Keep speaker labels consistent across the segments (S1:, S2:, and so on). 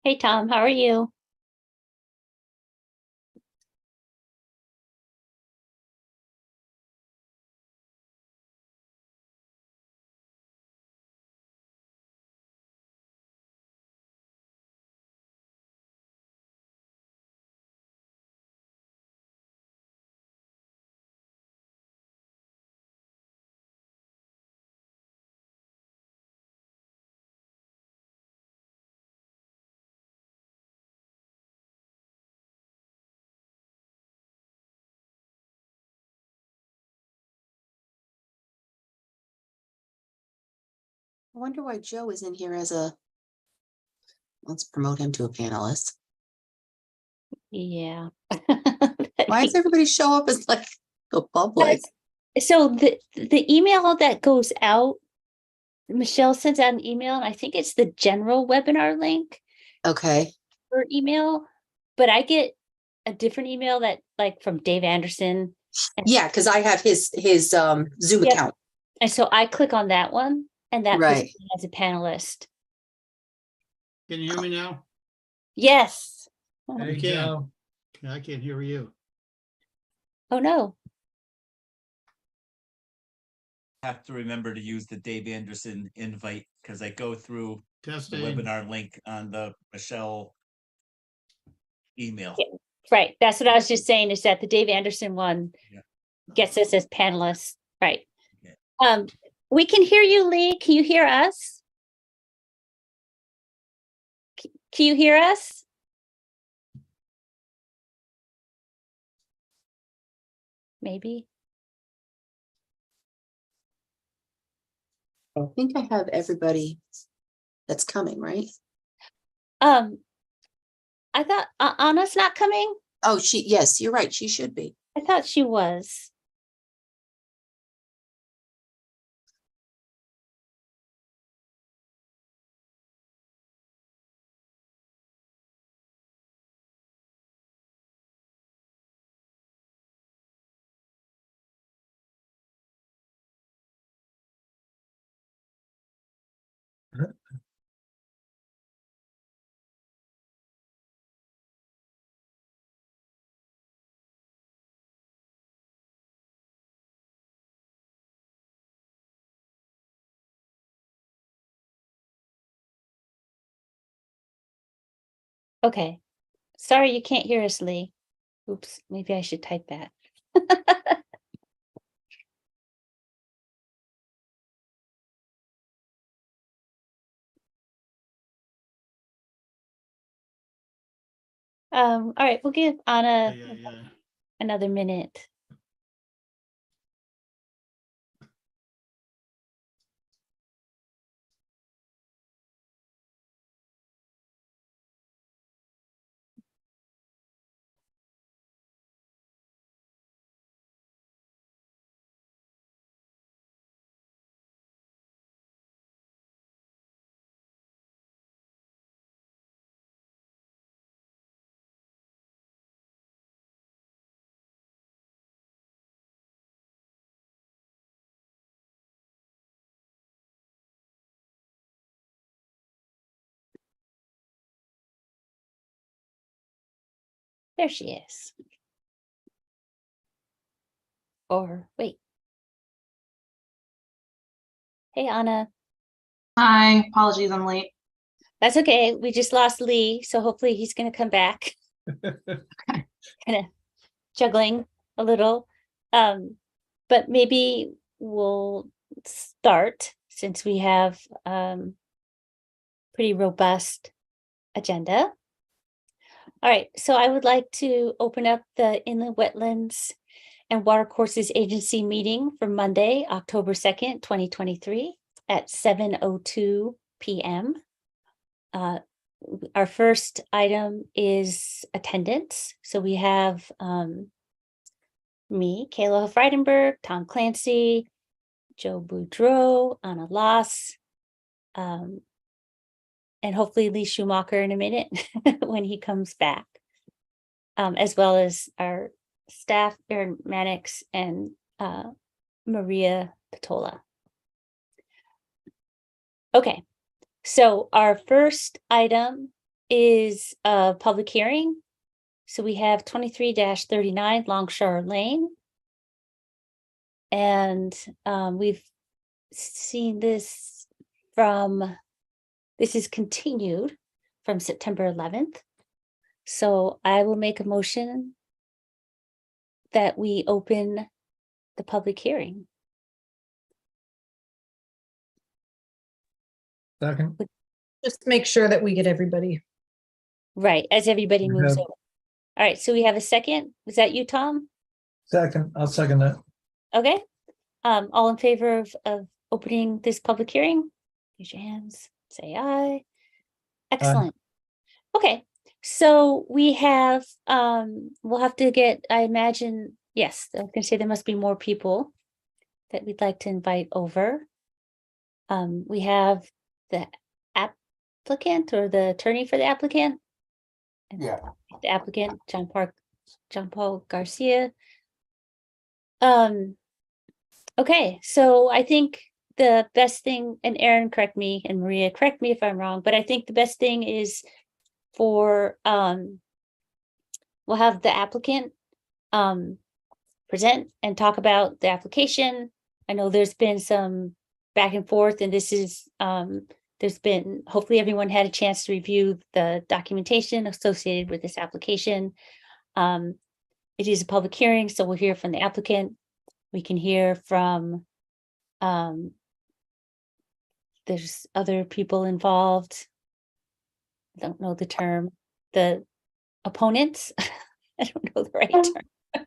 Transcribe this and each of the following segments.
S1: Hey, Tom, how are you?
S2: I wonder why Joe is in here as let's promote him to a panelist.
S1: Yeah.
S2: Why does everybody show up as like the public?
S1: So the email that goes out, Michelle sends out an email, and I think it's the general webinar link
S2: Okay,
S1: for email, but I get a different email that like from Dave Anderson.
S2: yeah, because I have his Zoom
S1: Yep.
S2: account.
S1: And so I click on that one, and that puts
S2: Right.
S1: me as a panelist.
S3: Can you hear me now?
S1: Yes.
S3: You can. I can't hear you.
S1: Oh no.
S4: Have to remember to use the Dave Anderson invite because I go through the
S3: Testing.
S4: webinar link on the Michelle email.
S1: Yeah. Right. That's what I was just saying, is that the Dave Anderson one
S4: Yeah.
S1: gets us as panelists. Right.
S4: Okay.
S1: We can hear you, Lee. Can you hear us? Can you hear us? Maybe.
S2: I think I have everybody that's coming, right?
S1: I thought Anna's not coming.
S2: Oh, yes, you're right. She should be.
S1: I thought she was. Okay. Sorry you can't hear us, Lee. Oops, maybe I should type that. All right, we'll give Anna
S3: Yeah.
S1: another minute. There she is. Or wait. Hey, Anna.
S5: Hi, apologies, I'm late.
S1: That's okay. We just lost Lee, so hopefully he's going to come back. Kind of juggling a little. But maybe we'll start, since we have pretty robust agenda. All right, so I would like to open up the Inland Wetlands and Watercourses Agency meeting for Monday, October 2nd, 2023 at 7:02 p.m. Our first item is attendance. So we have me, Kayla Freidenberg, Tom Clancy, Joe Boudreau, Anna Loss, and hopefully Lee Schumacher in a minute when he comes back, as well as our staff, Erin Mannix and Maria Patola. Okay, so our first item is a public hearing. So we have 23-39 Longshore Lane. And we've seen this this is continued from September 11th. So I will make a motion that we open the public hearing.
S3: Second.
S6: Just make sure that we get everybody.
S1: Right, as everybody moves
S3: Okay.
S1: over. All right, so we have a second. Was that you, Tom?
S3: Second, I'll second that.
S1: Okay. All in favor of opening this public hearing? Use your hands, say aye. Excellent. Okay, so we have, we'll have to get, I imagine, yes, I was gonna say there must be more people that we'd like to invite over. We have the applicant or the attorney for the applicant.
S7: Yeah.
S1: The applicant, John Paul Garcia. Okay, so I think the best thing, and Aaron, correct me, and Maria, correct me if I'm wrong, but I think the best thing is for, we'll have the applicant present and talk about the application. I know there's been some back and forth, and this is, there's been, hopefully everyone had a chance to review the documentation associated with this application. It is a public hearing, so we'll hear from the applicant. We can hear from, there's other people involved. I don't know the term, the opponents. I don't know the right term.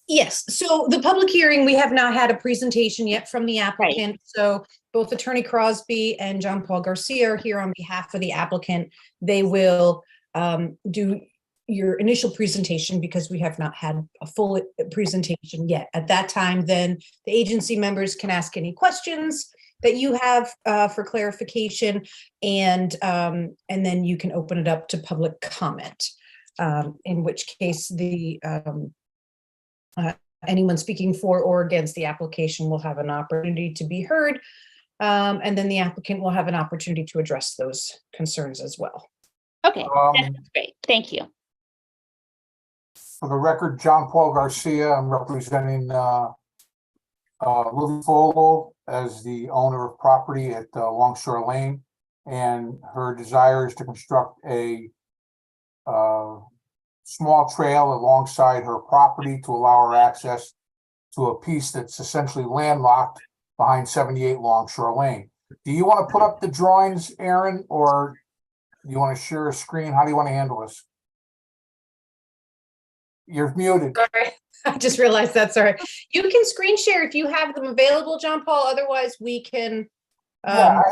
S6: Yes, so the public hearing, we have not had a presentation yet from the applicant. So both Attorney Crosby and John Paul Garcia are here on behalf of the applicant. They will do your initial presentation because we have not had a full presentation yet. At that time, then the agency members can ask any questions that you have for clarification, and then you can open it up to public comment. In which case the anyone speaking for or against the application will have an opportunity to be heard, and then the applicant will have an opportunity to address those concerns as well.
S1: Okay, that's great. Thank you.
S7: For the record, John Paul Garcia, I'm representing Lily Fogel as the owner of property at Longshore Lane, and her desire is to construct a small trail alongside her property to allow her access to a piece that's essentially landlocked behind 78 Longshore Lane. Do you want to put up the drawings, Aaron, or do you want to share a screen? How do you want to handle this? You're muted.
S6: Sorry, I just realized that. Sorry. You can screen share if you have them available, John Paul. Otherwise, we can.
S7: Yeah,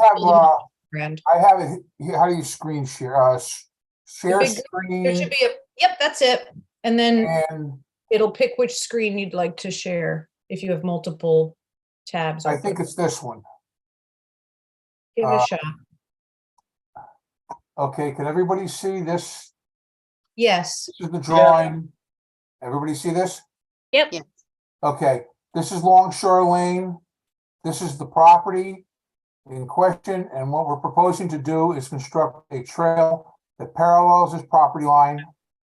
S6: Brand.
S7: I have it here. How do you screen share? Share
S6: There
S7: screen,
S6: should be a. Yep, that's it. And then
S7: and
S6: it'll pick which screen you'd like to share if you have multiple tabs.
S7: I
S6: open.
S7: think it's this one.
S6: Give it a shot.
S7: Okay, can everybody see this?
S6: Yes.
S7: This is the drawing. Everybody see this?
S1: Yep.
S2: Yeah.
S7: Okay, this is Longshore Lane. This is the property in question, and what we're proposing to do is construct a trail that parallels this property line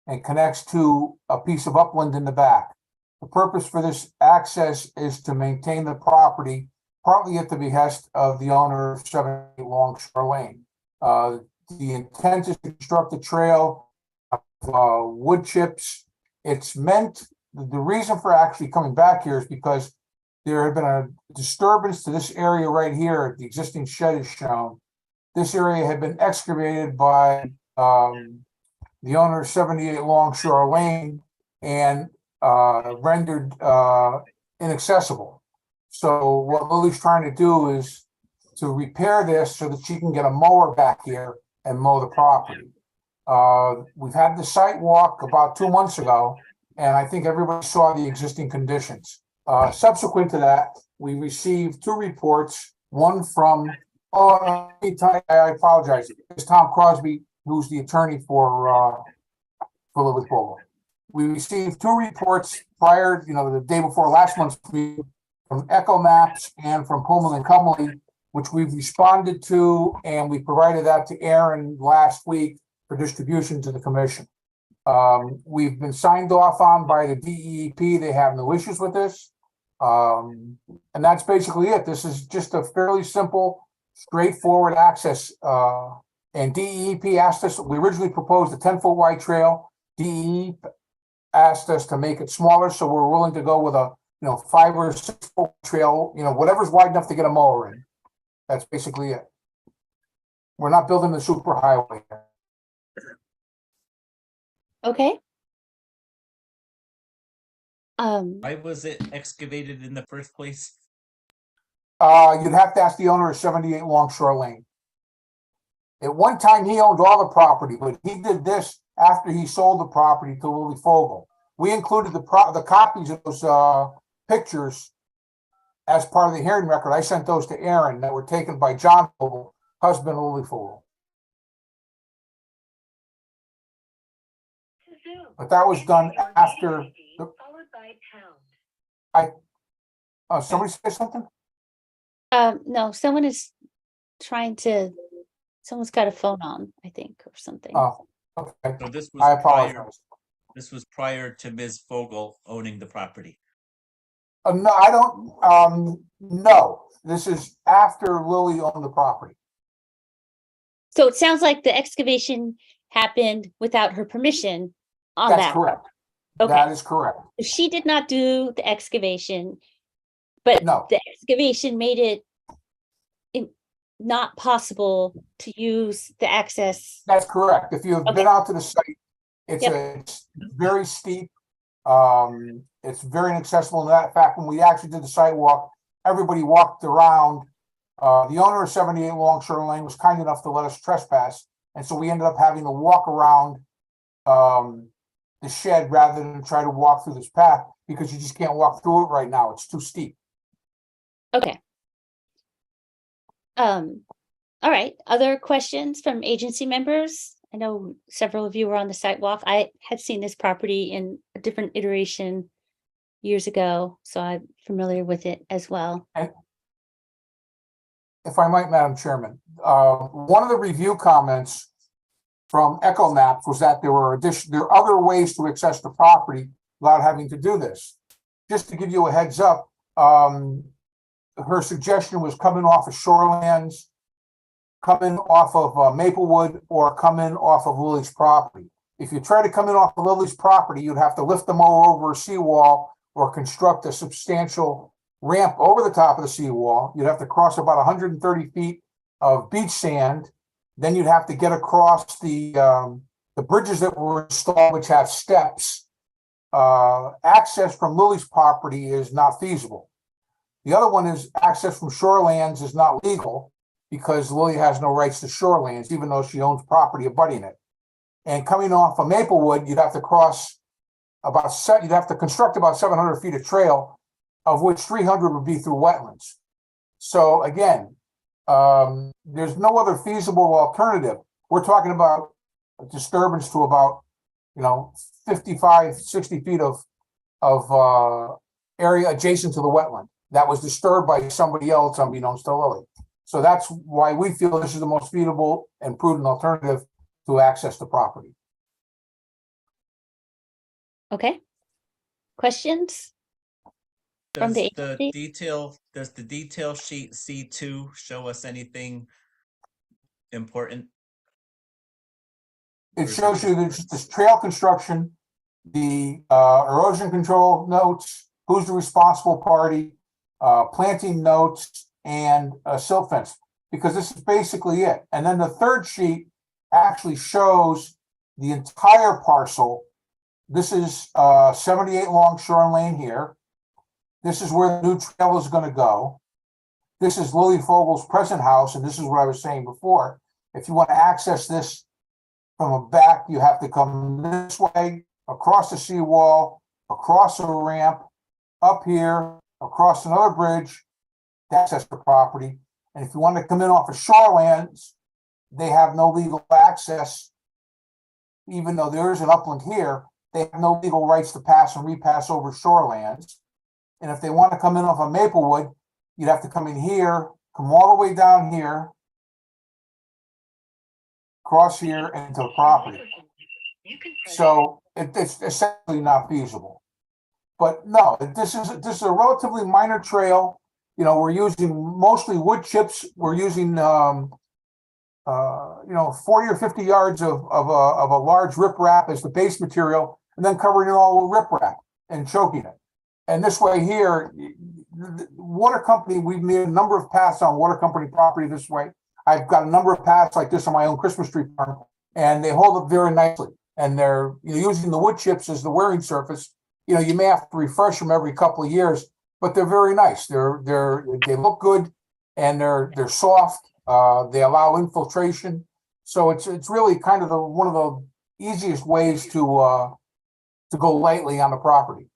S7: and connects to a piece of upland in the back. The purpose for this access is to maintain the property, partly at the behest of the owner of 78 Longshore Lane. The intent is to construct a trail of wood chips. It's meant, the reason for actually coming back here is because there had been a disturbance to this area right here. The existing shed is shown. This area had been excavated by the owner of 78 Longshore Lane and rendered inaccessible. So what Lily's trying to do is to repair this so that she can get a mower back here and mow the property. We've had the site walk about 2 months ago, and I think everybody saw the existing conditions. Subsequent to that, we received 2 reports, one from, I apologize, it's Tom Crosby, who's the attorney for Lily Fogel. We received 2 reports prior, the day before last month's meeting, from Echo Maps and from Pullman and Cumley, which we've responded to, and we provided that to Aaron last week. for distribution to the commission. We've been signed off on by the DEP. They have no issues with this. And that's basically it. This is just a fairly simple, straightforward access. And DEP asked us, we originally proposed a 10-foot wide trail. DEP asked us to make it smaller, so we're willing to go with a 5 or 6 foot trail, whatever's wide enough to get a mower in. That's basically it. We're not building the super highway.
S1: Okay.
S4: Why was it excavated in the first place?
S7: You'd have to ask the owner of 78 Longshore Lane. At one time, he owned all the property, but he did this after he sold the property to Lily Fogel. We included the copies of those pictures as part of the hearing record. I sent those to Aaron that were taken by John Fogel, husband of Lily Fogel. But that was done after. Somebody say something?
S1: No, someone's got a phone on, I think, or something.
S7: Oh, okay.
S4: So this
S7: I
S4: was prior,
S7: apologize.
S4: this was prior to Ms. Fogel owning the property.
S7: No, I don't. No, this is after Lily owned the property.
S1: So it sounds like the excavation happened without her permission on
S7: That's
S1: that.
S7: correct.
S1: Okay.
S7: That is correct.
S1: She did not do the excavation, but
S7: No.
S1: the excavation made it not possible to use the access.
S7: That's correct. If you have
S1: Okay.
S7: been out to the site, it's
S1: Yep.
S7: it's very steep. It's very inaccessible. In that fact, when we actually did the site walk, everybody walked around. The owner of 78 Longshore Lane was kind enough to let us trespass, and so we ended up having to walk around the shed rather than try to walk through this path because you just can't walk through it right now. It's too steep.
S1: Okay. All right. Other questions from agency members? I know several of you were on the site walk. I had seen this property in a different iteration years ago, so I'm familiar with it as well.
S7: If I might, Madam Chairman, one of the review comments from EchoMap was that there are other ways to access the property without having to do this. Just to give you a heads up, her suggestion was coming off of Shorelands, coming off of Maplewood, or coming off of Lily's property. If you try to come in off of Lily's property, you'd have to lift the mower over a seawall or construct a substantial ramp over the top of the seawall. You'd have to cross about 130 feet of beach sand. Then you'd have to get across the bridges that were installed, which have steps. Access from Lily's property is not feasible. The other one is access from Shorelands is not legal because Lily has no rights to Shorelands, even though she owns property abutting it. And coming off of Maplewood, you'd have to you'd have to construct about 700 feet of trail, of which 300 would be through wetlands. So again, there's no other feasible alternative. We're talking about a disturbance to about, 55, 60 feet of area adjacent to the wetland that was disturbed by somebody else unbeknownst to Lily. So that's why we feel this is the most feasible and prudent alternative to access the property.
S1: Okay. Questions? From
S4: Does
S1: the
S4: the
S1: agency?
S4: does the detail sheet C2 show us anything important?
S7: It shows you this trail construction, the erosion control notes, who's the responsible party, planting notes, and a silt fence, because this is basically it. And then the third sheet actually shows the entire parcel. This is 78 Longshore Lane here. This is where the new trail is going to go. This is Lily Fogel's present house, and this is what I was saying before. If you want to access this from a back, you have to come this way, across the seawall, across a ramp, up here, across another bridge to access the property. And if you want to come in off of Shorelands, they have no legal access. Even though there is an upland here, they have no legal rights to pass and repass over Shorelands. And if they want to come in off of Maplewood, you'd have to come in here, come all the way down here, cross here into the property. So it's essentially not feasible. But no, this is a relatively minor trail. You know, we're using mostly wood chips. We're using 40 or 50 yards of a large riprap as the base material, and then covering it all with riprap and choking it. And this way here, the water company, we've made a number of paths on water company property this way. I've got a number of paths like this on my own Christmas tree farm, and they hold up very nicely. And they're using the wood chips as the wearing surface. You may have to refresh them every couple of years, but they're very nice. They look good, and they're soft. They allow infiltration, so it's really kind of one of the easiest ways to go lightly on the property.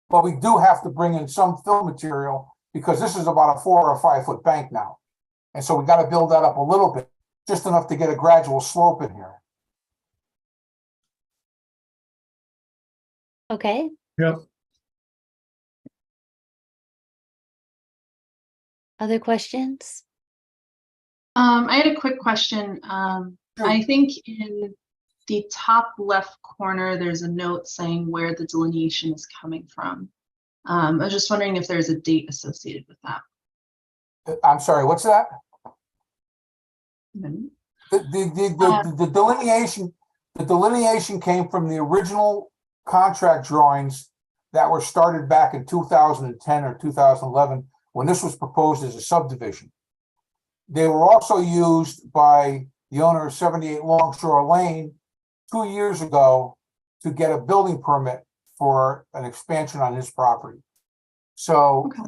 S7: But we do have to bring in some fill material because this is about a 4 or 5 foot bank now, and so we got to build that up a little bit, just enough to get a gradual slope in here.
S1: Okay,
S3: Yep.
S1: other questions?
S5: I had a quick question. I think in the top left corner, there's a note saying where the delineation is coming from. I was just wondering if there's a date associated with that.
S7: I'm sorry, what's that?
S5: Mhm.
S7: The delineation came from the original contract drawings that were started back in 2010 or 2011 when this was proposed as a subdivision. They were also used by the owner of 78 Longshore Lane 2 years ago to get a building permit for an expansion on his property. So
S5: Okay.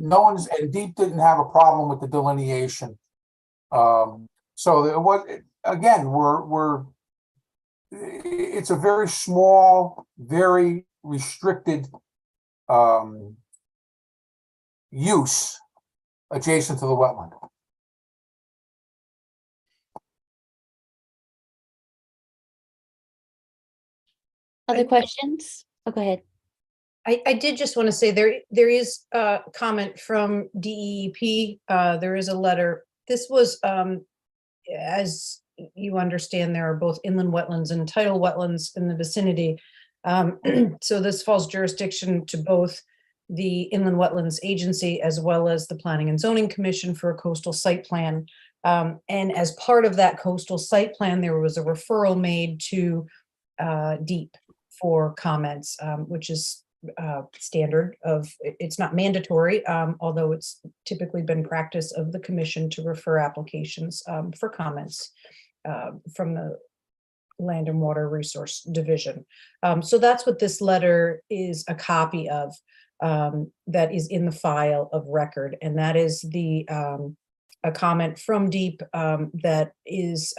S7: and Deep didn't have a problem with the delineation. So it was, again, it's a very small, very restricted use adjacent to the wetland.
S1: Other questions? Oh, go ahead.
S6: I did just want to say there is a comment from DEP. There is a letter. This was, as you understand, there are both inland wetlands and tidal wetlands in the vicinity. So this falls jurisdiction to both the Inland Wetlands Agency as well as the Planning and Zoning Commission for a coastal site plan. And as part of that coastal site plan, there was a referral made to DEEP for comments, which is standard of, it's not mandatory, although it's typically been practice of the commission to refer applications for comments from the Land and Water Resource Division. So that's what this letter is a copy of, that is in the file of record. And that is a comment from DEEP that is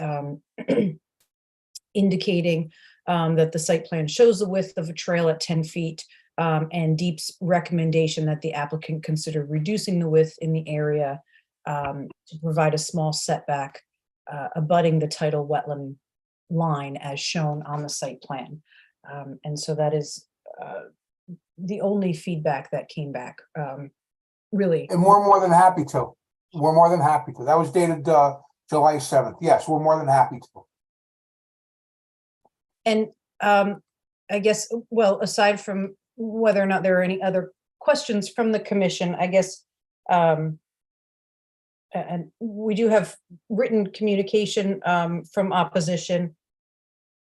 S6: indicating that the site plan shows the width of a trail at 10 feet, and DEEP's recommendation that the applicant consider reducing the width in the area to provide a small setback abutting the tidal wetland line as shown on the site plan. And so that is the only feedback that came back, really.
S7: And we're more than happy to. We're more than happy to. That was dated July 7th. Yes, we're more than happy to.
S6: And I guess, well, aside from whether or not there are any other questions from the commission, I guess, and we do have written communication from opposition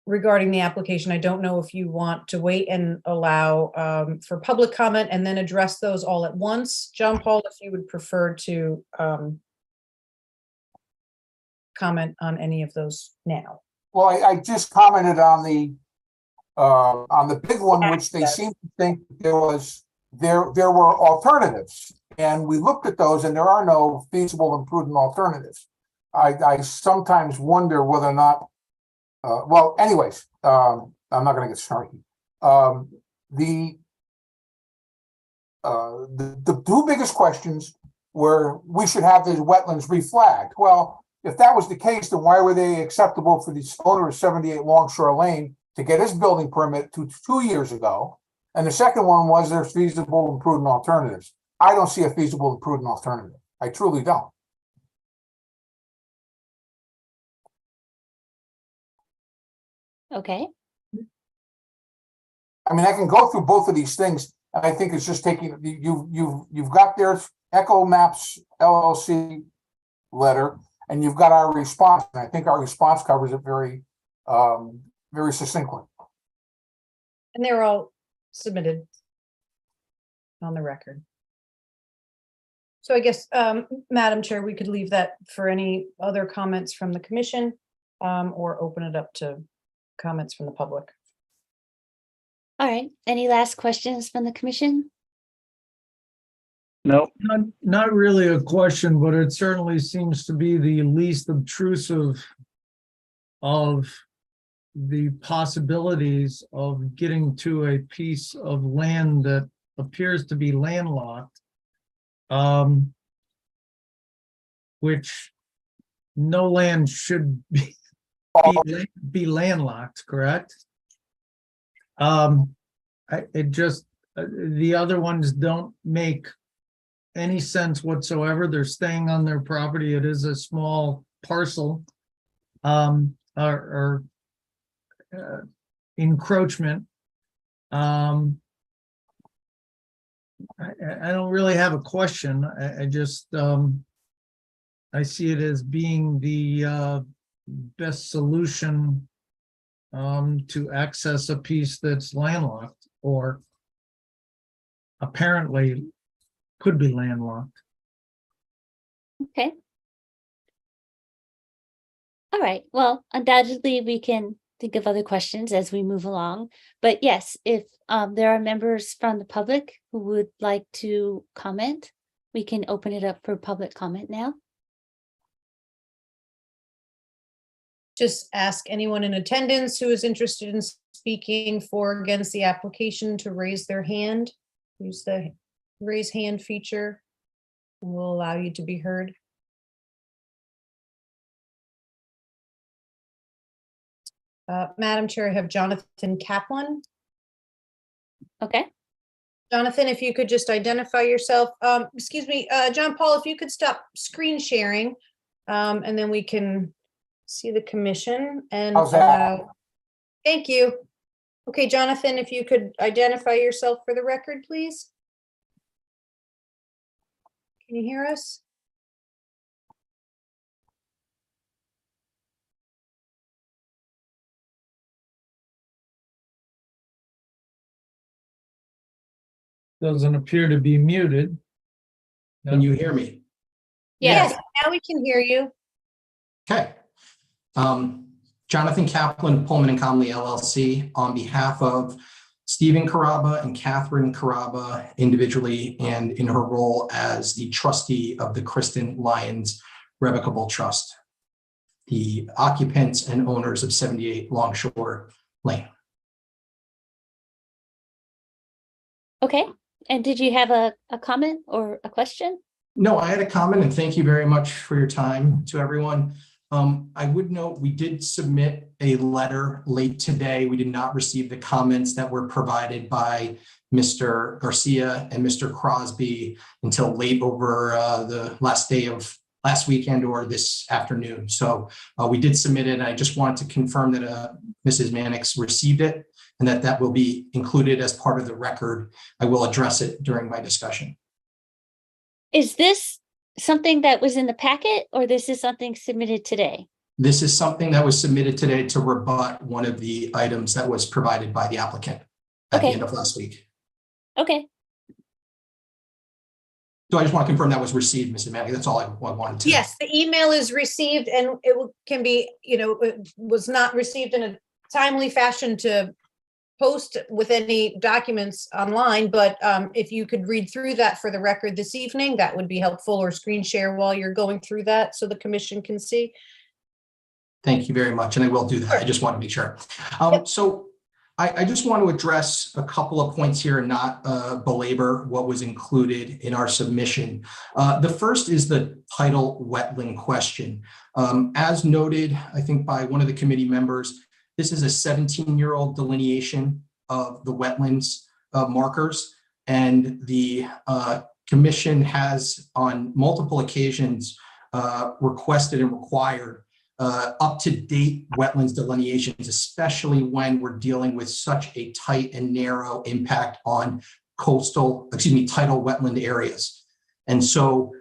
S6: regarding the application. I don't know if you want to wait and allow for public comment and then address those all at once. John Paul, if you would prefer to comment on any of those now.
S7: Well, I just commented on the big one, which they seem to think there were alternatives. And we looked at those and there are no feasible and prudent alternatives. I sometimes wonder whether or not, well, anyways, I'm not going to get started. The two biggest questions were, we should have the wetlands reflagged. Well, if that was the case, then why were they acceptable for the owner of 78 Longshore Lane to get his building permit 2 years ago? And the second one was, there's feasible and prudent alternatives. I don't see a feasible and prudent alternative. I truly don't.
S1: Okay,
S7: I mean, I can go through both of these things, and I think it's just taking, you've got their Echo Maps LLC letter, and you've got our response, and I think our response covers it very, very succinctly.
S6: And they're all submitted on the record. So I guess, Madam Chair, we could leave that for any other comments from the commission, or open it up to comments from the public.
S1: all right. Any last questions from the commission?
S8: No,
S3: Not really a question, but it certainly seems to be the least obtrusive of the possibilities of getting to a piece of land that appears to be landlocked. Which no land should be landlocked, correct? The other ones don't make any sense whatsoever. They're staying on their property. It is a small parcel, or encroachment. I don't really have a question. I just, I see it as being the best solution to access a piece that's landlocked or apparently could be landlocked.
S1: Okay. All right, well, undoubtedly, we can think of other questions as we move along. But yes, if there are members from the public who would like to comment, we can open it up for public comment now.
S6: Just ask anyone in attendance who is interested in speaking for or against the application to raise their hand. Use the raise hand feature, and we'll allow you to be heard. Madam Chair, I have Jonathan Kaplan.
S1: Okay,
S6: Jonathan, if you could just identify yourself. Excuse me, John Paul, if you could stop screen sharing, and then we can see the commission and
S7: How's that?
S6: allow. Thank you. Okay, Jonathan, if you could identify yourself for the record, please. Can you hear us?
S3: Doesn't appear to be muted.
S8: can you hear me?
S1: yes,
S6: Now we can hear you.
S8: Okay. Jonathan Kaplan, Pullman and Conley LLC, on behalf of Stephen Caraba and Catherine Caraba individually and in her role as the trustee of the Kristen Lyons Revocable Trust, the occupants and owners of 78 Longshore Lane.
S1: okay. And did you have a comment or a question?
S8: No, I had a comment, and thank you very much for your time to everyone. I would note we did submit a letter late today. We did not receive the comments that were provided by Mr. Garcia and Mr. Crosby until late over the last day of last weekend or this afternoon. So we did submit it, and I just wanted to confirm that Mrs. Mannix received it and that will be included as part of the record. I will address it during my discussion.
S1: Is this something that was in the packet or this is something submitted today?
S8: This is something that was submitted today to rebut one of the items that was provided by the applicant at the
S1: Okay.
S8: end of last week.
S1: Okay,
S8: So I just want to confirm that was received, Mrs. Manning. That's all I wanted to.
S6: Yes, the email is received and can be, it was not received in a timely fashion to post with any documents online, but if you could read through that for the record this evening, that would be helpful, or screen share while you're going through that so the commission can see.
S8: Thank you very much, and I will do that. I just want to make sure. So I just want to address a couple of points here and not belabor what was included in our submission. The first is the title wetland question. As noted, I think by one of the committee members, this is a 17-year-old delineation of the wetlands markers, and the commission has on multiple occasions requested and required up-to-date wetlands delineations, especially when we're dealing with such a tight and narrow impact on tidal wetland areas. And so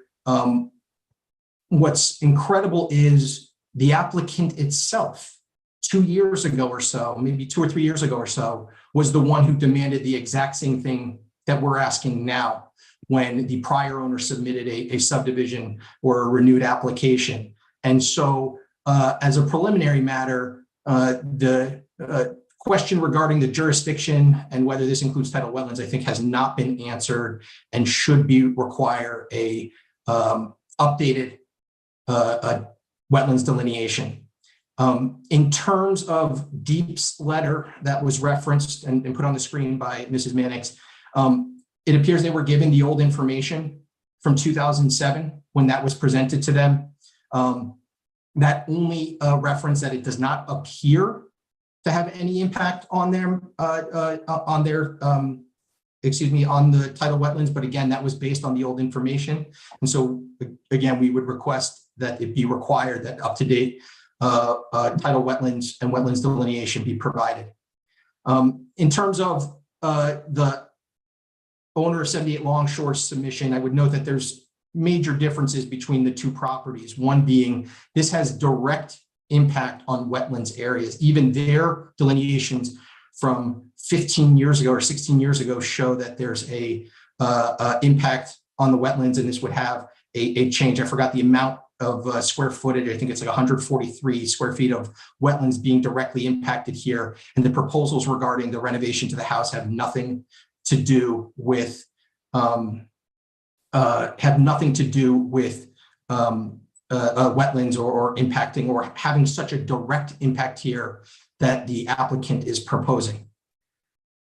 S8: what's incredible is the applicant itself, 2 years ago or so, maybe 2 or 3 years ago or so, was the one who demanded the exact same thing that we're asking now when the prior owner submitted a subdivision or a renewed application. And so as a preliminary matter, the question regarding the jurisdiction and whether this includes tidal wetlands, I think has not been answered and should require a updated wetlands delineation. In terms of Deep's letter that was referenced and put on the screen by Mrs. Mannix, it appears they were given the old information from 2007 when that was presented to them. That only reference that it does not appear to have any impact on their on the tidal wetlands, but again, that was based on the old information. And so again, we would request that it be required that up-to-date tidal wetlands and wetlands delineation be provided. In terms of the owner of 78 Longshore's submission, I would note that there's major differences between the two properties. One being this has direct impact on wetlands areas. Even their delineations from 15 years ago or 16 years ago show that there's a impact on the wetlands, and this would have a change. I forgot the amount of square footage. I think it's like 143 square feet of wetlands being directly impacted here. And the proposals regarding the renovation to the house have nothing to do with wetlands or impacting or having such a direct impact here that the applicant is proposing.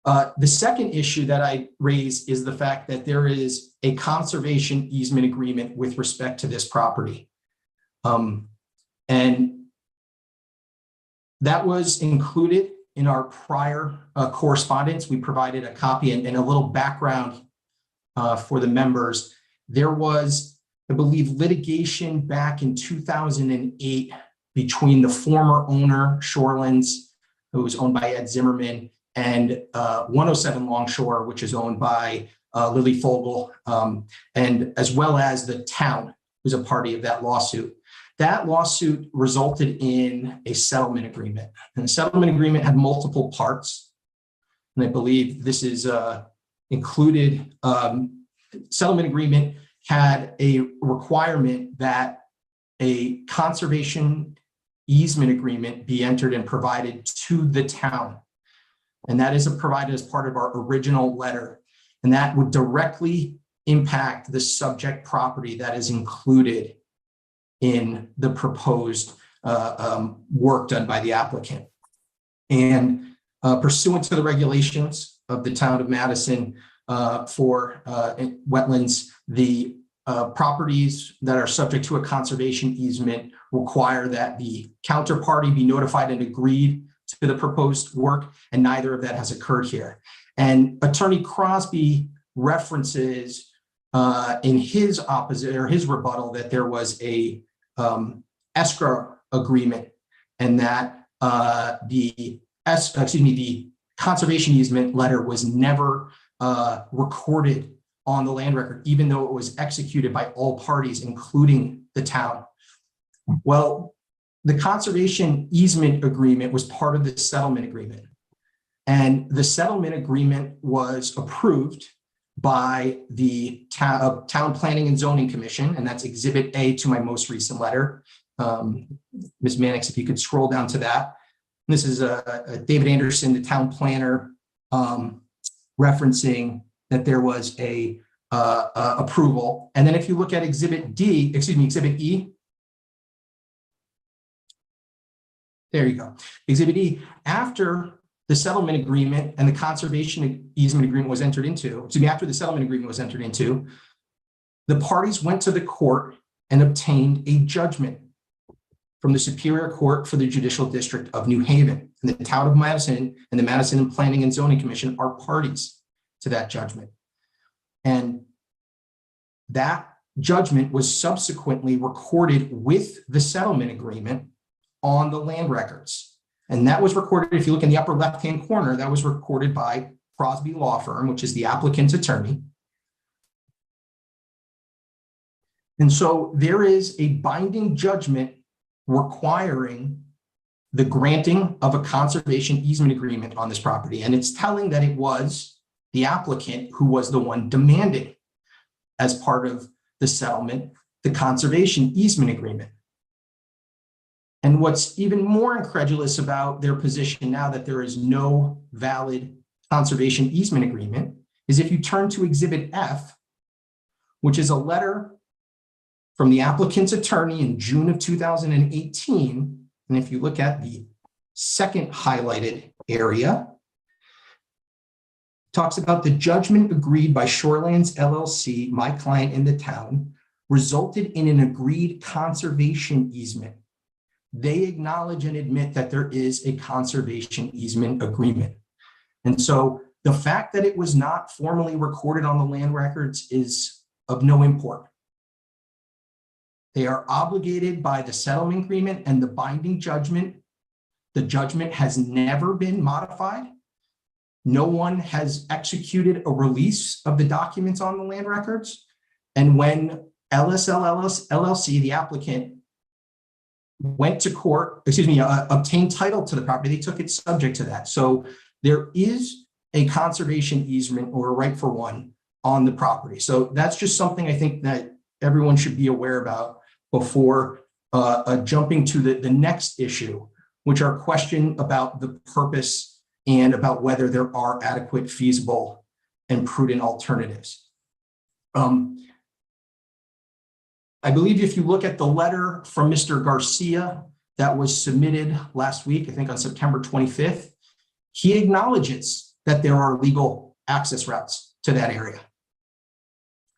S8: The second issue that I raise is the fact that there is a conservation easement agreement with respect to this property. And that was included in our prior correspondence. We provided a copy and a little background for the members. There was, I believe, litigation back in 2008 between the former owner, Shorelands, who was owned by Ed Zimmerman, and 107 Longshore, which is owned by Lily Fogel, and as well as the town, who's a party of that lawsuit. That lawsuit resulted in a settlement agreement, and the settlement agreement had multiple parts. And I believe this is included. Settlement agreement had a requirement that a conservation easement agreement be entered and provided to the town. And that is provided as part of our original letter. And that would directly impact the subject property that is included in the proposed work done by the applicant. And pursuant to the regulations of the town of Madison for wetlands, the properties that are subject to a conservation easement require that the counterparty be notified and agreed to the proposed work, and neither of that has occurred here. And Attorney Crosby references in his opposite or his rebuttal that there was a escrow agreement, and that the conservation easement letter was never recorded on the land record, even though it was executed by all parties, including the town. Well, the conservation easement agreement was part of the settlement agreement, and the settlement agreement was approved by the Town Planning and Zoning Commission, and that's Exhibit A to my most recent letter. Ms. Mannix, if you could scroll down to that. This is David Anderson, the town planner, referencing that there was a approval. And then if you look at Exhibit E, there you go. Exhibit E, after the settlement agreement and the conservation easement agreement was entered into, after the settlement agreement was entered into, the parties went to the court and obtained a judgment from the Superior Court for the Judicial District of New Haven. And the town of Madison and the Madison Planning and Zoning Commission are parties to that judgment. And that judgment was subsequently recorded with the settlement agreement on the land records. And that was recorded, if you look in the upper left-hand corner, that was recorded by Crosby Law Firm, which is the applicant's attorney. And so there is a binding judgment requiring the granting of a conservation easement agreement on this property. And it's telling that it was the applicant who was the one demanding, as part of the settlement, the conservation easement agreement. And what's even more incredulous about their position now that there is no valid conservation easement agreement is if you turn to Exhibit F, which is a letter from the applicant's attorney in June of 2018. And if you look at the second highlighted area, it talks about the judgment agreed by Shorelands LLC, my client in the town, resulted in an agreed conservation easement. They acknowledge and admit that there is a conservation easement agreement. And so the fact that it was not formally recorded on the land records is of no import. They are obligated by the settlement agreement and the binding judgment. The judgment has never been modified. No one has executed a release of the documents on the land records. And when LSL LLC, the applicant, went to court, obtained title to the property, they took it subject to that. So there is a conservation easement or a right for one on the property. So that's just something I think that everyone should be aware about before jumping to the next issue, which are questions about the purpose and about whether there are adequate, feasible, and prudent alternatives. I believe if you look at the letter from Mr. Garcia that was submitted last week, I think on September 25th, he acknowledges that there are legal access routes to that area.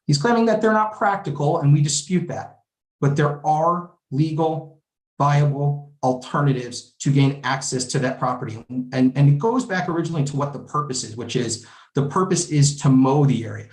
S8: He's claiming that they're not practical, and we dispute that, but there are legal, viable alternatives to gain access to that property. And it goes back originally to what the purpose is, which is the purpose is to mow the area.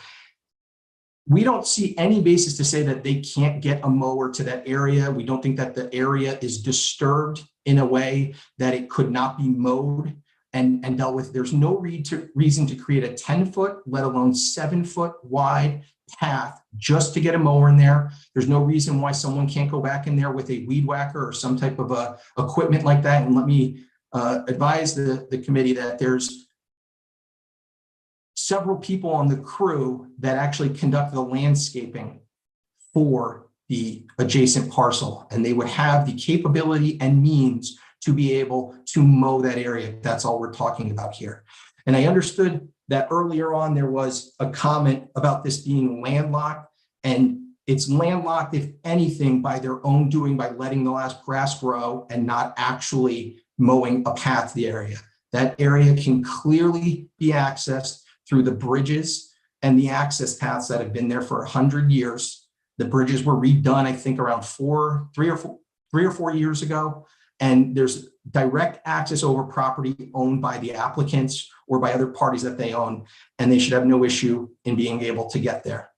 S8: We don't see any basis to say that they can't get a mower to that area. We don't think that the area is disturbed in a way that it could not be mowed and dealt with. There's no reason to create a 10-foot, let alone 7-foot wide path just to get a mower in there. There's no reason why someone can't go back in there with a weed whacker or some type of equipment like that. And let me advise the committee that there's several people on the crew that actually conduct the landscaping for the adjacent parcel, and they would have the capability and means to be able to mow that area. That's all we're talking about here. And I understood that earlier on there was a comment about this being landlocked, and it's landlocked, if anything, by their own doing, by letting the last grass grow and not actually mowing a path to the area. That area can clearly be accessed through the bridges and the access paths that have been there for 100 years. The bridges were redone, I think, around 3 or 4 years ago. And there's direct access over property owned by the applicants or by other parties that they own, and they should have no issue in being able to get there.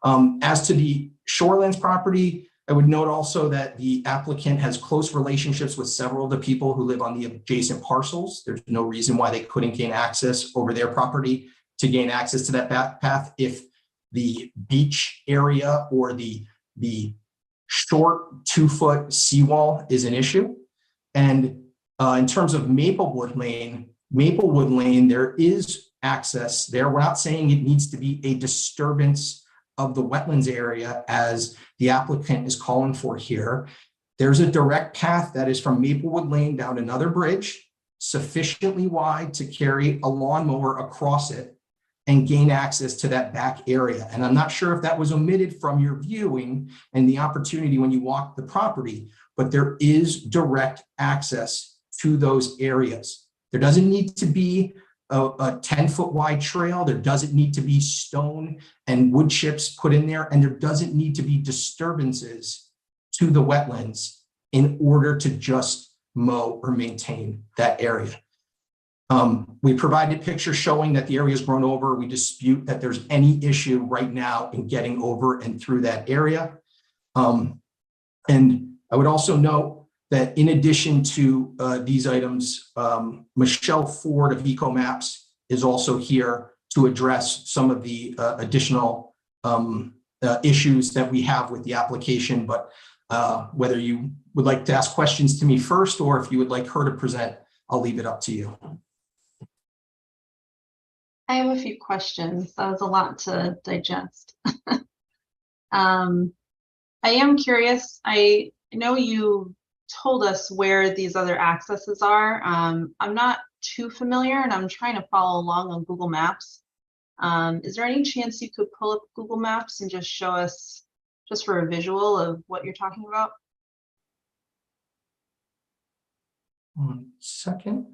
S8: As to the Shorelands property, I would note also that the applicant has close relationships with several of the people who live on the adjacent parcels. There's no reason why they couldn't gain access over their property to gain access to that path if the beach area or the short 2-foot seawall is an issue. And in terms of Maplewood Lane, there is access there. We're not saying it needs to be a disturbance of the wetlands area as the applicant is calling for here. There's a direct path that is from Maplewood Lane down another bridge, sufficiently wide to carry a lawnmower across it and gain access to that back area. And I'm not sure if that was omitted from your viewing and the opportunity when you walk the property, but there is direct access to those areas. There doesn't need to be a 10-foot wide trail. There doesn't need to be stone and wood chips put in there. And there doesn't need to be disturbances to the wetlands in order to just mow or maintain that area. We provided pictures showing that the area has grown over. We dispute that there's any issue right now in getting over and through that area. And I would also note that in addition to these items, Michelle Ford of EcoMaps is also here to address some of the additional issues that we have with the application. But whether you would like to ask questions to me first, or if you would like her to present, I'll leave it up to you.
S5: I have a few questions. That was a lot to digest. I am curious. I know you told us where these other accesses are. I'm not too familiar, and I'm trying to follow along on Google Maps. Is there any chance you could pull up Google Maps and just show us, just for a visual of what you're talking about?
S8: 1 second.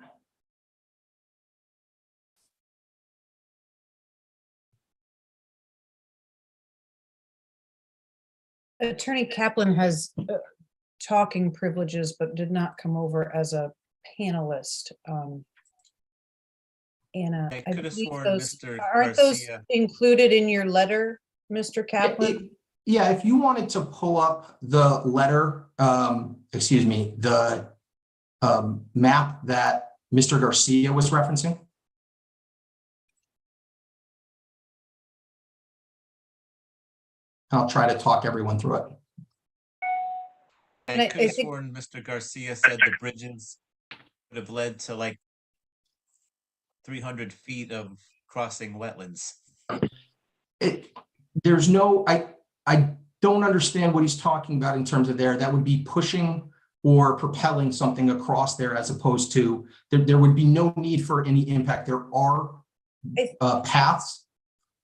S6: Attorney Kaplan has talking privileges, but did not come over as a panelist. Anna,
S4: I
S6: I
S4: could have
S6: believe
S4: sworn
S6: those,
S4: Mr.
S6: aren't those
S4: Garcia.
S6: included in your letter, Mr. Kaplan?
S8: Yeah, if you wanted to pull up the letter, excuse me, the map that Mr. Garcia was referencing. I'll try to talk everyone through it.
S6: And
S4: I
S6: I
S4: could have
S6: think-
S4: sworn Mr. Garcia said the bridges would have led to like 300 feet of crossing wetlands.
S8: There's no, I don't understand what he's talking about in terms of there. That would be pushing or propelling something across there, as opposed to, there would be no need for any impact. There are paths.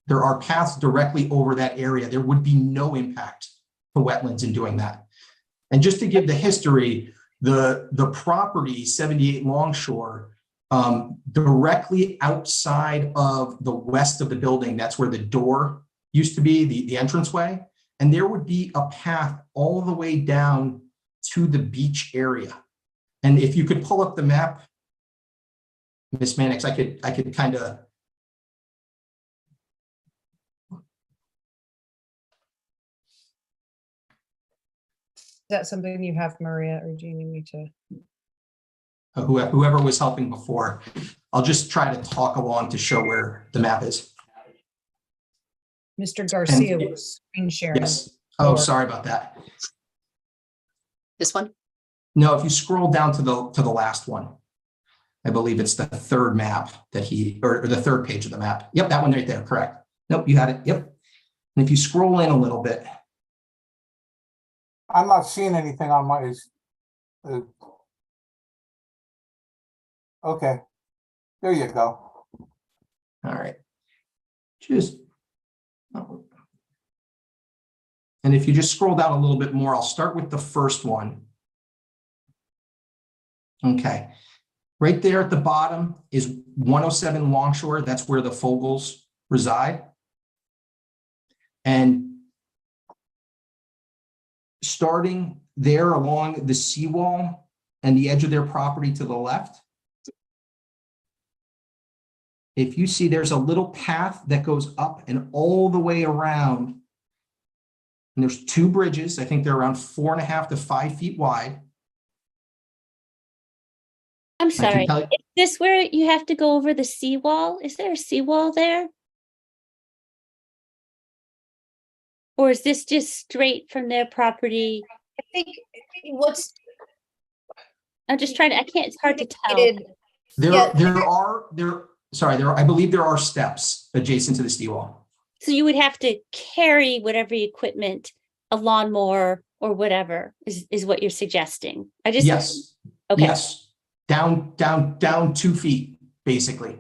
S8: There are paths directly over that area. There would be no impact to wetlands in doing that. And just to give the history, the property 78 Longshore, directly outside of the west of the building, that's where the door used to be, the entranceway, and there would be a path all the way down to the beach area. And if you could pull up the map, Ms. Mannix, I could kind of.
S6: Is that something you have, Maria, or do you need me to?
S8: Whoever was helping before, I'll just try to talk along to show where the map is.
S6: Mr. Garcia was screen sharing.
S8: Yes. Oh, sorry about that.
S2: This one?
S8: No, if you scroll down to the last one, I believe it's the third map that or the third page of the map. Yep, that one right there, correct. Nope, you had it. Yep. And if you scroll in a little bit.
S7: I'm not seeing anything on my, okay, there you go.
S8: All right. Just. And if you just scroll down a little bit more, I'll start with the first one. Okay. Right there at the bottom is 107 Longshore. That's where the Fogels reside. And starting there along the seawall and the edge of their property to the left, if you see, there's a little path that goes up and all the way around. And there's 2 bridges. I think they're around 4.5 to 5 feet wide.
S1: I'm sorry.
S8: tell you-
S1: Is this where you have to go over the seawall? Is there a seawall there? Or is this just straight from their property?
S6: I think what's
S1: I'm just trying to, I can't, it's hard to tell.
S8: I believe there are steps adjacent to the seawall.
S1: So you would have to carry whatever equipment, a lawnmower or whatever is what you're suggesting.
S8: Yes.
S1: Okay.
S8: Yes. Down 2 feet, basically.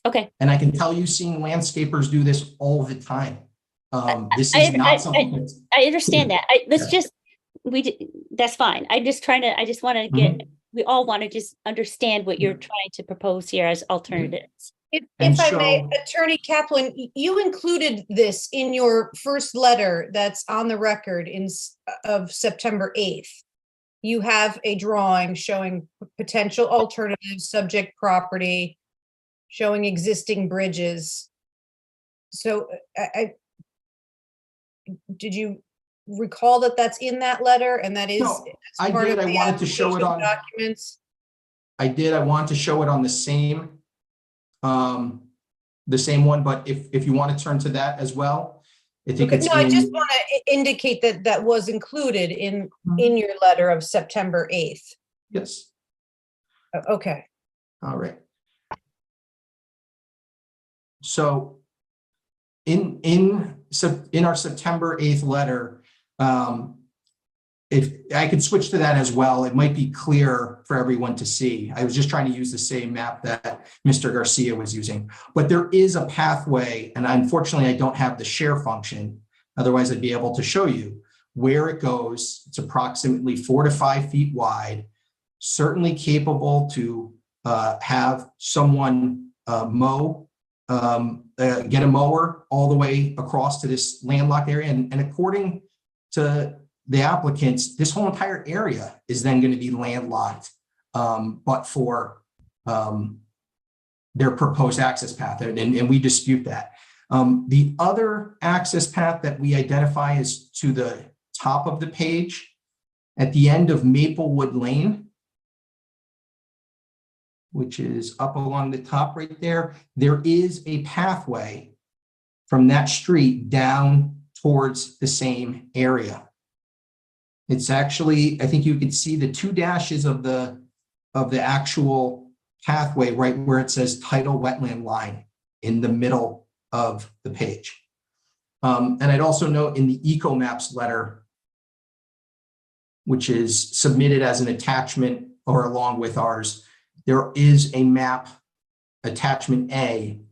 S1: Okay.
S8: And I can tell you, seeing landscapers do this all the time. This is not something.
S1: I understand that. That's fine. I just want to get, we all want to just understand what you're trying to propose here as alternatives.
S6: If
S8: And
S6: I may,
S8: so-
S6: Attorney Kaplan, you included this in your first letter that's on the record of September 8th. You have a drawing showing potential alternatives, subject property, showing existing bridges. So did you recall that that's in that letter and that is.
S8: No, I
S6: part
S8: did.
S6: of
S8: I
S6: the
S8: wanted to show it
S6: application
S8: on,
S6: documents.
S8: I did. I want to show it on the same one, but if you want to turn to that as well, I think
S6: Okay,
S8: it's
S6: no, I just
S8: in,
S6: want to indicate that that was included in your letter of September 8th.
S8: yes,
S6: Okay.
S8: all right. So in our September 8th letter, if I could switch to that as well, it might be clearer for everyone to see. I was just trying to use the same map that Mr. Garcia was using, but there is a pathway, and unfortunately I don't have the share function. Otherwise I'd be able to show you where it goes. It's approximately 4 to 5 feet wide, certainly capable to have someone mow, get a mower all the way across to this landlocked area. And according to the applicants, this whole entire area is then going to be landlocked, but for their proposed access path, and we dispute that. The other access path that we identify is to the top of the page at the end of Maplewood Lane, which is up along the top right there. There is a pathway from that street down towards the same area. It's actually, I think you can see the 2 dashes of the actual pathway right where it says tidal wetland line in the middle of the page. And I'd also note in the EcoMaps letter, which is submitted as an attachment or along with ours, there is a map, attachment A,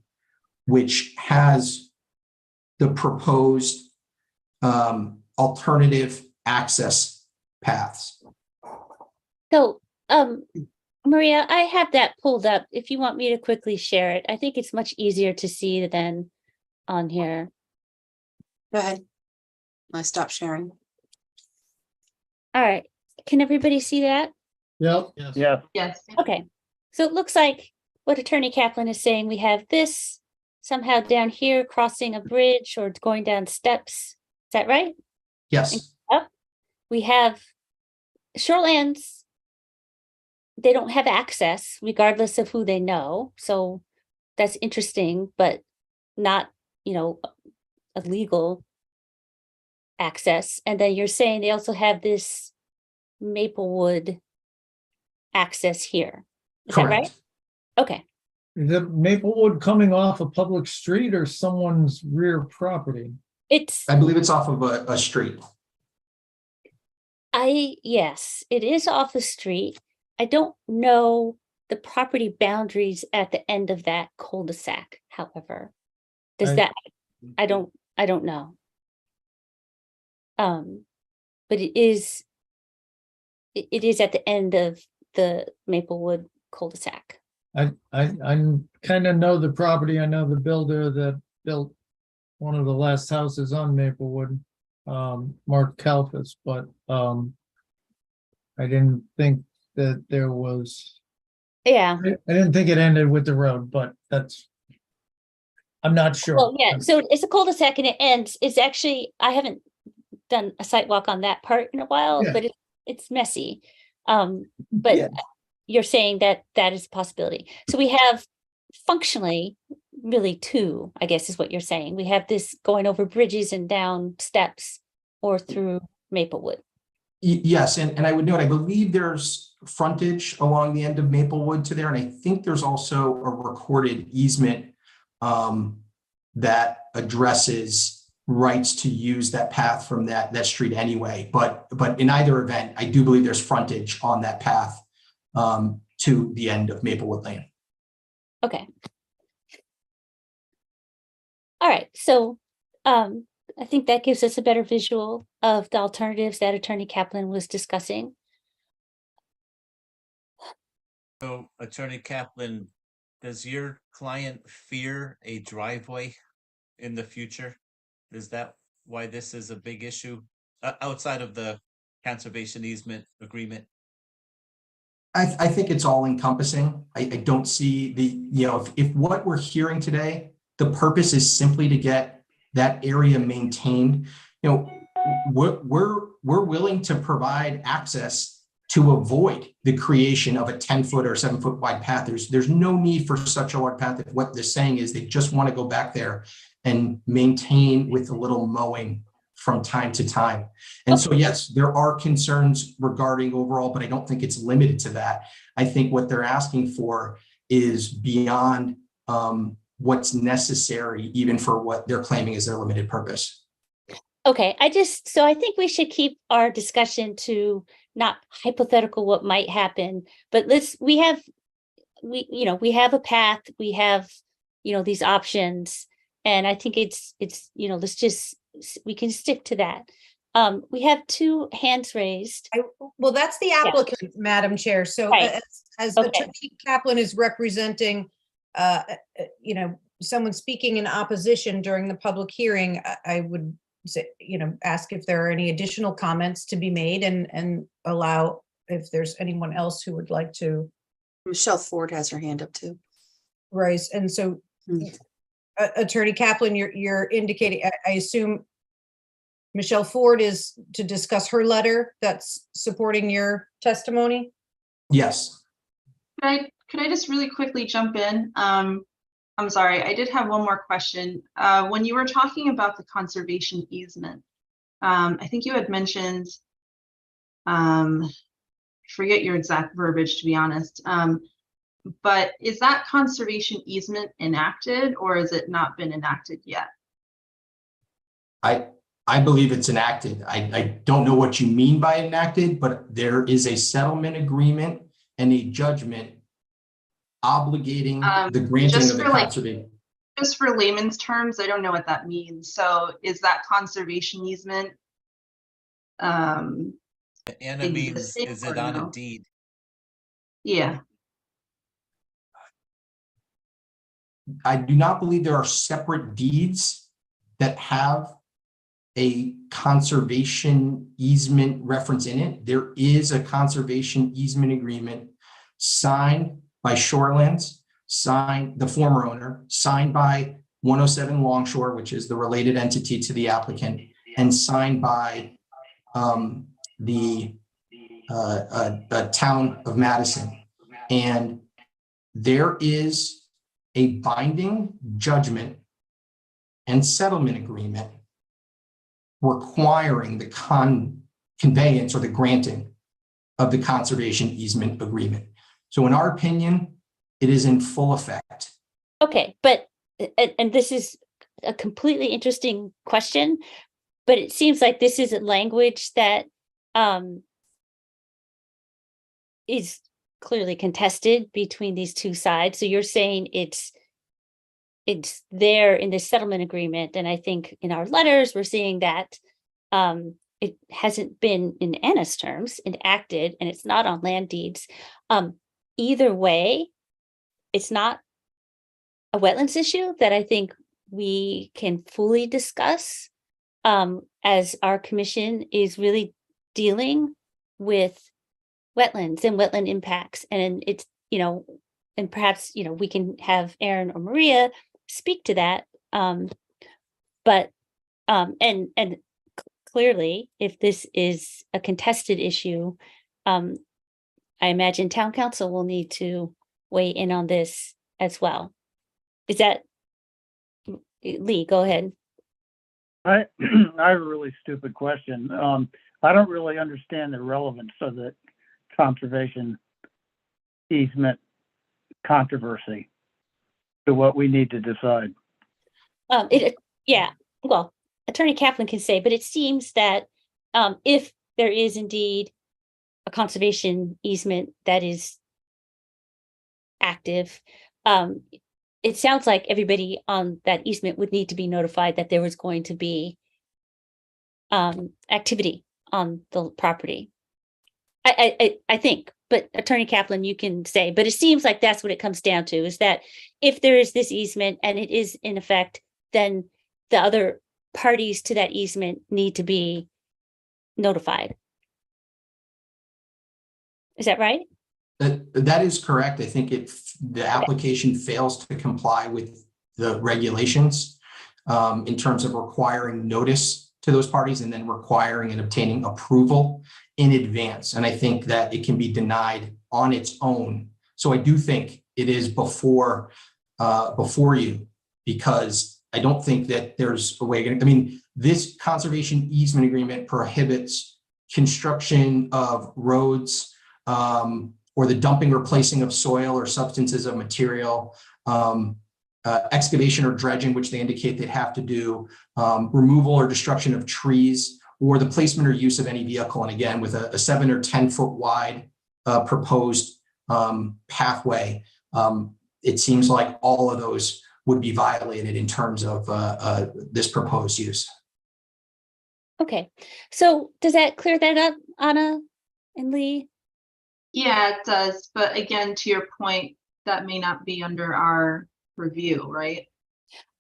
S8: which has the proposed alternative access paths.
S1: So, Maria, I have that pulled up. If you want me to quickly share it, I think it's much easier to see than on here.
S2: Go ahead. I stopped sharing.
S1: All right, can everybody see that?
S3: Yep.
S9: Yeah.
S5: Yes.
S1: Okay, so it looks like what Attorney Kaplan is saying, we have this somehow down here crossing a bridge or going down steps. Is that right?
S8: Yes,
S1: Up. We have shorelands. They don't have access regardless of who they know. So that's interesting, but not, a legal access. And then you're saying they also have this Maplewood access here. Is that right?
S8: correct.
S1: Okay.
S3: Is it Maplewood coming off a public street or someone's rear property?
S1: It's,
S8: I believe it's off of a street.
S1: yes, it is off the street. I don't know the property boundaries at the end of that cul-de-sac, however. Does
S3: I-
S1: that, I don't know. But it is at the end of the Maplewood cul-de-sac.
S3: I kind of know the property. I know the builder that built one of the last houses on Maplewood, Mark Kalfas, but I didn't think that there was,
S1: Yeah.
S3: I didn't think it ended with the road, but I'm not sure.
S1: Well, yeah, so it's a cul-de-sac and it ends, it's actually, I haven't done a site walk on that part in a while,
S3: Yeah.
S1: but it's messy. But
S3: Yeah.
S1: you're saying that that is a possibility. So we have functionally really two, I guess is what you're saying. We have this going over bridges and down steps or through Maplewood.
S8: Yes, and I would note, I believe there's frontage along the end of Maplewood to there, and I think there's also a recorded easement that addresses rights to use that path from that street anyway. But in either event, I do believe there's frontage on that path to the end of Maplewood Lane.
S1: Okay. All right, so I think that gives us a better visual of the alternatives that Attorney Kaplan was discussing.
S4: So Attorney Kaplan, does your client fear a driveway in the future? Is that why this is a big issue outside of the conservation easement agreement?
S8: I think it's all encompassing. I don't see if what we're hearing today, the purpose is simply to get that area maintained. we're willing to provide access to avoid the creation of a 10-foot or 7-foot wide path. There's no need for such a wide path. If what they're saying is they just want to go back there and maintain with a little mowing from time to time. And so, yes, there are concerns regarding overall, but I don't think it's limited to that. I think what they're asking for is beyond what's necessary, even for what they're claiming is their limited purpose.
S1: Okay, so I think we should keep our discussion to not hypothetical what might happen, but we have a path, we have, these options. And I think it's, we can stick to that. We have 2 hands raised.
S6: Well, that's the applicant, Madam Chair. So
S1: Right.
S6: as
S1: Okay.
S6: Attorney Kaplan is representing, someone speaking in opposition during the public hearing, I would say, ask if there are any additional comments to be made and allow if there's anyone else who would like to
S2: Michelle Ford has her hand up too.
S6: raise. And so Attorney Kaplan, you're indicating, I assume Michelle Ford is to discuss her letter that's supporting your testimony?
S8: Yes.
S5: Could I just really quickly jump in? I'm sorry, I did have one more question. When you were talking about the conservation easement, I think you had mentioned, forget your exact verbiage, to be honest, but is that conservation easement enacted or has it not been enacted yet?
S8: I believe it's enacted. I don't know what you mean by enacted, but there is a settlement agreement and a judgment obligating the granting of the conservation.
S5: Just for layman's terms, I don't know what that means. So is that conservation easement?
S4: Anna means,
S5: existing
S4: is it
S5: or
S4: on
S5: no?
S4: a deed?
S5: Yeah.
S8: I do not believe there are separate deeds that have a conservation easement reference in it. There is a conservation easement agreement signed by Shorelands, signed the former owner, signed by 107 Longshore, which is the related entity to the applicant, and signed by the town of Madison. And there is a binding judgment and settlement agreement requiring the conveyance or the granting of the conservation easement agreement. So in our opinion, it is in full effect.
S1: Okay, but, and this is a completely interesting question, but it seems like this is a language that is clearly contested between these 2 sides. So you're saying it's there in the settlement agreement. And I think in our letters, we're seeing that it hasn't been, in Anna's terms, enacted, and it's not on land deeds. Either way, it's not a wetlands issue that I think we can fully discuss as our commission is really dealing with wetlands and wetland impacts. And it's, and perhaps, we can have Aaron or Maria speak to that. But clearly, if this is a contested issue, I imagine town council will need to weigh in on this as well. Is that, Lee, go ahead.
S9: I have a really stupid question. I don't really understand the relevance of the conservation easement controversy to what we need to decide.
S1: Well, Attorney Kaplan can say, but it seems that if there is indeed a conservation easement that is active, it sounds like everybody on that easement would need to be notified that there was going to be activity on the property. I think, but Attorney Kaplan, you can say, but it seems like that's what it comes down to, is that if there is this easement and it is in effect, then the other parties to that easement need to be notified. Is that right?
S8: That is correct. I think the application fails to comply with the regulations in terms of requiring notice to those parties and then requiring and obtaining approval in advance. And I think that it can be denied on its own. So I do think it is before you, because I don't think that there's a way. I mean, this conservation easement agreement prohibits construction of roads or the dumping or placing of soil or substances of material, excavation or dredging, which they indicate they'd have to do, removal or destruction of trees, or the placement or use of any vehicle. And again, with a 7 or 10 foot wide proposed pathway, it seems like all of those would be violated in terms of this proposed use.
S1: Okay, so does that clear that up, Anna and Lee?
S5: Yeah, it does. But again, to your point, that may not be under our review, right?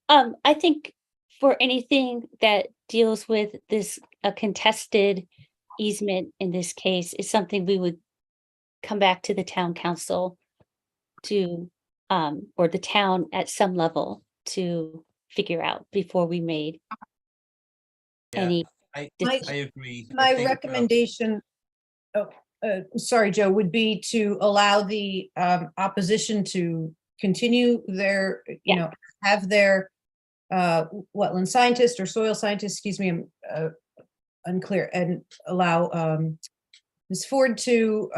S1: I think for anything that deals with this, a contested easement in this case is something we would come back to the town council to, or the town at some level to figure out before we made
S4: Yeah,
S1: any.
S4: I
S1: decision.
S4: I agree. I
S6: My
S4: think,
S6: recommendation, sorry, Joe, would be to allow the opposition to continue their, you know, have their wetland scientist or soil scientist, excuse me, I'm unclear, and allow Ms. Ford to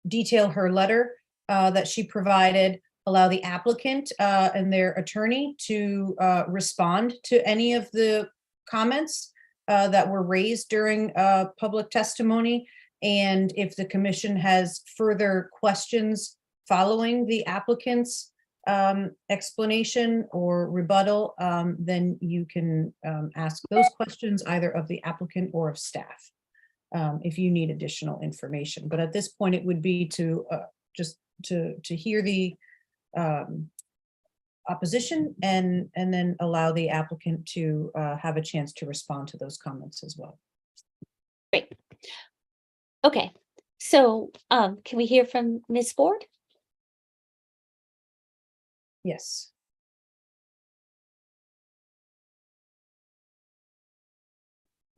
S6: detail her letter that she provided, allow the applicant and their attorney to respond to any of the comments that were raised during public testimony. And if the commission has further questions following the applicant's explanation or rebuttal, then you can ask those questions either of the applicant or of staff if you need additional information. But at this point, it would be to just to hear the opposition and then allow the applicant to have a chance to respond to those comments as well.
S1: Great. Okay, so can we hear from Ms. Ford?
S6: Yes.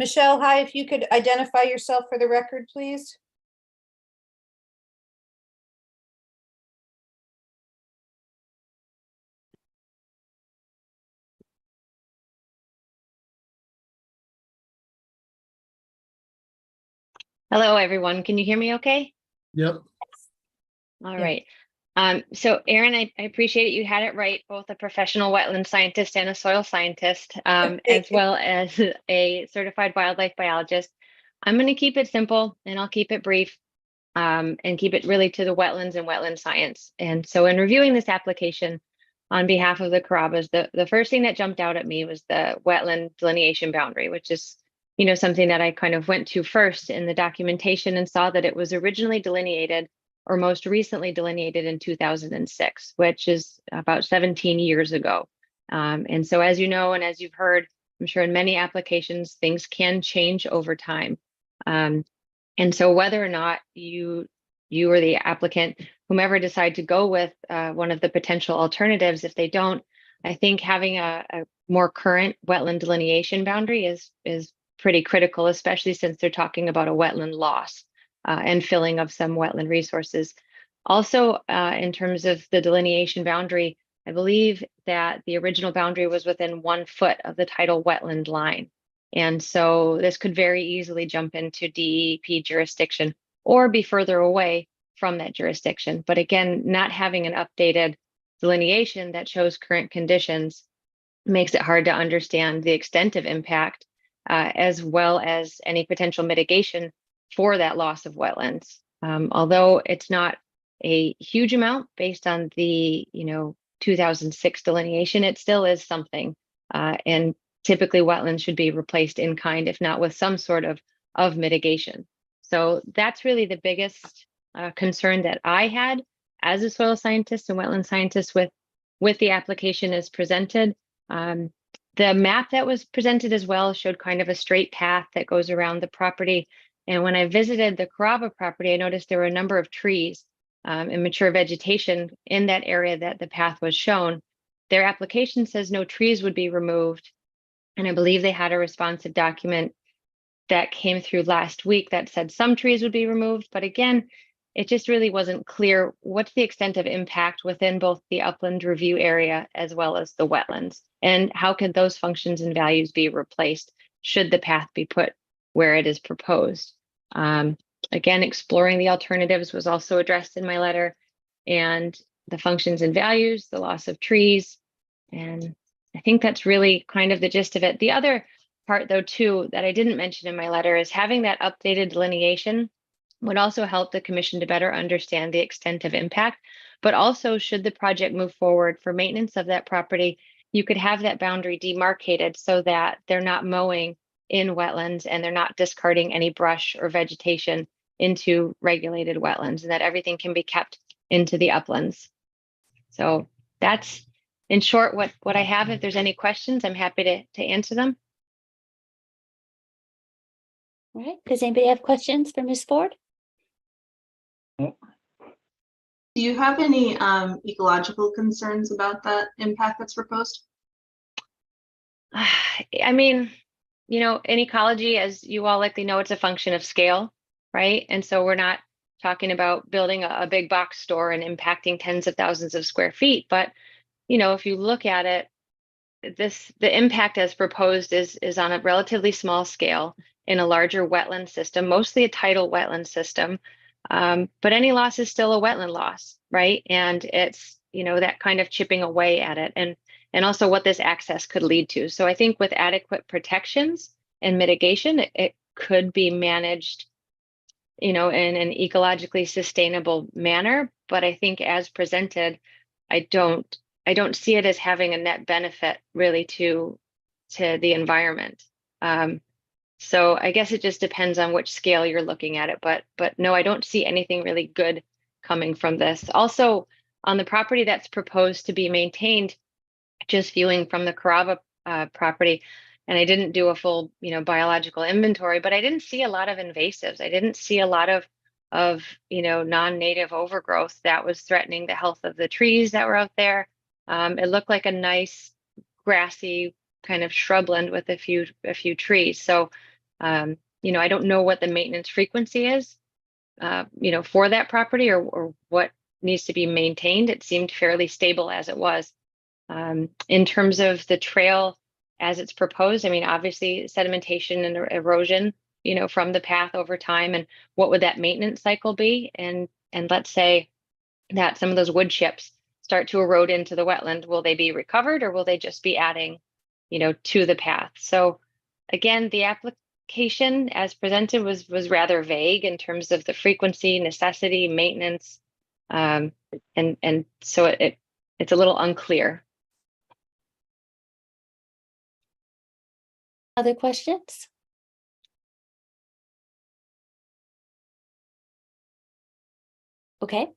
S6: Michelle, hi, if you could identify yourself for the record, please.
S10: Hello, everyone. Can you hear me okay?
S3: Yep.
S10: All
S6: Yeah.
S10: right. So Aaron, I appreciate it. You had it right, both a professional wetland scientist and a soil scientist, as well as a certified wildlife biologist. I'm going to keep it simple and I'll keep it brief and keep it really to the wetlands and wetland science. And so in reviewing this application on behalf of the Carrabba's, the first thing that jumped out at me was the wetland delineation boundary, which is, you know, something that I kind of went to first in the documentation and saw that it was originally delineated or most recently delineated in 2006, which is about 17 years ago. And so as you know, and as you've heard, I'm sure in many applications, things can change over time. And so whether or not you or the applicant, whomever decide to go with one of the potential alternatives, if they don't, I think having a more current wetland delineation boundary is pretty critical, especially since they're talking about a wetland loss and filling of some wetland resources. Also, in terms of the delineation boundary, I believe that the original boundary was within 1 foot of the tidal wetland line. And so this could very easily jump into DEP jurisdiction or be further away from that jurisdiction. But again, not having an updated delineation that shows current conditions makes it hard to understand the extent of impact, as well as any potential mitigation for that loss of wetlands. Although it's not a huge amount based on the 2006 delineation, it still is something. And typically wetlands should be replaced in kind, if not with some sort of mitigation. So that's really the biggest concern that I had as a soil scientist and wetland scientist with the application as presented. The map that was presented as well showed kind of a straight path that goes around the property. And when I visited the Carrabba property, I noticed there were a number of trees and mature vegetation in that area that the path was shown. Their application says no trees would be removed And I believe they had a responsive document that came through last week that said some trees would be removed. But again, it just really wasn't clear what's the extent of impact within both the upland review area as well as the wetlands, and how can those functions and values be replaced should the path be put where it is proposed. Again, exploring the alternatives was also addressed in my letter, and the functions and values, the loss of trees. And I think that's really kind of the gist of it. The other part, though, too, that I didn't mention in my letter is having that updated delineation would also help the commission to better understand the extent of impact. But also, should the project move forward for maintenance of that property, you could have that boundary demarcated so that they're not mowing in wetlands and they're not discarding any brush or vegetation into regulated wetlands, and that everything can be kept into the uplands. So that's, in short, what I have. If there's any questions, I'm happy to answer them.
S1: All right, does anybody have questions for Ms. Ford?
S5: Do you have any ecological concerns about that impact that's proposed?
S10: I mean, you know, in ecology, as you all likely know, it's a function of scale, right? And so we're not talking about building a big box store and impacting tens of thousands of square feet. But, you know, if you look at it, the impact as proposed is on a relatively small scale in a larger wetland system, mostly a tidal wetland system. But any loss is still a wetland loss, right? And it's, you know, that kind of chipping away at it, and also what this access could lead to. So I think with adequate protections and mitigation, it could be managed, you know, in an ecologically sustainable manner. But I think as presented, I don't see it as having a net benefit really to the environment. So I guess it just depends on which scale you're looking at it. But no, I don't see anything really good coming from this. Also, on the property that's proposed to be maintained, just viewing from the Carrabba property, and I didn't do a full, you know, biological inventory, but I didn't see a lot of invasives. I didn't see a lot of you know, non-native overgrowth that was threatening the health of the trees that were out there. It looked like a nice grassy kind of shrubland with a few trees. So, you know, I don't know what the maintenance frequency is, you know, for that property or what needs to be maintained. It seemed fairly stable as it was. In terms of the trail as it's proposed, I mean, obviously sedimentation and erosion, you know, from the path over time, and what would that maintenance cycle be? And let's say that some of those wood chips start to erode into the wetland, will they be recovered or will they just be adding, you know, to the path? So again, the application as presented was rather vague in terms of the frequency, necessity, maintenance, and so it's a little unclear.
S1: Other questions? Okay,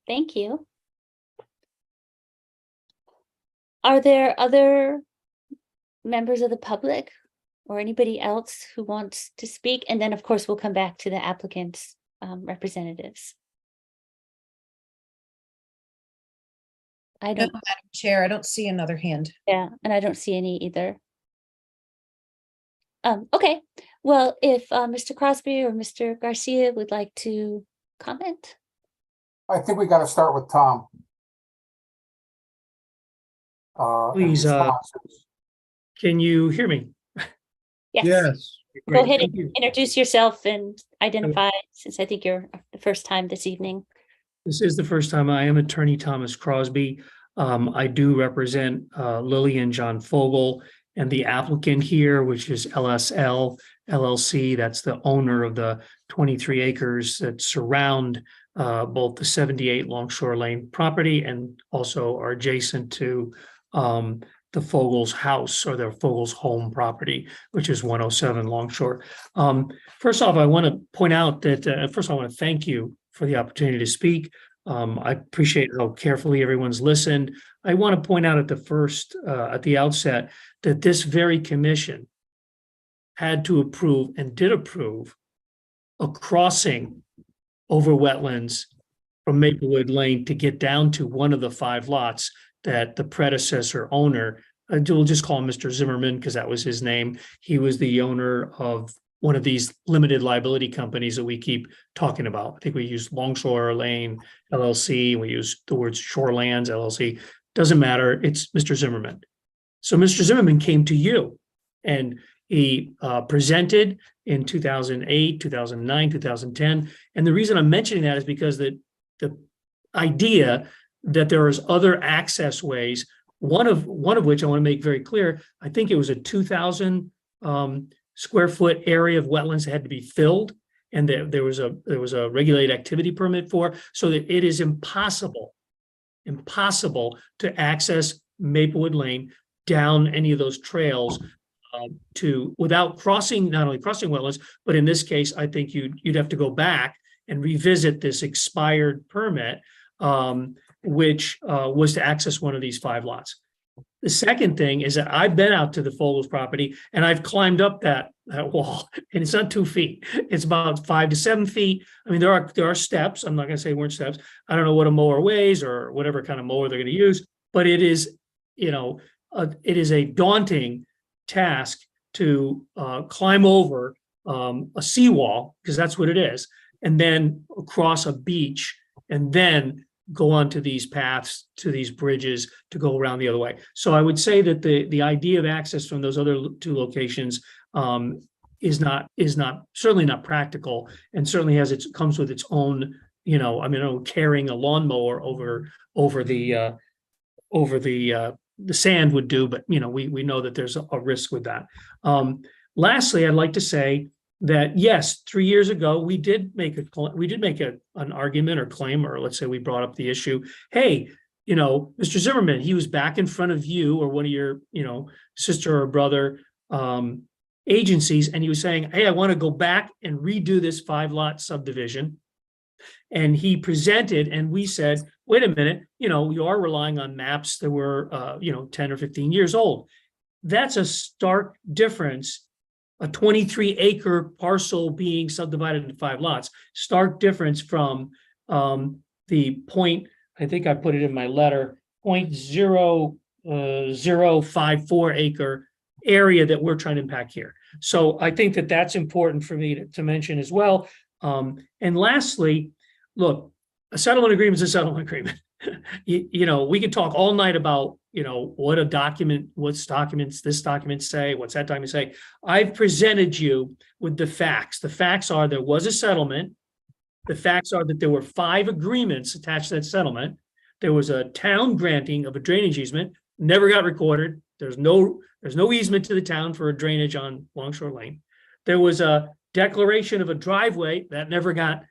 S1: thank you. Are there other members of the public or anybody else who wants to speak? And then, of course, we'll come back to the applicant's representatives. I don't,
S6: Madam Chair, I don't see another hand.
S1: yeah, and I don't see any either. Okay, well, if Mr. Crosby or Mr. Garcia would like to comment.
S7: I think we got to start with Tom. and
S11: Please,
S7: responses.
S11: can you hear me?
S1: Yes,
S3: Yes,
S1: go
S11: Great,
S1: ahead
S11: thank
S1: and
S11: you.
S1: introduce yourself and identify, since I think you're the first time this evening.
S11: This is the first time. I am Attorney Thomas Crosby. I do represent Lily and John Fogel and the applicant here, which is LSL LLC. That's the owner of the 23 acres that surround both the 78 Longshore Lane property and also are adjacent to the Fogel's house or their Fogel's home property, which is 107 Longshore. First off, I want to point out that first I want to thank you for the opportunity to speak. I appreciate how carefully everyone's listened. I want to point out at the outset that this very commission had to approve and did approve a crossing over wetlands from Maplewood Lane to get down to one of the 5 lots that the predecessor owner we'll just call him Mr. Zimmerman because that was his name. He was the owner of one of these limited liability companies that we keep talking about. I think we use Longshore Lane LLC. We use the words Shorelands LLC. Doesn't matter. It's Mr. Zimmerman. So Mr. Zimmerman came to you and he presented in 2008, 2009, 2010. And the reason I'm mentioning that is because the idea that there is other access ways, one of which I want to make very clear, I think it was a 2,000 square foot area of wetlands that had to be filled, and there was a regulated activity permit for, so that it is impossible to access Maplewood Lane down any of those trails without not only crossing wetlands, but in this case, I think you'd have to go back and revisit this expired permit, which was to access one of these 5 lots. The second thing is that I've been out to the Fogels property and I've climbed up that wall, and it's not 2 feet. It's about 5 to 7 feet. I mean, there are steps. I'm not going to say weren't steps. I don't know what a mower weighs or whatever kind of mower they're going to use, but it is, it is a daunting task to climb over a seawall, because that's what it is, and then across a beach, and then go onto these paths, to these bridges, to go around the other way. So I would say that the idea of access from those other 2 locations is certainly not practical, and certainly comes with its own, carrying a lawnmower over the sand would do, but we know that there's a risk with that. Lastly, I'd like to say that yes, 3 years ago, we did make an argument or claim, or let's say we brought up the issue. Hey, Mr. Zimmerman, he was back in front of you or one of your, sister or brother agencies, and he was saying, hey, I want to go back and redo this 5-lot subdivision. And he presented, and we said, wait a minute, you are relying on maps that were, 10 or 15 years old. That's a stark difference. A 23-acre parcel being subdivided into 5 lots, stark difference from the point, I think I put it in my letter, 0.0054 acre area that we're trying to impact here. So I think that that's important for me to mention as well. And lastly, look, a settlement agreement is a settlement agreement. We could talk all night about, what's this document say, what's that document say. I've presented you with the facts. The facts are there was a settlement. The facts are that there were 5 agreements attached to that settlement. There was a town granting of a drainage easement, never got recorded. There's no easement to the town for a drainage on Longshore Lane. There was a declaration of a driveway that never got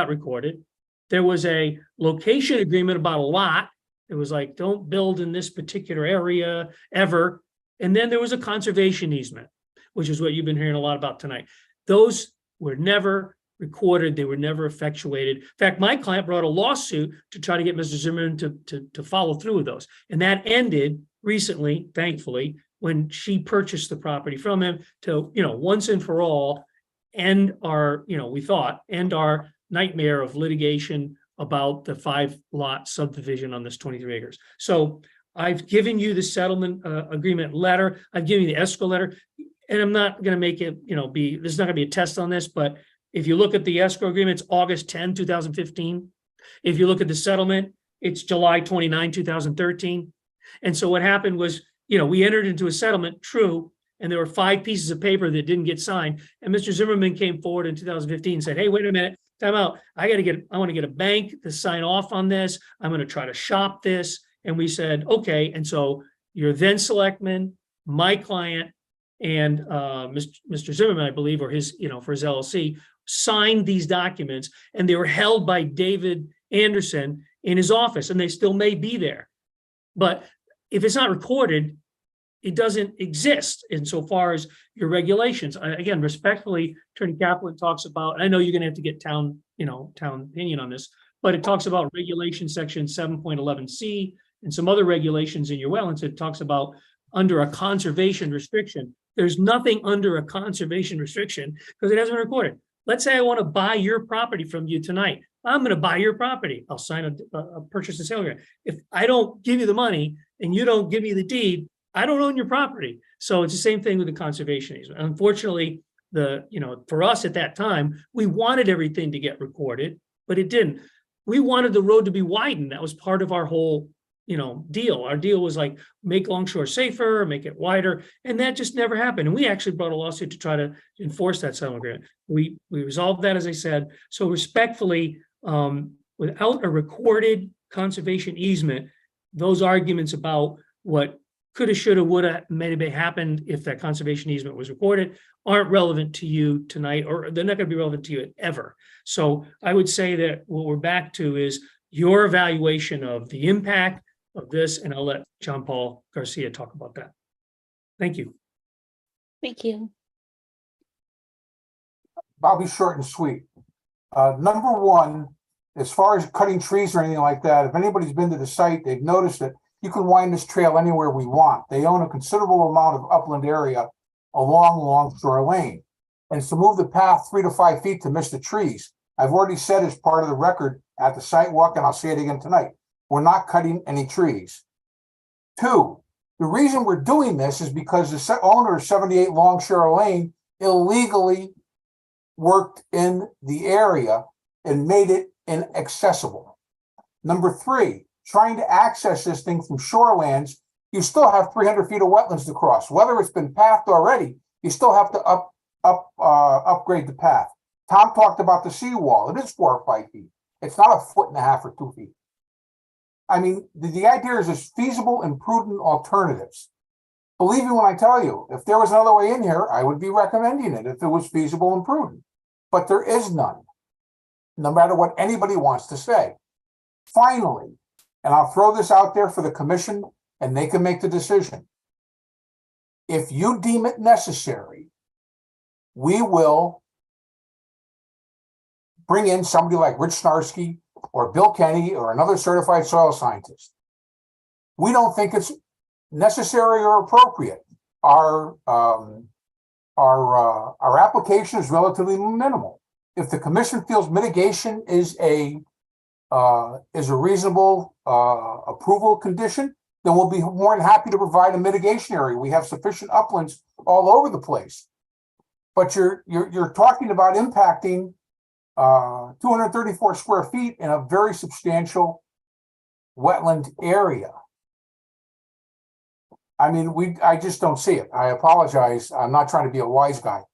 S11: recorded. There was a location agreement about a lot. It was like, don't build in this particular area ever. And then there was a conservation easement, which is what you've been hearing a lot about tonight. Those were never recorded. They were never effectuated. In fact, my client brought a lawsuit to try to get Mr. Zimmerman to follow through with those. And that ended recently, thankfully, when she purchased the property from him to, once and for all, end our nightmare of litigation about the 5-lot subdivision on this 23 acres. So I've given you the settlement agreement letter. I've given you the escrow letter, and I'm not going to make it, there's not going to be a test on this, but if you look at the escrow agreement, it's August 10, 2015. If you look at the settlement, it's July 29, 2013. And so what happened was, we entered into a settlement, true, and there were 5 pieces of paper that didn't get signed. And Mr. Zimmerman came forward in 2015 and said, hey, wait a minute, time out. I want to get a bank to sign off on this. I'm going to try to shop this. And we said, okay. And so your then selectman, my client, and Mr. Zimmerman, I believe, or his, for his LLC, signed these documents, and they were held by David Anderson in his office, and they still may be there. But if it's not recorded, it doesn't exist insofar as your regulations. Again, respectfully, Attorney Kaplan talks about, and I know you're going to have to get town opinion on this, but it talks about regulation section 7.11C and some other regulations in your wetlands. It talks about under a conservation restriction. There's nothing under a conservation restriction because it hasn't been recorded. Let's say I want to buy your property from you tonight. I'm going to buy your property. I'll sign a purchase and sale agreement. If I don't give you the money and you don't give me the deed, I don't own your property. So it's the same thing with the conservation easement. Unfortunately, for us at that time, we wanted everything to get recorded, but it didn't. We wanted the road to be widened. That was part of our whole, deal. Our deal was like, make Longshore safer, make it wider, and that just never happened. And we actually brought a lawsuit to try to enforce that settlement agreement. We resolved that, as I said. So respectfully, without a recorded conservation easement, those arguments about what coulda, shoulda, woulda, maybe happened if that conservation easement was recorded aren't relevant to you tonight, or they're not going to be relevant to you ever. So I would say that what we're back to is your evaluation of the impact of this, and I'll let John Paul Garcia talk about that. Thank you.
S1: Thank you.
S7: I'll be short and sweet. Number one, as far as cutting trees or anything like that, if anybody's been to the site, they've noticed that you can wind this trail anywhere we want. They own a considerable amount of upland area along Longshore Lane. And to move the path 3 to 5 feet to miss the trees, I've already said as part of the record at the site walk, and I'll say it again tonight, we're not cutting any trees. Two, the reason we're doing this is because the owner of 78 Longshore Lane illegally worked in the area and made it inaccessible. Number three, trying to access this thing from shorelands, you still have 300 feet of wetlands to cross. Whether it's been pathed already, you still have to upgrade the path. Tom talked about the seawall. It is 4 or 5 feet. It's not 1.5 feet or 2 feet. I mean, the idea is there's feasible and prudent alternatives. Believe me when I tell you, if there was another way in here, I would be recommending it if it was feasible and prudent. But there is none, no matter what anybody wants to say. Finally, and I'll throw this out there for the commission, and they can make the decision. If you deem it necessary, we will bring in somebody like Rich Snarsky or Bill Kenny or another certified soil scientist. We don't think it's necessary or appropriate. Our application is relatively minimal. If the commission feels mitigation is a reasonable approval condition, then we'll be more than happy to provide a mitigation area. We have sufficient uplands all over the place. But you're talking about impacting 234 square feet in a very substantial wetland area. I mean, I just don't see it. I apologize. I'm not trying to be a wise guy,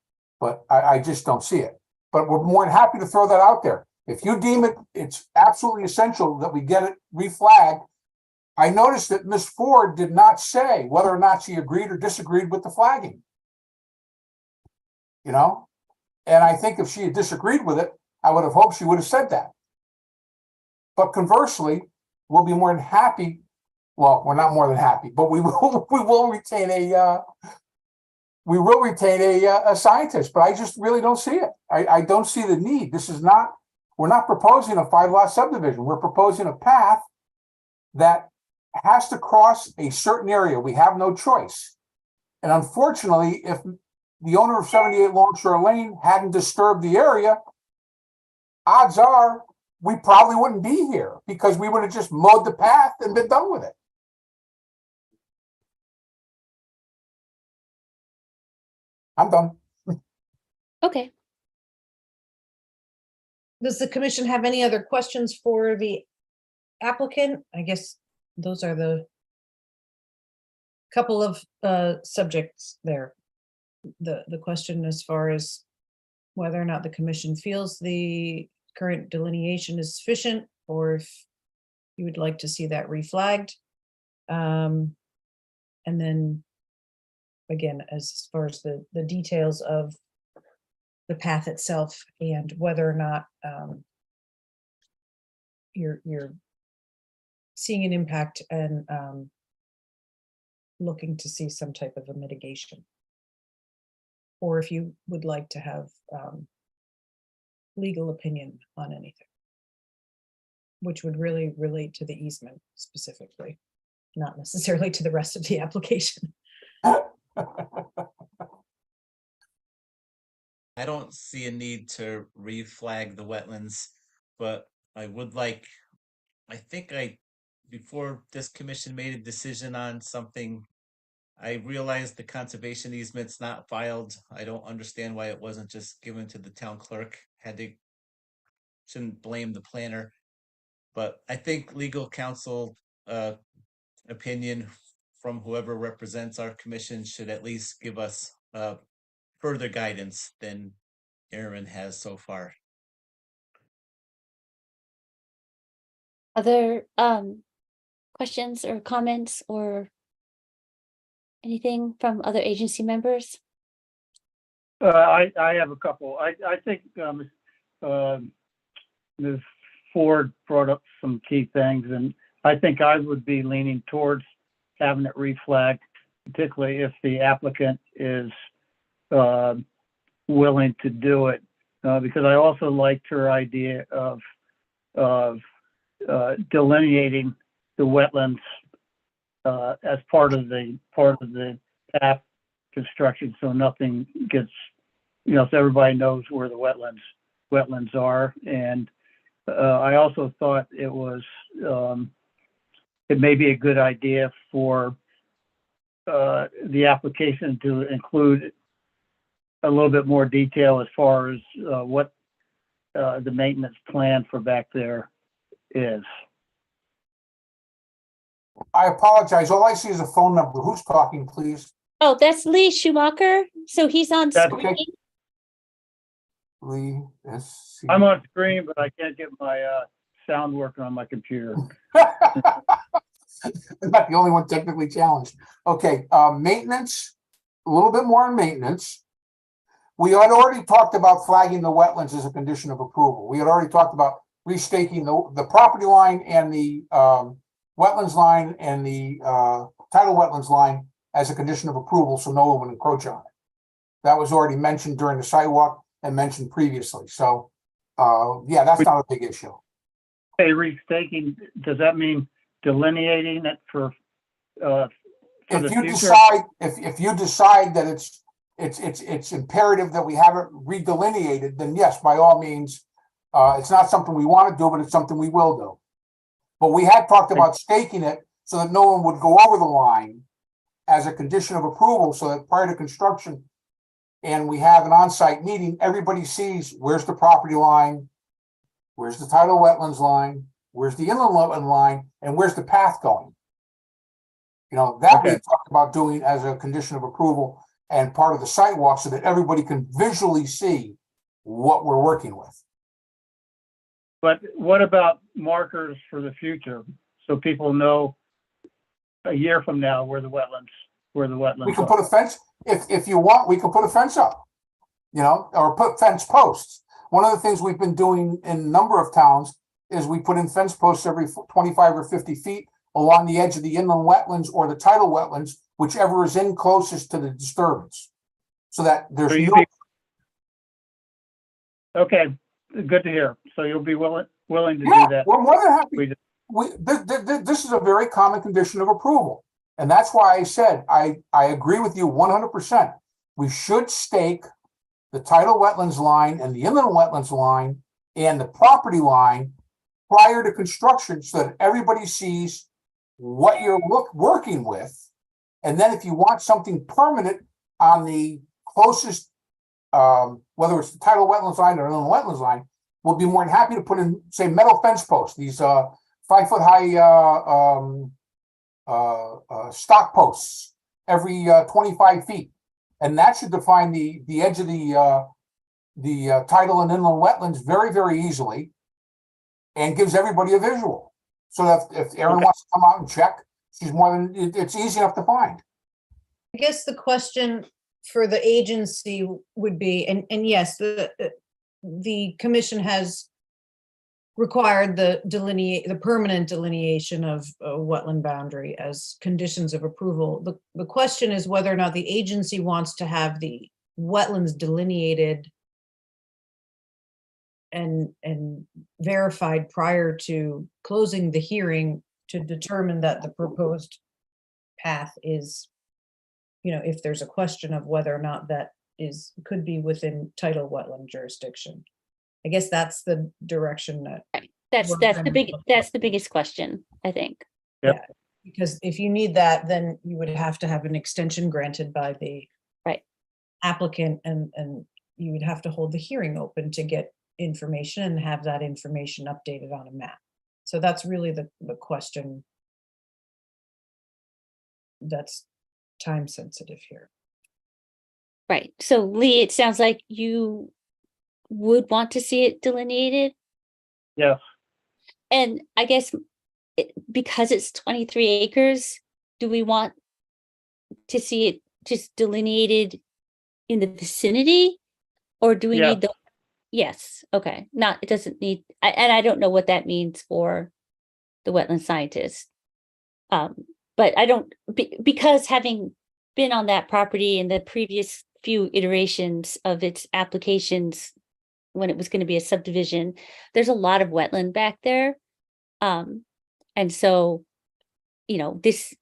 S7: but I just don't see it. But we're more than happy to throw that out there. If you deem it's absolutely essential that we get it reflagged. I noticed that Ms. Ford did not say whether or not she agreed or disagreed with the flagging. And I think if she had disagreed with it, I would have hoped she would have said that. But conversely, we'll be more than happy. Well, we're not more than happy, but we will retain a scientist. But I just really don't see it. I don't see the need. We're not proposing a 5-lot subdivision. We're proposing a path that has to cross a certain area. We have no choice. And unfortunately, if the owner of 78 Longshore Lane hadn't disturbed the area, odds are we probably wouldn't be here because we would have just mowed the path and been done with it. I'm done.
S1: Okay.
S6: Does the commission have any other questions for the applicant? I guess those are the couple of subjects there. The question as far as whether or not the commission feels the current delineation is sufficient, or if you would like to see that reflagged. And then again, as far as the details of the path itself and whether or not you're seeing an impact and looking to see some type of a mitigation. Or if you would like to have legal opinion on anything, which would really relate to the easement specifically, not necessarily to the rest of the application.
S4: I don't see a need to reflag the wetlands, but I would like, before this commission made a decision on something I realize the conservation easement's not filed. I don't understand why it wasn't just given to the town clerk. Shouldn't blame the planner. But I think legal counsel opinion from whoever represents our commission should at least give us further guidance than Aaron has so far.
S1: Other questions or comments or anything from other agency members?
S9: I have a couple. I think Ms. Ford brought up some key things, and I think I would be leaning towards having it reflagged, particularly if the applicant is willing to do it, because I also liked her idea of delineating the wetlands as part of the path construction, so nothing gets, so everybody knows where the wetlands are. And I also thought it was it may be a good idea for the application to include a little bit more detail as far as what the maintenance plan for back there is.
S7: I apologize. All I see is a phone number. Who's talking, please?
S1: Oh, that's Lee Schumacher. So he's on
S9: That's
S1: screen.
S7: okay. Lee, S.
S9: I'm on screen, but I can't get my sound working on my computer.
S7: I'm not the only one technically challenged. Okay, maintenance, a little bit more on maintenance. We had already talked about flagging the wetlands as a condition of approval. We had already talked about restaking the property line and the wetlands line and the tidal wetlands line as a condition of approval, so no one would encroach on it. That was already mentioned during the sidewalk and mentioned previously. So, yeah, that's not a big issue.
S9: Hey, restaking, does that mean delineating it for the future?
S7: If you decide that it's imperative that we have it redelineated, then yes, by all means, it's not something we want to do, but it's something we will do. But we had talked about staking it so that no one would go over the line as a condition of approval, so that prior to construction and we have an on-site meeting, everybody sees where's the property line, where's the tidal wetlands line, where's the inland wetland line, and where's the path going. That we talked about doing as a condition of approval and part of the site walk so that everybody can visually see what we're working with.
S9: But what about markers for the future, so people know a year from now where the wetlands
S7: We can
S9: are?
S7: put a fence, if you want, we can put a fence up, or put fence posts. One of the things we've been doing in a number of towns is we put in fence posts every 25 or 50 feet along the edge of the inland wetlands or the tidal wetlands, whichever is in closest to the disturbance. So that there's
S9: Okay, good to hear. So you'll be willing to do that.
S7: We're more than happy. This is a very common condition of approval. And that's why I said, I agree with you 100%. We should stake the tidal wetlands line and the inland wetlands line and the property line prior to construction so that everybody sees what you're working with. And then if you want something permanent on the closest, whether it's the tidal wetlands line or inland wetlands line, we'll be more than happy to put in, say, metal fence posts, these 5-foot high stock posts every 25 feet. And that should define the edge of the tidal and inland wetlands very, very easily and gives everybody a visual. So that if Erin wants to come out and check, she's it's easy enough to find.
S6: I guess the question for the agency would be, and yes, the commission has required the permanent delineation of a wetland boundary as conditions of approval. The question is whether or not the agency wants to have the wetlands delineated and verified prior to closing the hearing to determine that the proposed path is, if there's a question of whether or not that could be within tidal wetland jurisdiction. I guess that's the direction that
S1: That's the biggest question, I think.
S9: Yep.
S6: Because if you need that, then you would have to have an extension granted by the
S1: Right.
S6: applicant, and you would have to hold the hearing open to get information and have that information updated on a map. So that's really the question that's time sensitive here.
S1: Right. So Lee, it sounds like you would want to see it delineated.
S9: Yes,
S1: And I guess because it's 23 acres, do we want to see it just delineated in the vicinity? Or do we
S9: Yeah.
S1: need the, yes, okay, not, it doesn't need, and I don't know what that means for the wetland scientist. But I don't, because having been on that property in the previous few iterations of its applications, when it was going to be a subdivision, there's a lot of wetland back there. And so, this,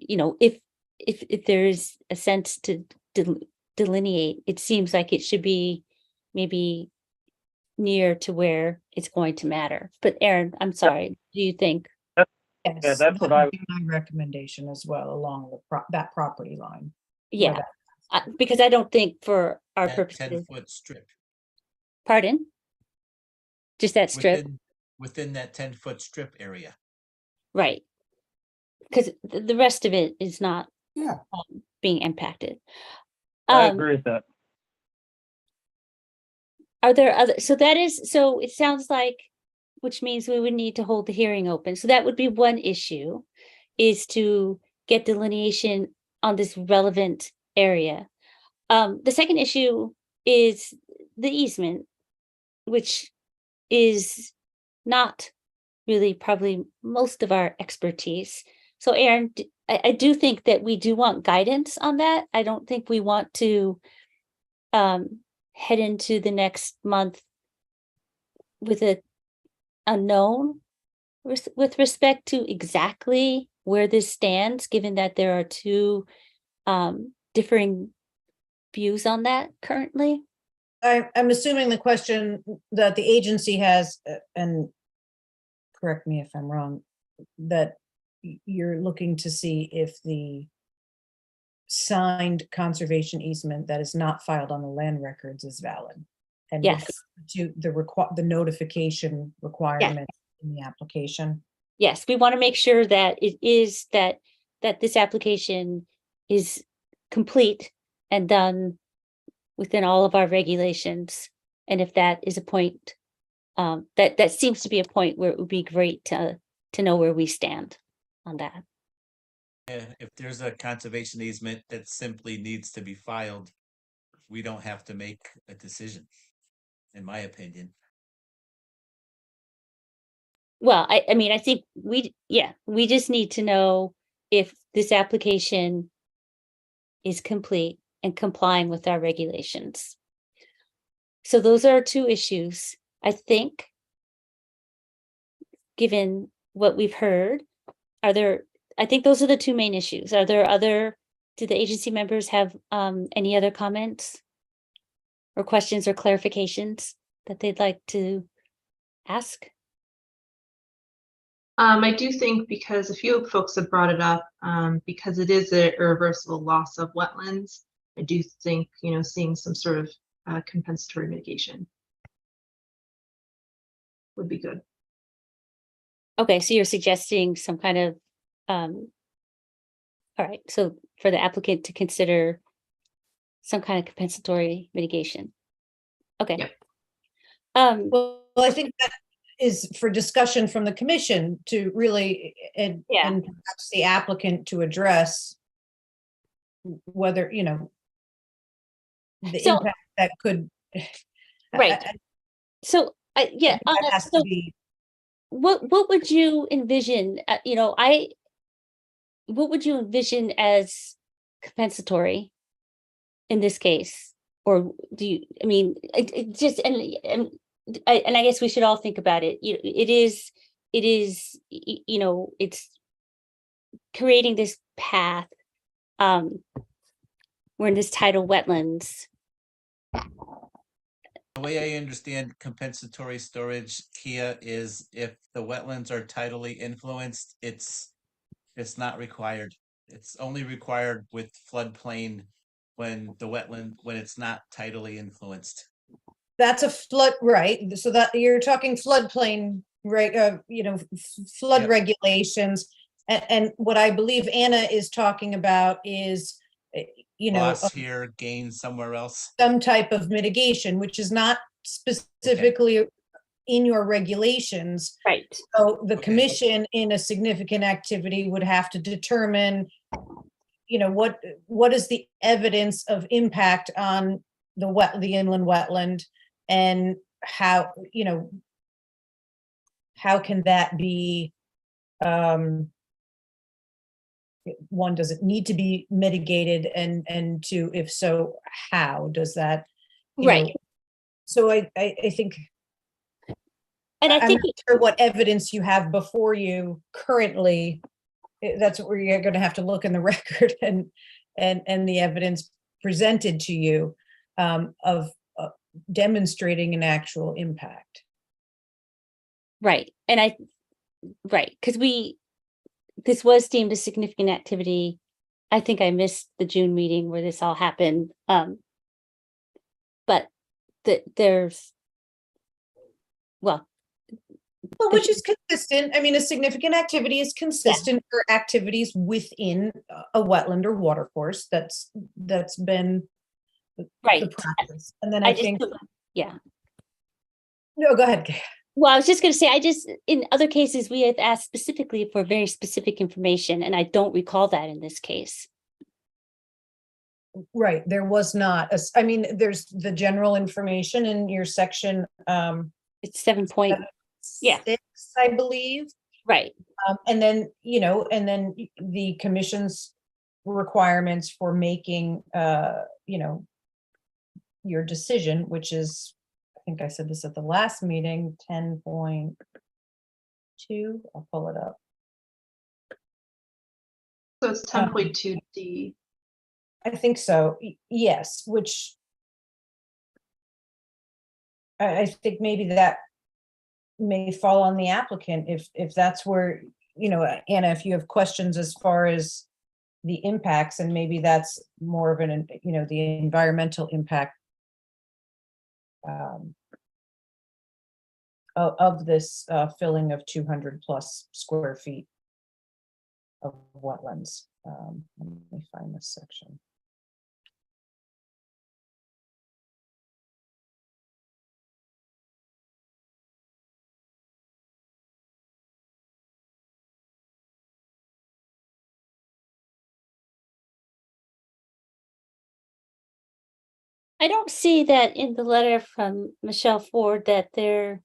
S1: if there's a sense to delineate, it seems like it should be maybe near to where it's going to matter. But Aaron, I'm sorry, do you think?
S6: Yes,
S9: that's what
S6: that
S9: I-
S6: would be my recommendation as well, along that property line. where
S1: Yeah, because I don't think for our
S4: That
S1: purposes,
S4: 10-foot strip.
S1: pardon? Just that strip,
S4: Within that 10-foot strip area.
S1: right? Because the rest of it is not
S7: Yeah.
S1: being impacted.
S9: I agree with that.
S1: Are there other, so it sounds like, which means we would need to hold the hearing open. So that would be one issue, is to get delineation on this relevant area. The second issue is the easement, which is not really probably most of our expertise. So Aaron, I do think that we do want guidance on that. I don't think we want to head into the next month with a unknown with respect to exactly where this stands, given that there are two differing views on that currently.
S6: I'm assuming the question that the agency has, and correct me if I'm wrong, that you're looking to see if the signed conservation easement that is not filed on the land records is valid. And would
S1: Yes.
S6: go to the notification requirement in the application.
S1: Yes, we want to make sure that it is that this application is complete and done within all of our regulations. And if that is a point, that seems to be a point where it would be great to know where we stand on that.
S4: If there's a conservation easement that simply needs to be filed, we don't have to make a decision, in my opinion.
S1: Well, I mean, I think we just need to know if this application is complete and complying with our regulations. So those are two issues, I think. Given what we've heard, I think those are the two main issues. Do the agency members have any other comments or questions or clarifications that they'd like to ask?
S5: I do think, because a few folks have brought it up, because it is a irreversible loss of wetlands, I do think, seeing some sort of compensatory mitigation would be good.
S1: Okay, so you're suggesting some kind of, all right, so for the applicant to consider some kind of compensatory mitigation. Okay.
S5: Yep.
S6: Well, I think that is for discussion from the commission to really, and perhaps the applicant to address whether, the
S1: So-
S6: impact that could.
S1: Right. So, yeah,
S6: I think that has to be.
S1: what would you envision, what would you envision as compensatory in this case? Or do you, I mean, it just, and I guess we should all think about it. It is, it's creating this path, we're in this tidal wetlands.
S4: The way I understand compensatory storage, Kia, is if the wetlands are tidally influenced, it's It's not required. It's only required with floodplain when when it's not tidally influenced.
S6: That's a flood, right? So that you're talking floodplain, right? Flood
S4: Yep.
S6: regulations. And what I believe Anna is talking about is,
S4: Loss here, gain somewhere else.
S6: some type of mitigation, which is not specifically in your regulations.
S1: Right.
S6: So the
S4: Okay.
S6: commission in a significant activity would have to determine, what is the evidence of impact on the inland wetland, and how can that be, one, does it need to be mitigated, and two, if so, how does that,
S1: Right.
S6: so I think,
S1: And I
S6: I'm
S1: think,
S6: not sure what evidence you have before you currently. That's where you're going to have to look in the record and the evidence presented to you, of demonstrating an actual impact.
S1: right. And right, because this was deemed a significant activity. I think I missed the June meeting where this all happened. But there's, well,
S6: Well, which is consistent. I mean, a significant activity is consistent for activities within a wetland or water course. That's been
S1: right.
S6: the practice. And then
S1: I
S6: I
S1: just,
S6: think,
S1: yeah.
S6: no, go ahead.
S1: Well, I was just going to say, in other cases, we have asked specifically for very specific information, and I don't recall that in this case.
S6: Right, there was not, I mean, there's the general information in your section,
S1: It's 7 point, yeah.
S6: 6, I believe.
S1: right.
S6: And then, the commission's requirements for making, your decision, which is, I think I said this at the last meeting, 10.2, I'll pull it up.
S5: So it's 10.2D.
S6: I think so, yes, which I think maybe that may fall on the applicant if that's where, Anna, if you have questions as far as the impacts, and maybe that's more of an, the environmental impact of this filling of 200 plus square feet of wetlands. Let me find this section.
S1: I don't see that in the letter from Michelle Ford that there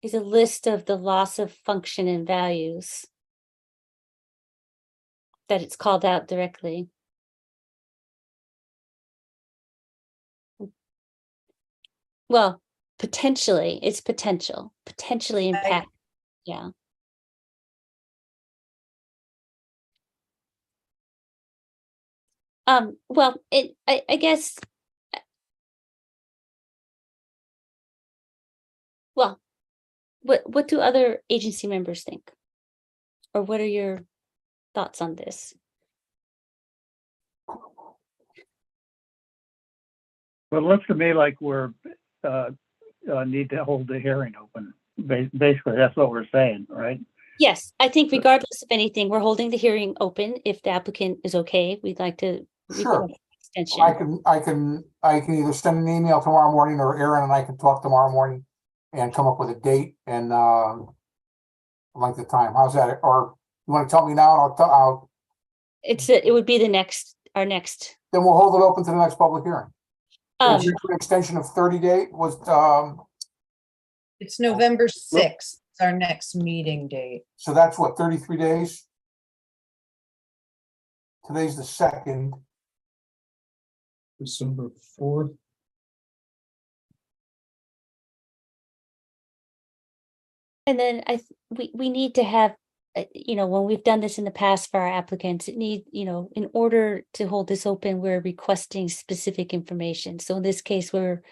S1: is a list of the loss of function and values, that it's called out directly. Well, potentially, it's potentially impact, yeah. Well, I guess. Well, what do other agency members think? Or what are your thoughts on this?
S9: Well, it looks to me like we're, need to hold the hearing open. Basically, that's what we're saying, right?
S1: Yes, I think regardless of anything, we're holding the hearing open. If the applicant is okay, we'd like to
S7: Sure.
S1: request an extension.
S7: I can either send an email tomorrow morning, or Aaron and I can talk tomorrow morning and come up with a date and length of time. How's that? Or you want to tell me now and I'll
S1: It would be our next.
S7: then we'll hold it open to the next public hearing. Is
S1: Um,
S7: it an extension of 30 days was
S6: It's November 6th, it's our next meeting date.
S7: so that's what, 33 days? Today's the 2nd.
S3: December 4th.
S1: and then we need to have, when we've done this in the past for our applicants, in order to hold this open, we're requesting specific information. So in this case, we're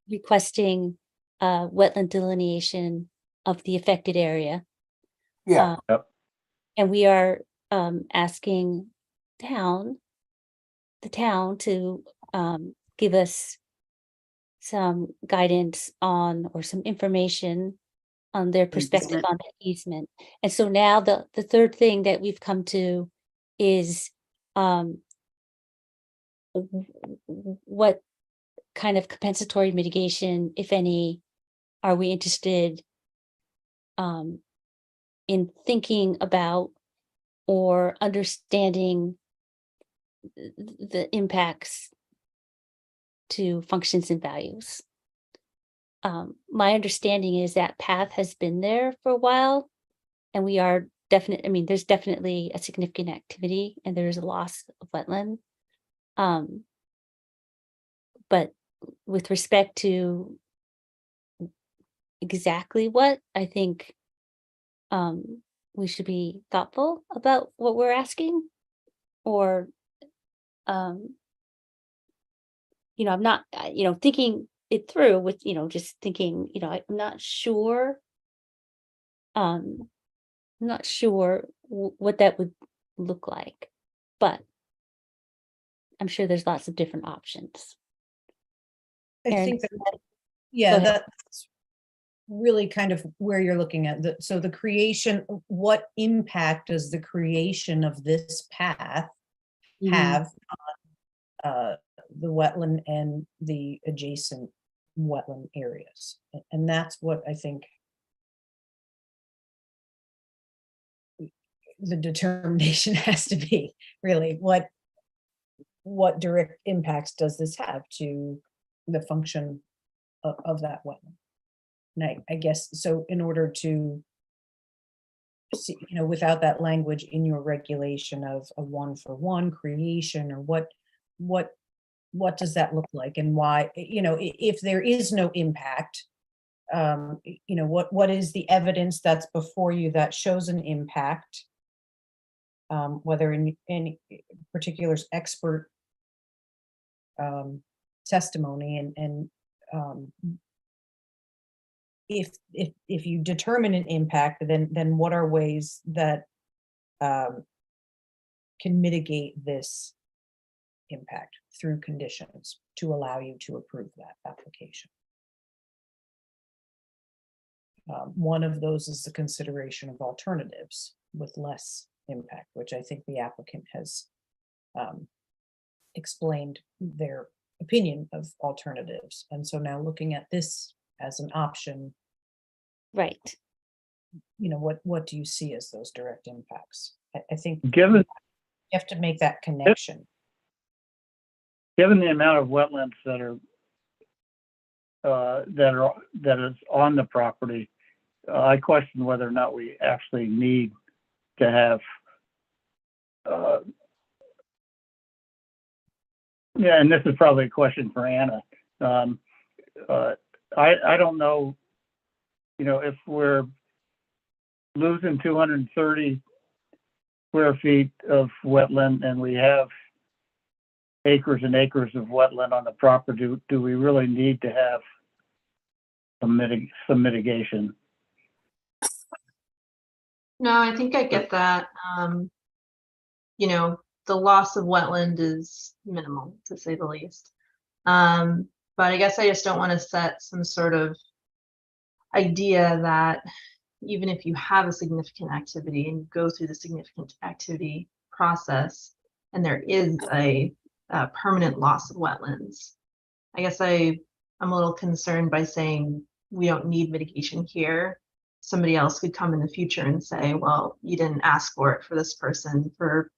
S1: requesting wetland delineation of the affected area.
S7: Yeah.
S9: Yep.
S1: And we are asking the town to give us some guidance on, or some information on their perspective
S2: easement.
S1: on the easement. And so now the third thing that we've come to is what kind of compensatory mitigation, if any, are we interested in thinking about or understanding the impacts to functions and values. My understanding is that path has been there for a while, and we are definite. I mean, there's definitely a significant activity, and there's a loss of wetland. But with respect to exactly what, I think we should be thoughtful about what we're asking, or I'm not, thinking it through with, just thinking, I'm not sure. I'm not sure what that would look like, but I'm sure there's lots of different options.
S6: I
S1: Erin,
S6: think that,
S1: go
S6: yeah,
S1: ahead.
S6: that's really kind of where you're looking at. So the creation, what impact does the creation of this path have on the wetland and the adjacent wetland areas? And that's what I think the determination has to be, really. What direct impacts does this have to the function of that wetland? And I guess, so in order to see, without that language in your regulation of a 1-for-1 creation, or what does that look like, and why, if there is no impact, what is the evidence that's before you that shows an impact, whether in any particular expert testimony, and if you determine an impact, then what are ways that can mitigate this impact through conditions to allow you to approve that application? One of those is the consideration of alternatives with less impact, which I think the applicant has explained their opinion of alternatives. And so now, looking at this as an option,
S1: Right.
S6: What do you see as those direct impacts? I think
S9: Given
S6: you have to make that connection.
S9: given the amount of wetlands that is on the property, I question whether or not we actually need to have. Yeah, and this is probably a question for Anna. I don't know, if we're losing 230 square feet of wetland and we have acres and acres of wetland on the property, do we really need to have some mitigation?
S5: No, I think I get that. The loss of wetland is minimal, to say the least. But I guess I just don't want to set some sort of idea that even if you have a significant activity and you go through the significant activity process and there is a permanent loss of wetlands, I guess I'm a little concerned by saying we don't need mitigation here. Somebody else could come in the future and say, well, you didn't ask for it for this person for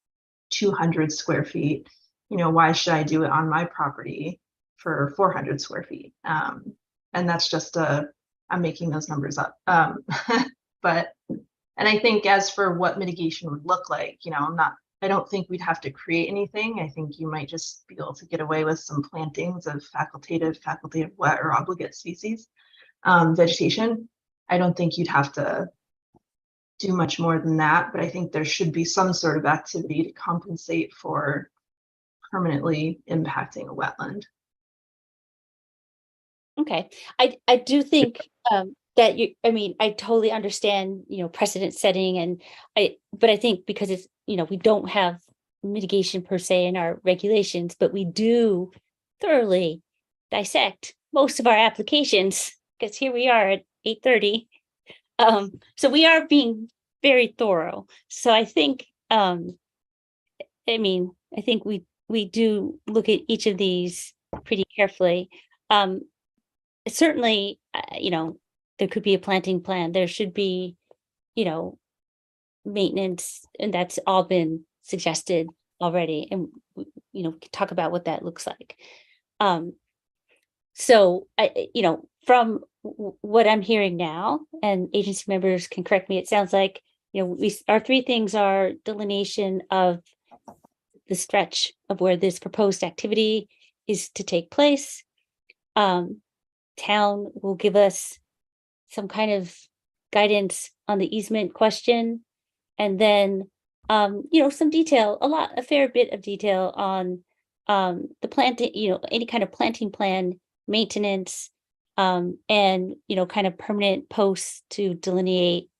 S5: 200 square feet. Why should I do it on my property for 400 square feet? And that's just I'm making those numbers up. But, and I think as for what mitigation would look like, I don't think we'd have to create anything. I think you might just be able to get away with some plantings of facultative, wet, or obligate species vegetation. I don't think you'd have to do much more than that, but I think there should be some sort of activity to compensate for permanently impacting a wetland.
S1: Okay. I do think that you, I mean, I totally understand, precedent setting but I think because it's, we don't have mitigation per se in our regulations, but we do thoroughly dissect most of our applications, because here we are at 8:30. So we are being very thorough. So I think, I think we do look at each of these pretty carefully. Certainly, there could be a planting plan. There should be, maintenance, and that's all been suggested already. And, talk about what that looks like. So from what I'm hearing now, and agency members can correct me, it sounds like, our three things are delineation of the stretch of where this proposed activity is to take place. Town will give us some kind of guidance on the easement question. And then, some detail, a fair bit of detail on the planting, any kind of planting plan, maintenance, and, kind of permanent posts to delineate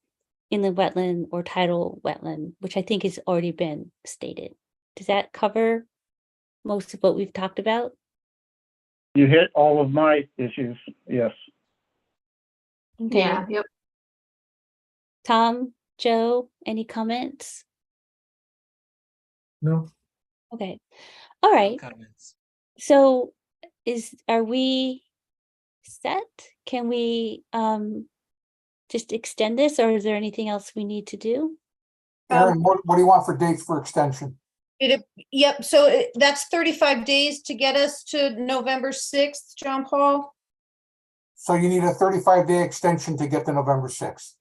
S1: inland wetland or tidal wetland, which I think has already been stated. Does that cover most of what we've talked about?
S9: You hit all of my issues, yes.
S1: Okay.
S5: Yeah, yep.
S1: Tom, Joe, any comments?
S3: No,
S1: Okay. All right.
S4: Comments.
S1: So are we set? Can we just extend this, or is there anything else we need to do?
S7: Aaron, what do you want for dates for extension?
S6: Yep, so that's 35 days to get us to November 6th, John Paul?
S7: So you need a 35-day extension to get to November 6th.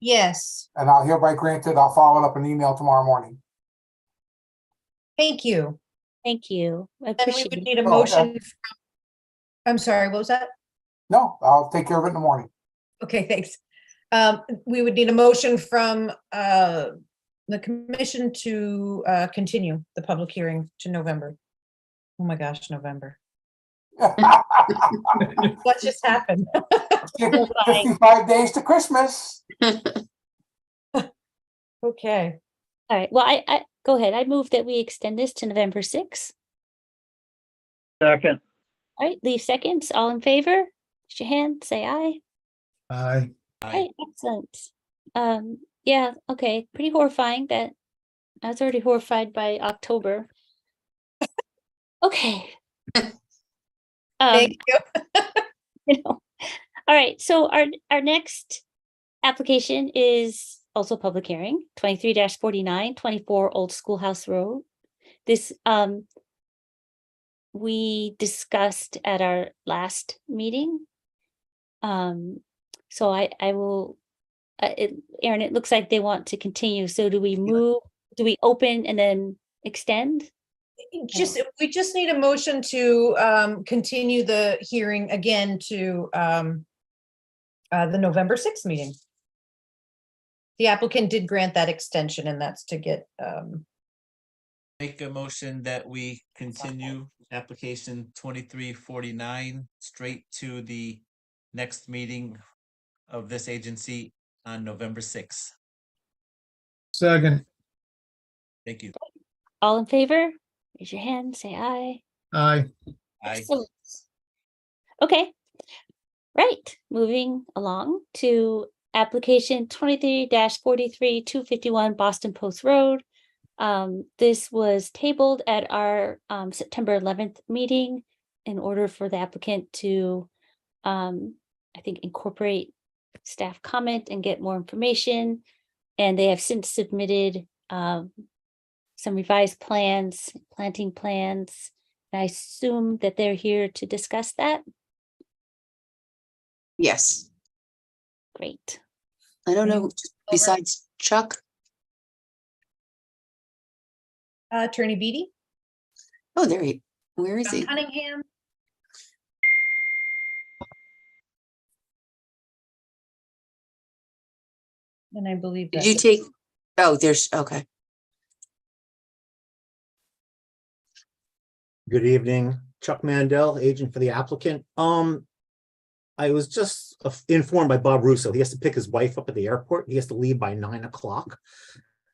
S6: Yes,
S7: And I'll hereby grant it. I'll follow it up an email tomorrow morning.
S6: thank you.
S1: Thank you. I
S6: And we
S1: appreciate
S6: would
S1: it.
S6: need a
S7: Oh,
S6: motion. I'm sorry, what was that?
S7: No, I'll take care of it in the morning.
S6: Okay, thanks. We would need a motion from the commission to continue the public hearing to November. Oh my gosh, November. What just happened?
S7: 55 days to Christmas.
S6: Okay,
S1: All right. Well, I go ahead. I move that we extend this to November 6th.
S9: Second,
S1: All right, Lee seconds. All in favor? Raise your hand, say aye.
S3: aye.
S1: All right, excellent. Yeah, okay. Pretty horrifying that I was already horrified by October. Okay.
S6: thank you.
S1: All right, so our next application is also public hearing, 23-49, 24 Old Schoolhouse Road. This we discussed at our last meeting. So I will, Aaron, it looks like they want to continue. So do we open and then extend?
S6: We just need a motion to continue the hearing again to the November 6th meeting. The applicant did grant that extension, and that's to get
S4: Make a motion that we continue application 2349 straight to the next meeting of this agency on November 6th.
S3: Second,
S4: Thank you.
S1: All in favor? Raise your hand, say aye.
S3: aye.
S4: Aye.
S1: Excellent. Okay, right, moving along to application 23-43, 251 Boston Post Road. This was tabled at our September 11th meeting in order for the applicant to, I think, incorporate staff comment and get more information. And they have since submitted some revised plans, planting plans. I assume that they're here to discuss that.
S2: Yes,
S1: Great.
S2: I don't know, besides Chuck.
S6: Attorney Beatty,
S2: Oh, where is he?
S6: Cunningham. And I believe
S2: Did
S6: that.
S2: you take, oh, okay.
S12: Good evening, Chuck Mandel, agent for the applicant. I was just informed by Bob Russo, he has to pick his wife up at the airport. He has to leave by 9 o'clock.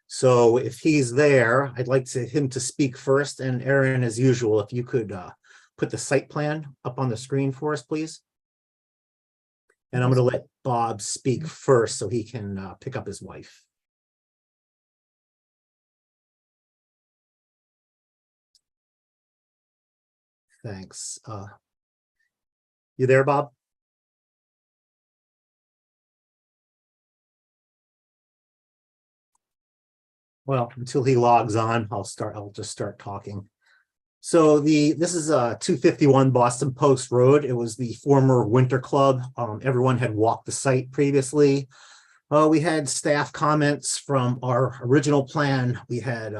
S12: So if he's there, I'd like him to speak first. And Aaron, as usual, if you could put the site plan up on the screen for us, please. And I'm going to let Bob speak first so he can pick up his wife. Thanks. You there, Bob? Well, until he logs on, I'll just start talking. So this is 251 Boston Post Road. It was the former Winter Club. Everyone had walked the site previously. We had staff comments from our original plan. We had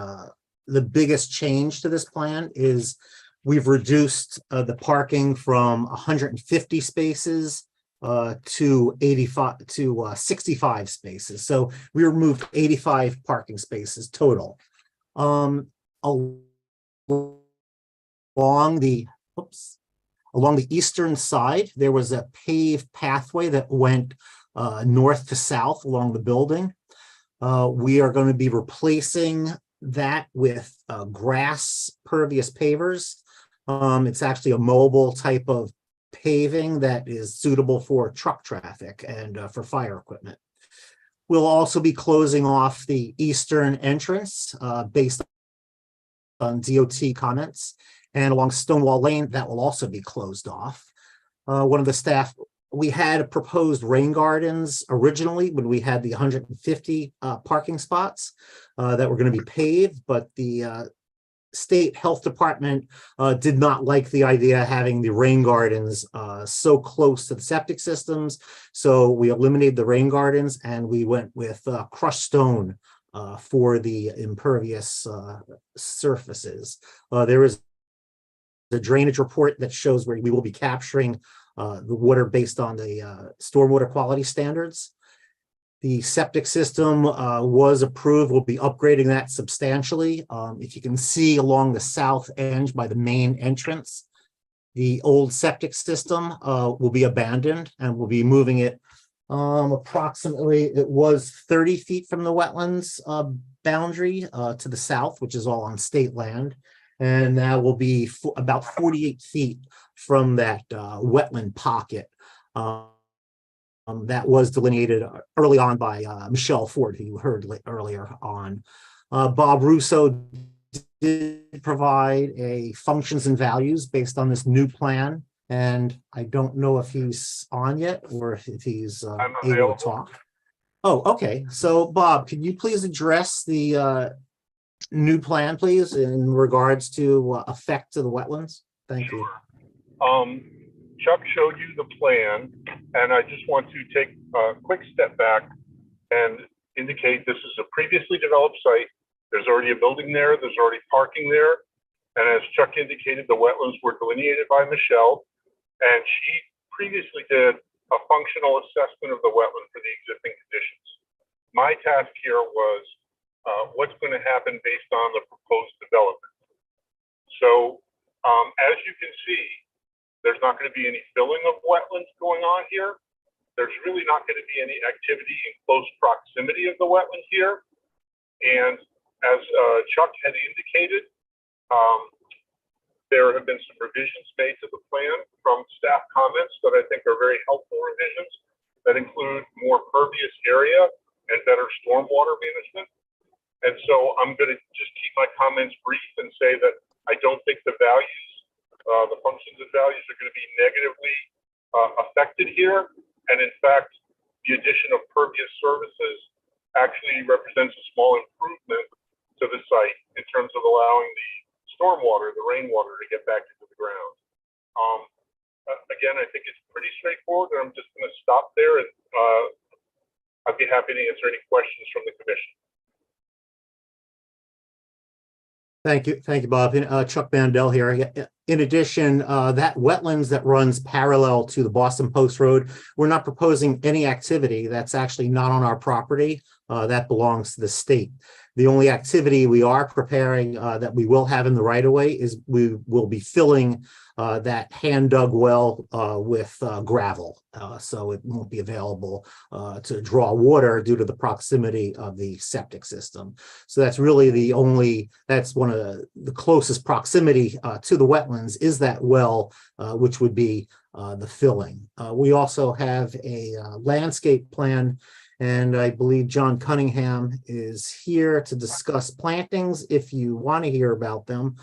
S12: the biggest change to this plan is we've reduced the parking from 150 spaces to 65 spaces. So we removed 85 parking spaces total. Along the eastern side, there was a paved pathway that went north to south along the building. We are going to be replacing that with grass pervious pavers. It's actually a mobile type of paving that is suitable for truck traffic and for fire equipment. We'll also be closing off the eastern entrance based on DOT comments, and along Stonewall Lane, that will also be closed off. One of the staff, we had proposed rain gardens originally when we had the 150 parking spots that were going to be paved, but the state health department did not like the idea of having the rain gardens so close to the septic systems. So we eliminated the rain gardens and we went with crushed stone for the impervious surfaces. There is the drainage report that shows where we will be capturing the water based on the stormwater quality standards. The septic system was approved. We'll be upgrading that substantially. If you can see along the south edge by the main entrance, the old septic system will be abandoned and we'll be moving it approximately, it was 30 feet from the wetlands boundary to the south, which is all on state land. And that will be about 48 feet from that wetland pocket. That was delineated early on by Michelle Ford, who you heard earlier on. Bob Russo did provide a functions and values based on this new plan. And I don't know if he's on yet or if he's able to talk. Oh, okay. So Bob, can you please address the new plan, please, in regards to effect to the wetlands? Thank you.
S13: Chuck showed you the plan, and I just want to take a quick step back and indicate this is a previously developed site. There's already a building there. There's already parking there. And as Chuck indicated, the wetlands were delineated by Michelle, and she previously did a functional assessment of the wetland for the existing conditions. My task here was what's going to happen based on the proposed development. So as you can see, there's not going to be any filling of wetlands going on here. There's really not going to be any activity in close proximity of the wetland here. And as Chuck had indicated, there have been some revisions made to the plan from staff comments that I think are very helpful revisions that include more pervious area and better stormwater management. And so I'm going to just keep my comments brief and say that I don't think the values, the functions and values are going to be negatively affected here. And in fact, the addition of pervious services actually represents a small improvement to the site in terms of allowing the stormwater, the rainwater, to get back into the ground. Again, I think it's pretty straightforward, and I'm just going to stop there, and I'd be happy to answer any questions from the commission.
S12: Thank you, Bob. Chuck Mandel here. In addition, that wetlands that runs parallel to the Boston Post Road, we're not proposing any activity that's actually not on our property. That belongs to the state. The only activity we are preparing that we will have in the right of way is we will be filling that hand dug well with gravel. So it won't be available to draw water due to the proximity of the septic system. So that's really that's one of the closest proximity to the wetlands is that well, which would be the filling. We also have a landscape plan, and I believe John Cunningham is here to discuss plantings if you want to hear about them.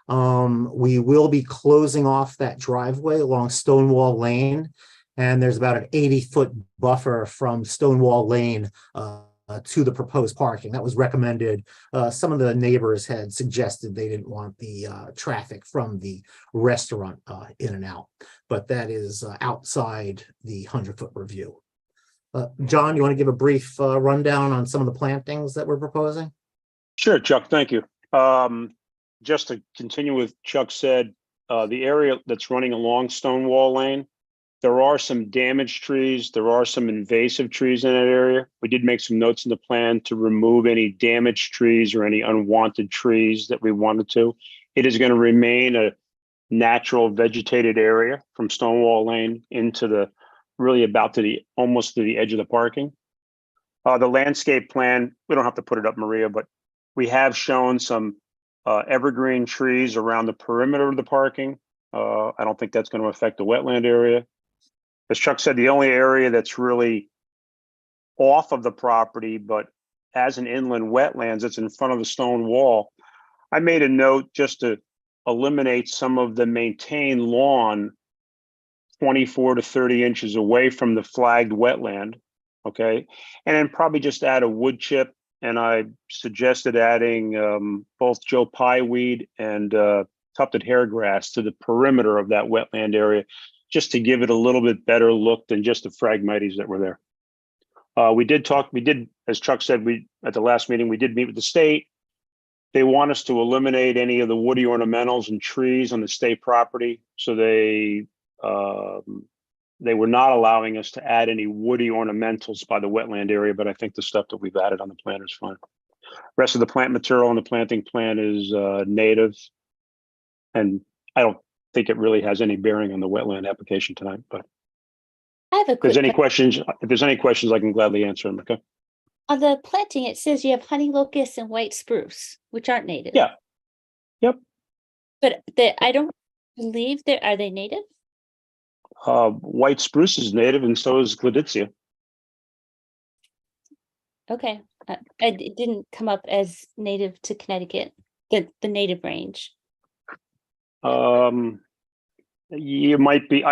S12: We will be closing off that driveway along Stonewall Lane, and there's about an 80-foot buffer from Stonewall Lane to the proposed parking. That was recommended. Some of the neighbors had suggested they didn't want the traffic from the restaurant in and out, but that is outside the 100-foot review. John, you want to give a brief rundown on some of the plantings that we're proposing?
S14: Sure, Chuck, thank you. Just to continue with Chuck said, the area that's running along Stonewall Lane, there are some damaged trees. There are some invasive trees in that area. We did make some notes in the plan to remove any damaged trees or any unwanted trees that we wanted to. It is going to remain a natural vegetated area from Stonewall Lane into the really about to the almost to the edge of the parking. The landscape plan, we don't have to put it up, Maria, but we have shown some evergreen trees around the perimeter of the parking. I don't think that's going to affect the wetland area. As Chuck said, the only area that's really off of the property, but as an inland wetlands, it's in front of the stone wall. I made a note just to eliminate some of the maintained lawn 24 to 30 inches away from the flagged wetland, okay? And then probably just add a wood chip, and I suggested adding both Joe Pye weed and tufted hairgrass to the perimeter of that wetland area, just to give it a little bit better look than just the phragmites that were there. We did, as Chuck said, at the last meeting, we did meet with the state. They want us to eliminate any of the woody ornamentals and trees on the state property. So they were not allowing us to add any woody ornamentals by the wetland area, but I think the stuff that we've added on the plan is fine. Rest of the plant material on the planting plan is native, and I don't think it really has any bearing on the wetland application tonight. But
S1: I have a
S14: if there's
S1: quick
S14: any questions, I can gladly answer them. Okay.
S1: on the planting. It says you have honey locust and white spruce, which aren't native.
S14: Yeah. Yep.
S1: But I don't believe are they native?
S14: White spruce is native, and so is Gleditsia.
S1: Okay, it didn't come up as native to Connecticut, the native range.
S14: You might be.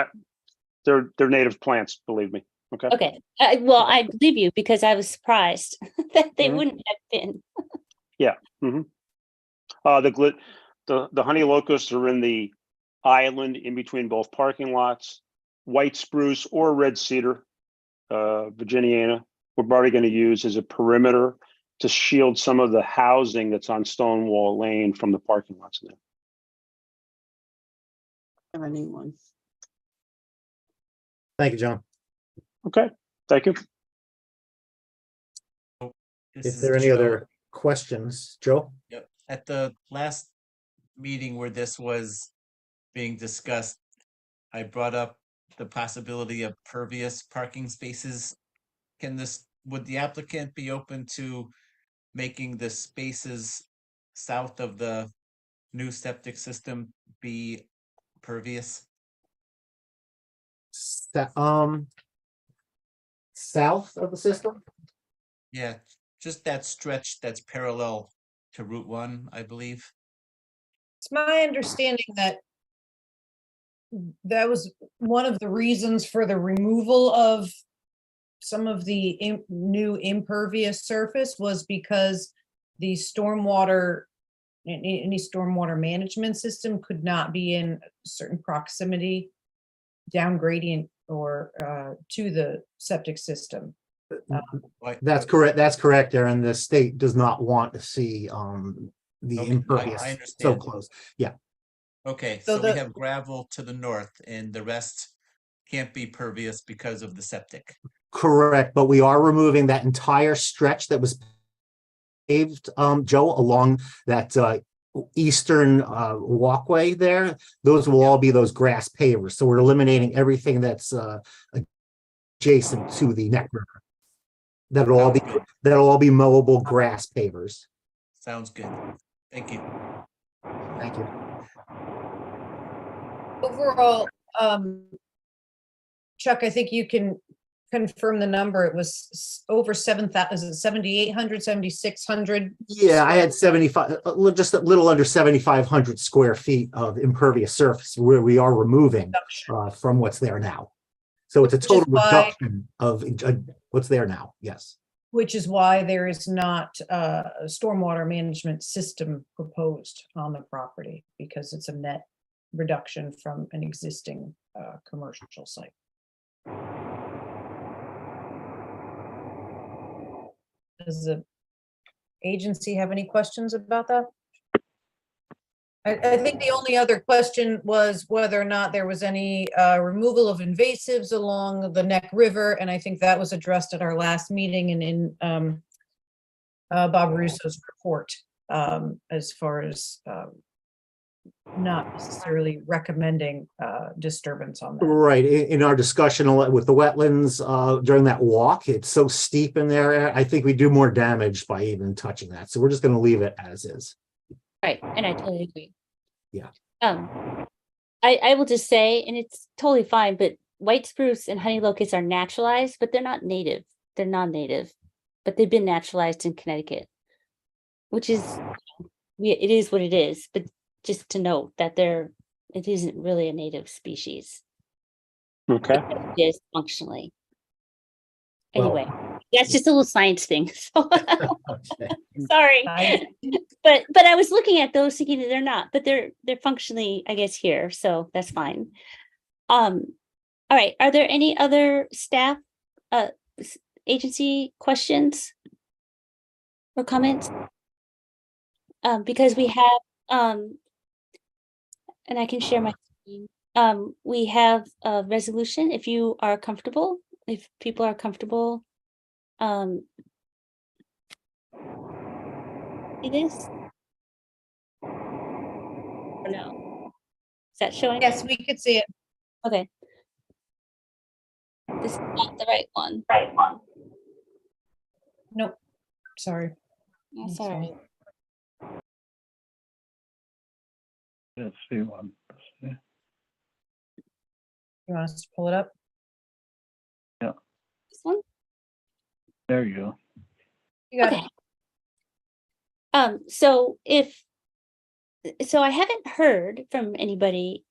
S14: They're native plants, believe me. Okay.
S1: Okay, well, I believe you because I was surprised that they wouldn't have been.
S14: Yeah. The honey locusts are in the island in between both parking lots. White spruce or red cedar, Virginiana, we're probably going to use as a perimeter to shield some of the housing that's on Stonewall Lane from the parking lots there.
S2: Never knew one.
S12: Thank you, John.
S14: Okay, thank you.
S12: If there are any other questions, Joe?
S4: Yep. At the last meeting where this was being discussed, I brought up the possibility of pervious parking spaces. Would the applicant be open to making the spaces south of the new septic system be pervious?
S12: South of the system?
S4: Yeah, just that stretch that's parallel to Route 1, I believe.
S6: It's my understanding that that was one of the reasons for the removal of some of the new impervious surface was because the stormwater, any stormwater management system could not be in certain proximity down gradient or to the septic system.
S12: That's correct. That's correct, Aaron. The state does not want to see the
S4: Okay,
S12: impervious
S4: I
S12: so
S4: understand.
S12: close. Yeah.
S4: Okay,
S6: So
S4: so we have gravel to the north and the rest can't be pervious because of the septic.
S12: Correct, but we are removing that entire stretch that was paved, Joe, along that eastern walkway there. Those will all be those grass pavers. So we're eliminating everything that's adjacent to the Neck River. That'll all be mowable grass pavers.
S4: Sounds good. Thank you.
S12: Thank you.
S6: Overall, Chuck, I think you can confirm the number. It was over 7,000, 7,800, 7,600.
S12: Yeah, I had 75, just a little under 7,500 square feet of impervious surface where we are removing from what's there now. So it's a total reduction of what's there now. Yes.
S6: Which is why there is not a stormwater management system proposed on the property, because it's a net reduction from an existing commercial site. Does the agency have any questions about that? I think the only other question was whether or not there was any removal of invasives along the Neck River, and I think that was addressed at our last meeting and in Bob Russo's report, as far as not necessarily recommending disturbance on that.
S12: Right. In our discussion with the wetlands during that walk, it's so steep in there. I think we do more damage by even touching that. So we're just going to leave it as is.
S1: Right, and I totally agree.
S12: Yeah.
S1: I will just say, and it's totally fine, but white spruce and honey locust are naturalized, but they're not native. They're non-native, but they've been naturalized in Connecticut, which is, it is what it is. But just to note that it isn't really a native species.
S14: Okay.
S1: It is functionally.
S12: Well,
S1: Anyway, that's just a little science thing. So
S12: okay.
S1: sorry, but I was looking at those thinking that they're not, but they're functionally, I guess, here, so that's fine. All right, are there any other staff agency questions or comments? Because we have and I can share my screen. We have a resolution if you are comfortable, if people are comfortable. See this? Or no? Is that showing?
S6: Yes, we could see it.
S1: Okay. This is not the right one.
S6: Nope, sorry.
S1: That's all right.
S9: Let's see one.
S6: You want us to pull it up?
S1: This one?
S9: There you go.
S6: You got
S1: Okay.
S6: it.
S1: So I haven't heard from anybody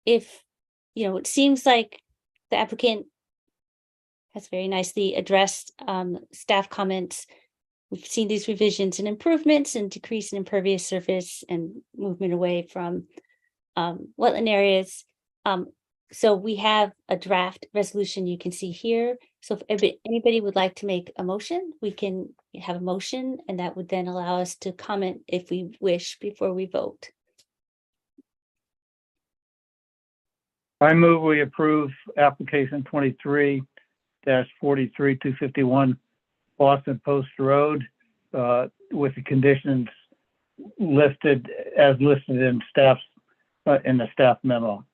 S1: if, it seems like the applicant has very nicely addressed staff comments. We've seen these revisions and improvements and decrease in impervious surface and movement away from wetland areas. So we have a draft resolution you can see here. So if anybody would like to make a motion, we can have a motion, and that would then allow us to comment if we wish before we vote.
S9: I move we approve application 23-43-251 Boston Post Road with the conditions listed in in the staff memo.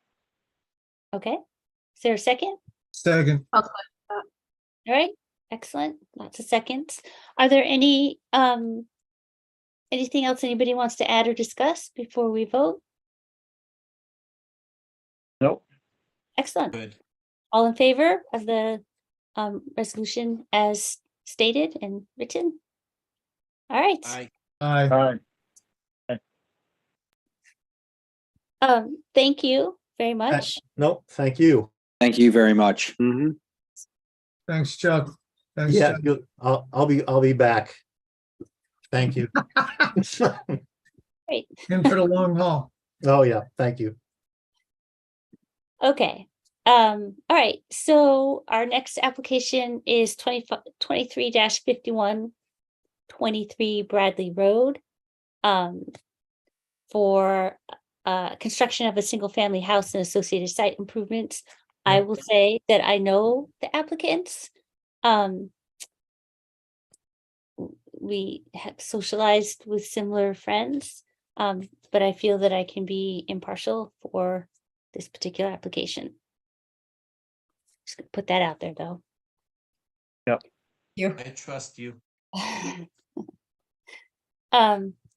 S1: Okay, is there a second?
S3: Second.
S1: All right, excellent. Lots of seconds. Are there any anything else anybody wants to add or discuss before we vote?
S9: Nope.
S1: Excellent.
S4: Good.
S1: All in favor of the resolution as stated and written? All right.
S4: Aye.
S3: Aye.
S1: Thank you very much.
S12: No, thank you.
S15: Thank you very much.
S14: Mhm.
S3: Thanks, Chuck. Thanks,
S12: Yeah,
S3: Chuck.
S12: I'll be back. Thank you.
S1: Great.
S3: In for the long haul.
S12: Oh, yeah, thank you.
S1: Okay. All right. So our next application is 23-51 23 Bradley Road. For construction of a single family house and associated site improvements. I will say that I know the applicants. we have socialized with similar friends, but I feel that I can be impartial for this particular application. Just gonna put that out there, though.
S6: You.
S4: I trust you.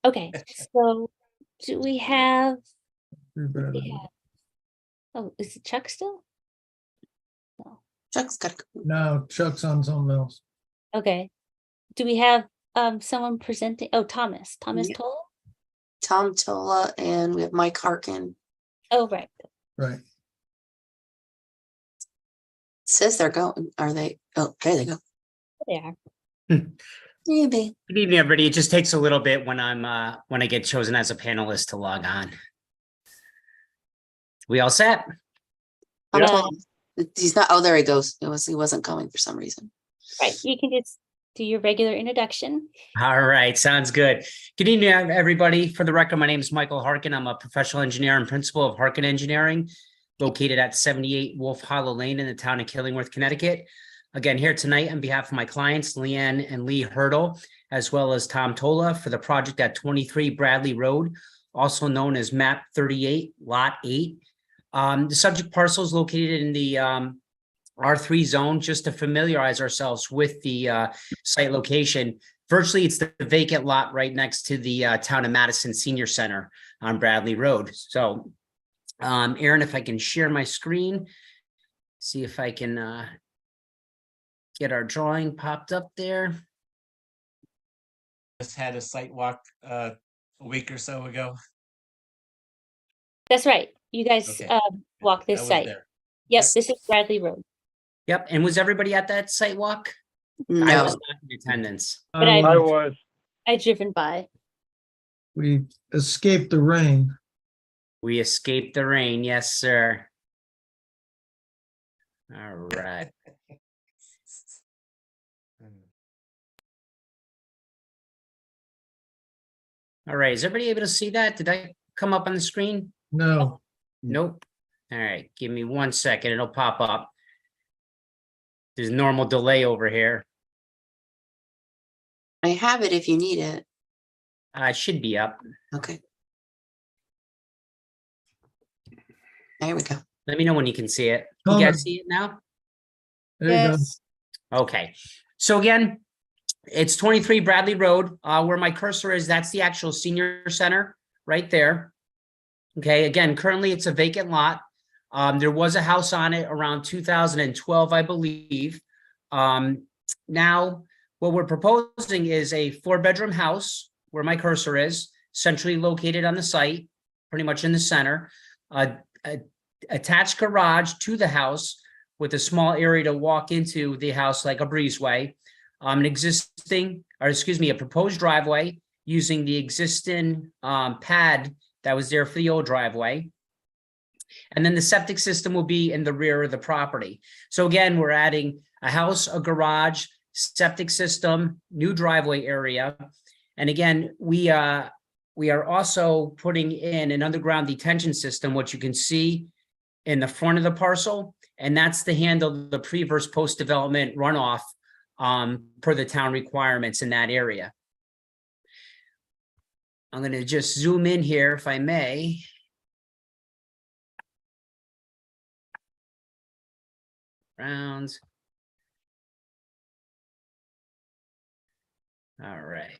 S1: Okay, so do we have, oh, is it Chuck still?
S2: Chuck's got,
S3: No, Chuck's on something else.
S1: Okay. Do we have someone presenting? Oh, Thomas
S2: Yeah.
S1: Toll?
S2: Tom Tola, and we have Mike Harkin.
S1: Oh, right.
S3: Right.
S2: Says they're going, are they? Oh, there they go.
S1: They are.
S2: Maybe.
S15: Good evening, everybody. It just takes a little bit when when I get chosen as a panelist to log on. We all set?
S2: Tom
S1: Yeah.
S2: Tola. He's not, oh, there he goes. He wasn't coming for some reason.
S1: Right, you can just do your regular introduction.
S15: All right, sounds good. Good evening, everybody. For the record, my name is Michael Harkin. I'm a professional engineer and principal of Harkin Engineering, located at 78 Wolf Hollow Lane in the town of Killingworth, Connecticut. Again, here tonight on behalf of my clients, Leanne and Lee Hurdle, as well as Tom Tola, for the project at 23 Bradley Road, also known as map 38, lot 8. The subject parcel is located in the R3 zone. Just to familiarize ourselves with the site location, virtually it's the vacant lot right next to the Town of Madison Senior Center on Bradley Road. So, Aaron, if I can share my screen, see if I can get our drawing popped up there.
S4: Just had a site walk a week or so ago.
S1: That's right. You guys
S4: Okay.
S1: walk
S4: I
S1: this
S4: was
S1: site.
S4: there.
S1: Yep, this is Bradley Road.
S15: Yep. And was everybody at that site walk? I
S2: No,
S15: was not in attendance.
S1: But I
S9: was.
S1: driven by.
S3: We escaped the rain.
S15: We escaped the rain. Yes, sir. All right. All right. Is everybody able to see that? Did I come up on the screen?
S3: No,
S15: Nope. All right. Give me 1 second. It'll pop up. There's normal delay over here.
S2: I have it if you need it.
S15: Should be up.
S2: Okay. There we go.
S15: Let me know when you can see it. You
S3: Comment.
S15: guys see it now?
S3: there you go.
S6: Yes.
S15: Okay. So again, it's 23 Bradley Road, where my cursor is. That's the actual senior center right there. Okay. Again, currently it's a vacant lot. There was a house on it around 2012, I believe. Now, what we're proposing is a 4-bedroom house where my cursor is, centrally located on the site, pretty much in the center. Attached garage to the house with a small area to walk into the house like a breezeway. A proposed driveway using the existing pad that was there for the old driveway. And then the septic system will be in the rear of the property. So again, we're adding a house, a garage, septic system, new driveway area. And again, we are also putting in an underground detention system, which you can see in the front of the parcel. And that's to handle the pre versus post development runoff per the town requirements in that area. I'm going to just zoom in here if I may. Rounds. All right.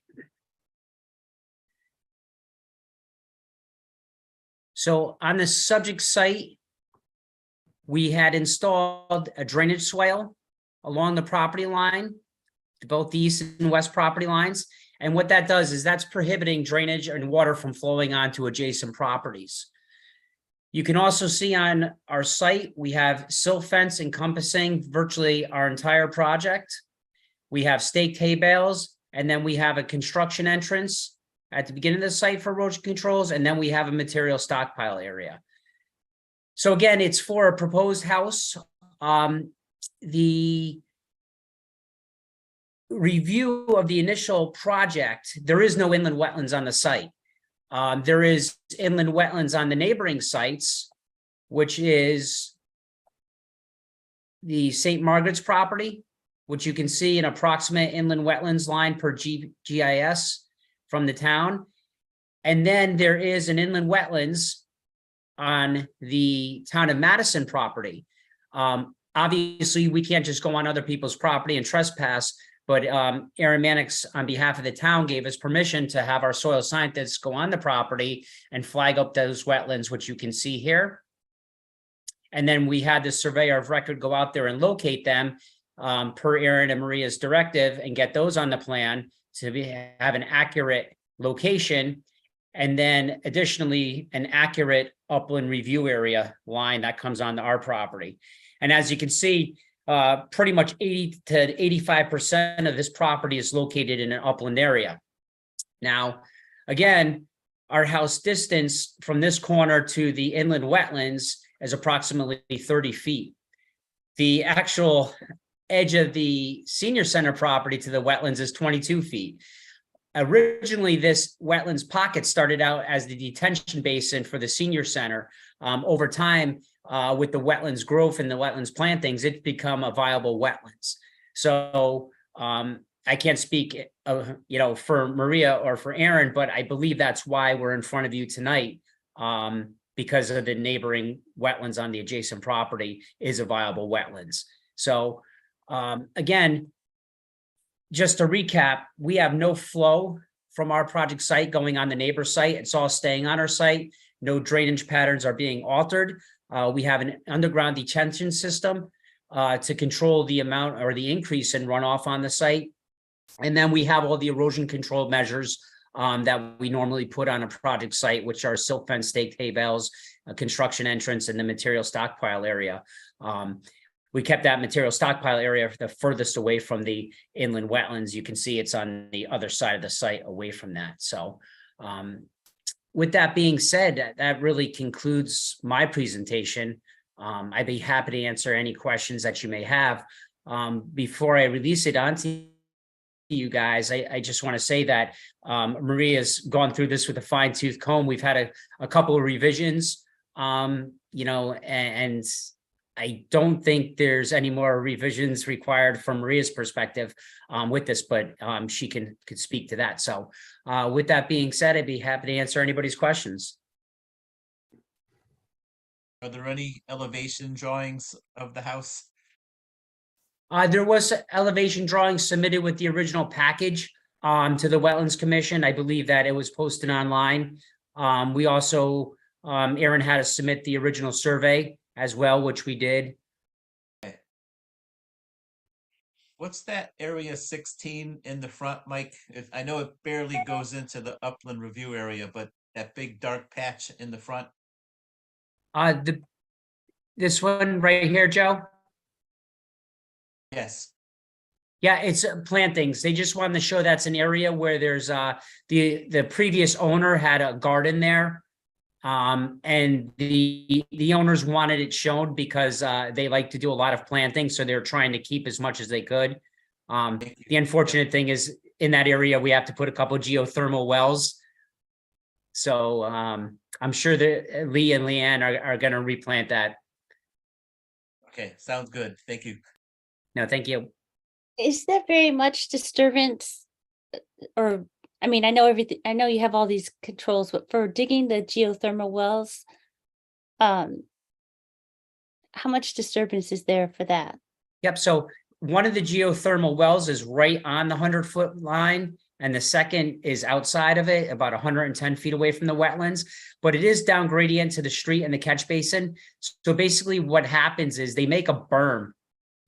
S15: So on the subject site, we had installed a drainage swale along the property line, both the east and west property lines. And what that does is that's prohibiting drainage and water from flowing onto adjacent properties. You can also see on our site, we have silt fence encompassing virtually our entire project. We have staked hay bales, and then we have a construction entrance at the beginning of the site for erosion controls, and then we have a material stockpile area. So again, it's for a proposed house. The review of the initial project, there is no inland wetlands on the site. There is inland wetlands on the neighboring sites, which is the St. Margaret's property, which you can see an approximate inland wetlands line per GIS from the town. And then there is an inland wetlands on the town of Madison property. Obviously, we can't just go on other people's property and trespass, but Aaron Mannix, on behalf of the town, gave us permission to have our soil scientists go on the property and flag up those wetlands, which you can see here. And then we had the surveyor of record go out there and locate them per Aaron and Maria's directive and get those on the plan to have an accurate location. And then additionally, an accurate upland review area line that comes onto our property. And as you can see, pretty much 80 to 85% of this property is located in an upland area. Now, again, our house distance from this corner to the inland wetlands is approximately 30 feet. The actual edge of the senior center property to the wetlands is 22 feet. Originally, this wetlands pocket started out as the detention basin for the senior center. Over time, with the wetlands growth and the wetlands plantings, it's become a viable wetlands. So I can't speak, for Maria or for Aaron, but I believe that's why we're in front of you tonight, because of the neighboring wetlands on the adjacent property is a viable wetlands. So again, just to recap, we have no flow from our project site going on the neighbor site. It's all staying on our site. No drainage patterns are being altered. We have an underground detention system to control the amount or the increase in runoff on the site. And then we have all the erosion control measures that we normally put on a project site, which are silt fence, staked hay bales, a construction entrance, and the material stockpile area. We kept that material stockpile area the furthest away from the inland wetlands. You can see it's on the other side of the site away from that. So with that being said, that really concludes my presentation. I'd be happy to answer any questions that you may have. Before I release it onto you guys, I just want to say that Maria's gone through this with a fine-tooth comb. We've had a couple of revisions, and I don't think there's any more revisions required from Maria's perspective with this, but she could speak to that. So with that being said, I'd be happy to answer anybody's questions.
S4: Are there any elevation drawings of the house?
S15: There was elevation drawings submitted with the original package to the Wetlands Commission. I believe that it was posted online. We also, Aaron had to submit the original survey as well, which we did.
S4: What's that area 16 in the front, Mike? I know it barely goes into the upland review area, but that big dark patch in the front.
S15: This one right here, Joe?
S4: Yes.
S15: Yeah, it's plantings. They just wanted to show that's an area where there's the previous owner had a garden there. And the owners wanted it shown because they like to do a lot of planting, so they're trying to keep as much as they could. The unfortunate thing is in that area we have to put a couple of geothermal wells. So I'm sure that Lee and Leanne are going to replant that.
S4: Okay, sounds good. Thank you.
S15: No, thank you.
S1: Is there very much disturbance or I mean, I know everything, I know you have all these controls, but for digging the geothermal wells, how much disturbance is there for that?
S15: Yep. So one of the geothermal wells is right on the 100-foot line, and the second is outside of it, about 110 feet away from the wetlands, but it is down gradient to the street and the catch basin. So basically what happens is they make a berm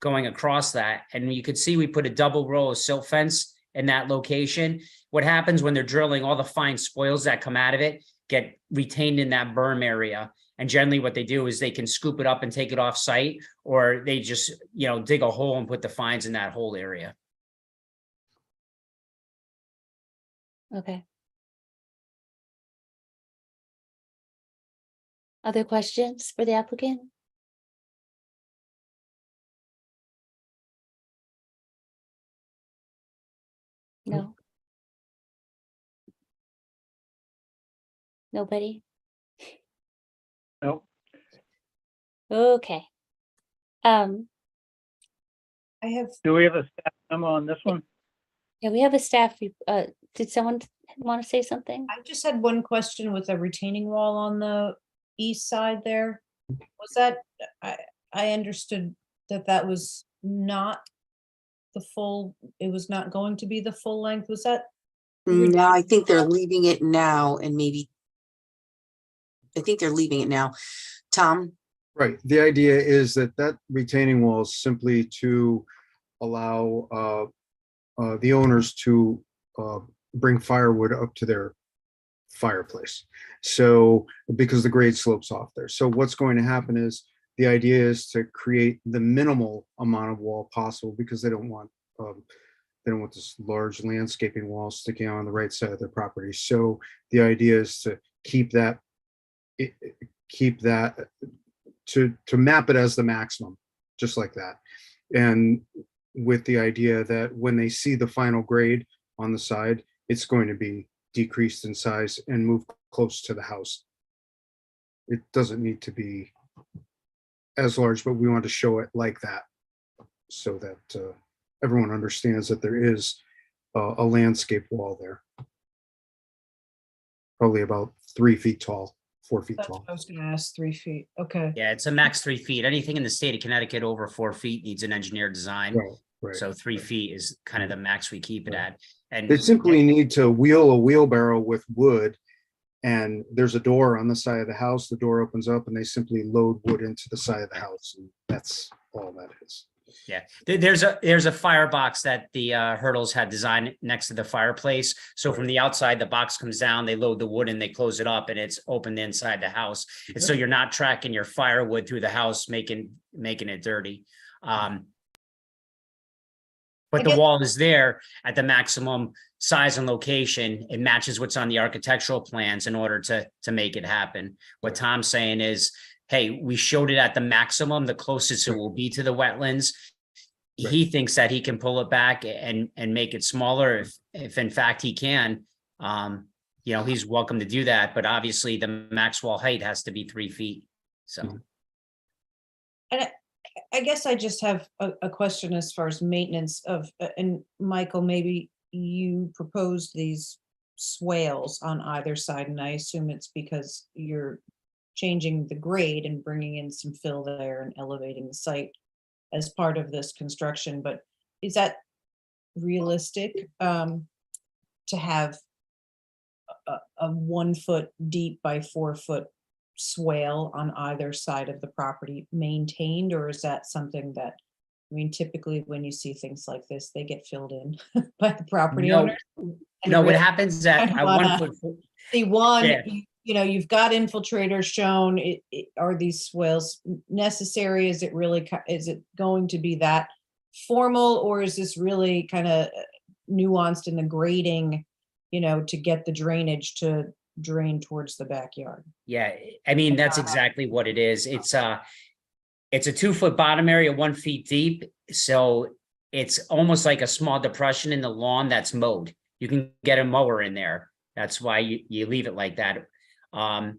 S15: going across that. And you could see we put a double row of silt fence in that location. What happens when they're drilling, all the fine spoils that come out of it get retained in that berm area. And generally what they do is they can scoop it up and take it off site, or they just, dig a hole and put the fines in that whole area.
S1: Okay. Other questions for the applicant? No. Nobody?
S9: Nope.
S1: Okay.
S6: I have,
S9: Do we have a staff memo on this one?
S1: Yeah, we have a staff, did someone want to say something?
S6: I just had one question with a retaining wall on the east side there. Was that, I understood that that was not the full, it was not going to be the full length. Was that?
S2: No, I think they're leaving it now and maybe. I think they're leaving it now. Tom?
S16: Right. The idea is that that retaining wall is simply to allow the owners to bring firewood up to their fireplace. So because the grade slopes off there. So what's going to happen is the idea is to create the minimal amount of wall possible because they don't want this large landscaping wall sticking out on the right side of their property. So the idea is to keep that to map it as the maximum, just like that. And with the idea that when they see the final grade on the side, it's going to be decreased in size and move close to the house. It doesn't need to be as large, but we want to show it like that so that everyone understands that there is a landscape wall there. Probably about 3 feet tall, 4 feet
S6: That's
S16: tall.
S6: what I was gonna ask, 3 feet. Okay.
S15: Yeah, it's a max 3 feet. Anything in the state of Connecticut over 4 feet needs an engineered design.
S16: Right, right.
S15: So 3 feet is kind of the max we keep it at. And
S16: They simply need to wheel a wheelbarrow with wood, and there's a door on the side of the house. The door opens up and they simply load wood into the side of the house. And that's all that is.
S15: yeah, there's a firebox that the Hurdles had designed next to the fireplace. So from the outside, the box comes down, they load the wood and they close it up and it's opened inside the house. And so you're not tracking your firewood through the house, making it dirty. But the wall is there at the maximum size and location. It matches what's on the architectural plans in order to make it happen. What Tom's saying is, hey, we showed it at the maximum, the closest it will be to the wetlands. He thinks that he can pull it back and make it smaller if in fact he can. He's welcome to do that, but obviously the max wall height has to be 3 feet. So.
S6: And I guess I just have a question as far as maintenance of, and Michael, maybe you proposed these swales on either side, and I assume it's because you're changing the grade and bringing in some fill there and elevating the site as part of this construction, but is that realistic to have a 1 foot deep by 4 foot swale on either side of the property maintained, or is that something that, I mean, typically when you see things like this, they get filled in by the property owner?
S15: No, what happens is that at 1 foot.
S6: See, you've got infiltrators shown. Are these swales necessary? Is it really, is it going to be that formal, or is this really kind of nuanced in the grading, to get the drainage to drain towards the backyard?
S15: Yeah, I mean, that's exactly what it is. It's a 2 foot bottom area, 1 feet deep. So it's almost like a small depression in the lawn that's mowed. You can get a mower in there. That's why you leave it like that. But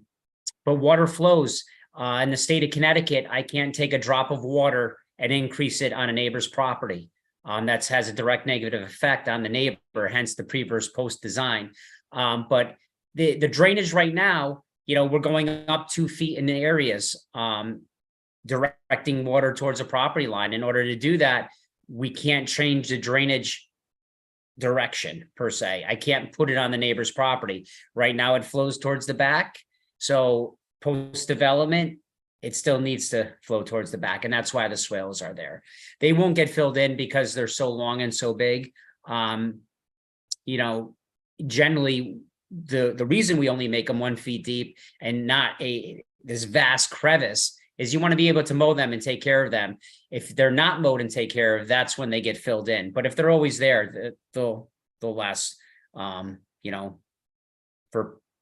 S15: water flows in the state of Connecticut. I can't take a drop of water and increase it on a neighbor's property. That has a direct negative effect on the neighbor, hence the pre versus post design. But the drainage right now, we're going up 2 feet in the areas, directing water towards a property line. In order to do that, we can't change the drainage direction per se. I can't put it on the neighbor's property. Right now it flows towards the back. So post development, it still needs to flow towards the back. And that's why the swales are there. They won't get filled in because they're so long and so big. Generally the reason we only make them 1 feet deep and not this vast crevice is you want to be able to mow them and take care of them. If they're not mowed and take care of, that's when they get filled in. But if they're always there, they'll last, for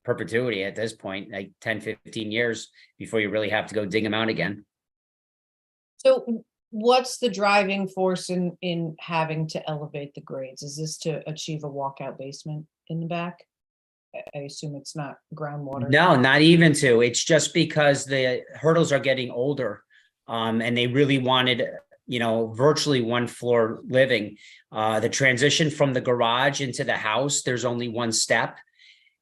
S15: perpetuity at this point, like 10, 15 years before you really have to go dig them out again.
S6: So what's the driving force in having to elevate the grades? Is this to achieve a walkout basement in the back? I assume it's not groundwater.
S15: No, not even to. It's just because the Hurdles are getting older, and they really wanted virtually one floor living. The transition from the garage into the house, there's only one step.